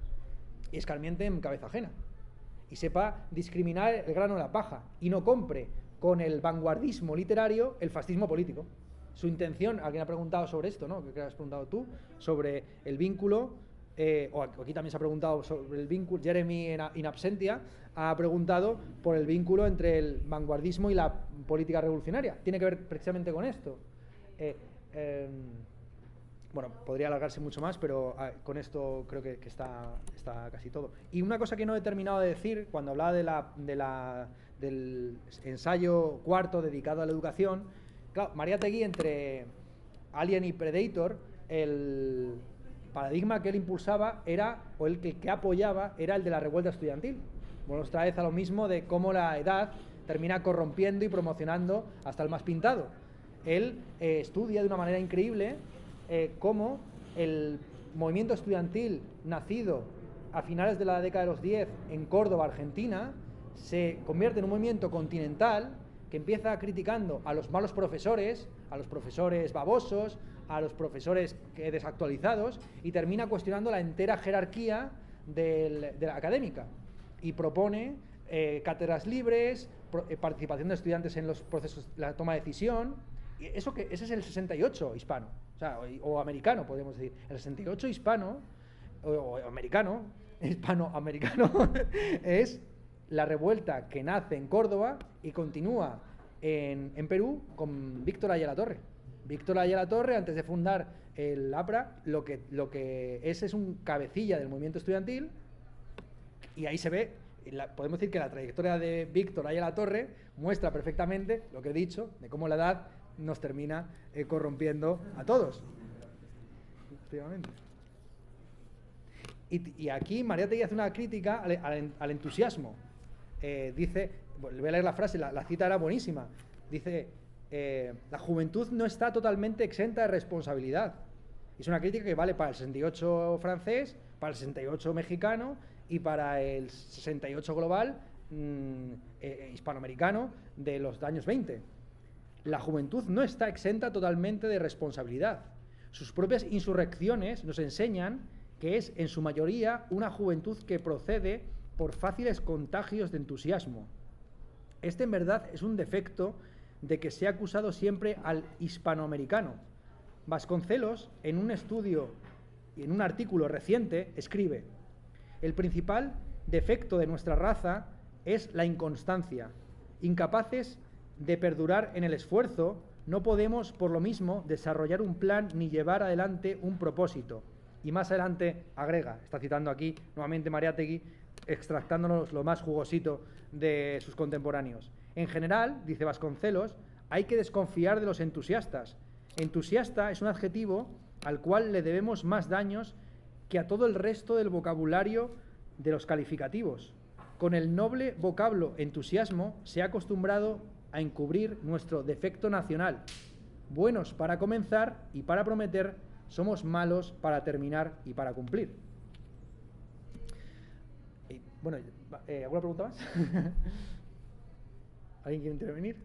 y escarmiente en cabeza ajena. Y sepa discriminar el grano de la paja y no compre con el vanguardismo literario el fascismo político. Su intención, alguien ha preguntado sobre esto, ¿no? ¿Qué has preguntado tú? Sobre el vínculo, o aquí también se ha preguntado sobre el vínculo, Jeremy in absentia ha preguntado por el vínculo entre el vanguardismo y la política revolucionaria. Tiene que ver precisamente con esto. Bueno, podría alargarse mucho más, pero con esto creo que está casi todo. Y una cosa que no he terminado de decir, cuando hablaba del ensayo cuarto dedicado a la educación, claro, Mariátegui, entre Alien y Predator, el paradigma que él impulsaba era, o el que apoyaba, era el de la revuelta estudiantil. Bueno, otra vez a lo mismo de cómo la edad termina corrompiendo y promocionando hasta el más pintado. Él estudia de una manera increíble cómo el movimiento estudiantil nacido a finales de la década de los 10 en Córdoba, Argentina, se convierte en un movimiento continental que empieza criticando a los malos profesores, a los profesores babosos, a los profesores desactualizados, y termina cuestionando la entera jerarquía de la académica y propone cátedras libres, participación de estudiantes en los procesos de la toma de decisión. Y ese es el 68 hispano, o americano, podemos decir. El 68 hispano, o americano, hispanoamericano, es la revuelta que nace en Córdoba y continúa en Perú con Víctor Aya Latorre. Víctor Aya Latorre, antes de fundar el APRA, lo que es un cabecilla del movimiento estudiantil, y ahí se ve, podemos decir que la trayectoria de Víctor Aya Latorre muestra perfectamente lo que he dicho, de cómo la edad nos termina corrompiendo a todos. Efectivamente. Y aquí Mariátegui hace una crítica al entusiasmo. Dice, voy a leer la frase, la cita era buenísima. Dice, la juventud no está totalmente exenta de responsabilidad. Es una crítica que vale para el 68 francés, para el 68 mexicano y para el 68 global hispanoamericano de los años 20. La juventud no está exenta totalmente de responsabilidad. Sus propias insurrecciones nos enseñan que es, en su mayoría, una juventud que procede por fáciles contagios de entusiasmo. Este, en verdad, es un defecto de que se ha acusado siempre al hispanoamericano. Vasconcelos, en un estudio y en un artículo reciente, escribe: el principal defecto de nuestra raza es la inconstancia. Incapaces de perdurar en el esfuerzo, no podemos, por lo mismo, desarrollar un plan ni llevar adelante un propósito. Y más adelante agrega, está citando aquí nuevamente Mariátegui, extractándonos lo más jugosito de sus contemporáneos. En general, dice Vasconcelos, hay que desconfiar de los entusiastas. Entusiasta es un adjetivo al cual le debemos más daños que a todo el resto del vocabulario de los calificativos. Con el noble vocablo entusiasmo se ha acostumbrado a encubrir nuestro defecto nacional. Buenos para comenzar y para prometer, somos malos para terminar y para cumplir. Bueno, ¿alguna pregunta más? ¿Alguien quiere intervenir?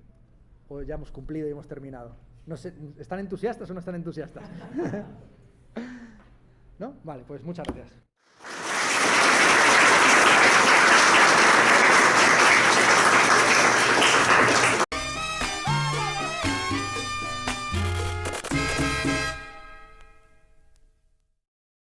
¿O ya hemos cumplido y hemos terminado? No sé, ¿están entusiastas o no están entusiastas? ¿No? Vale, pues muchas gracias.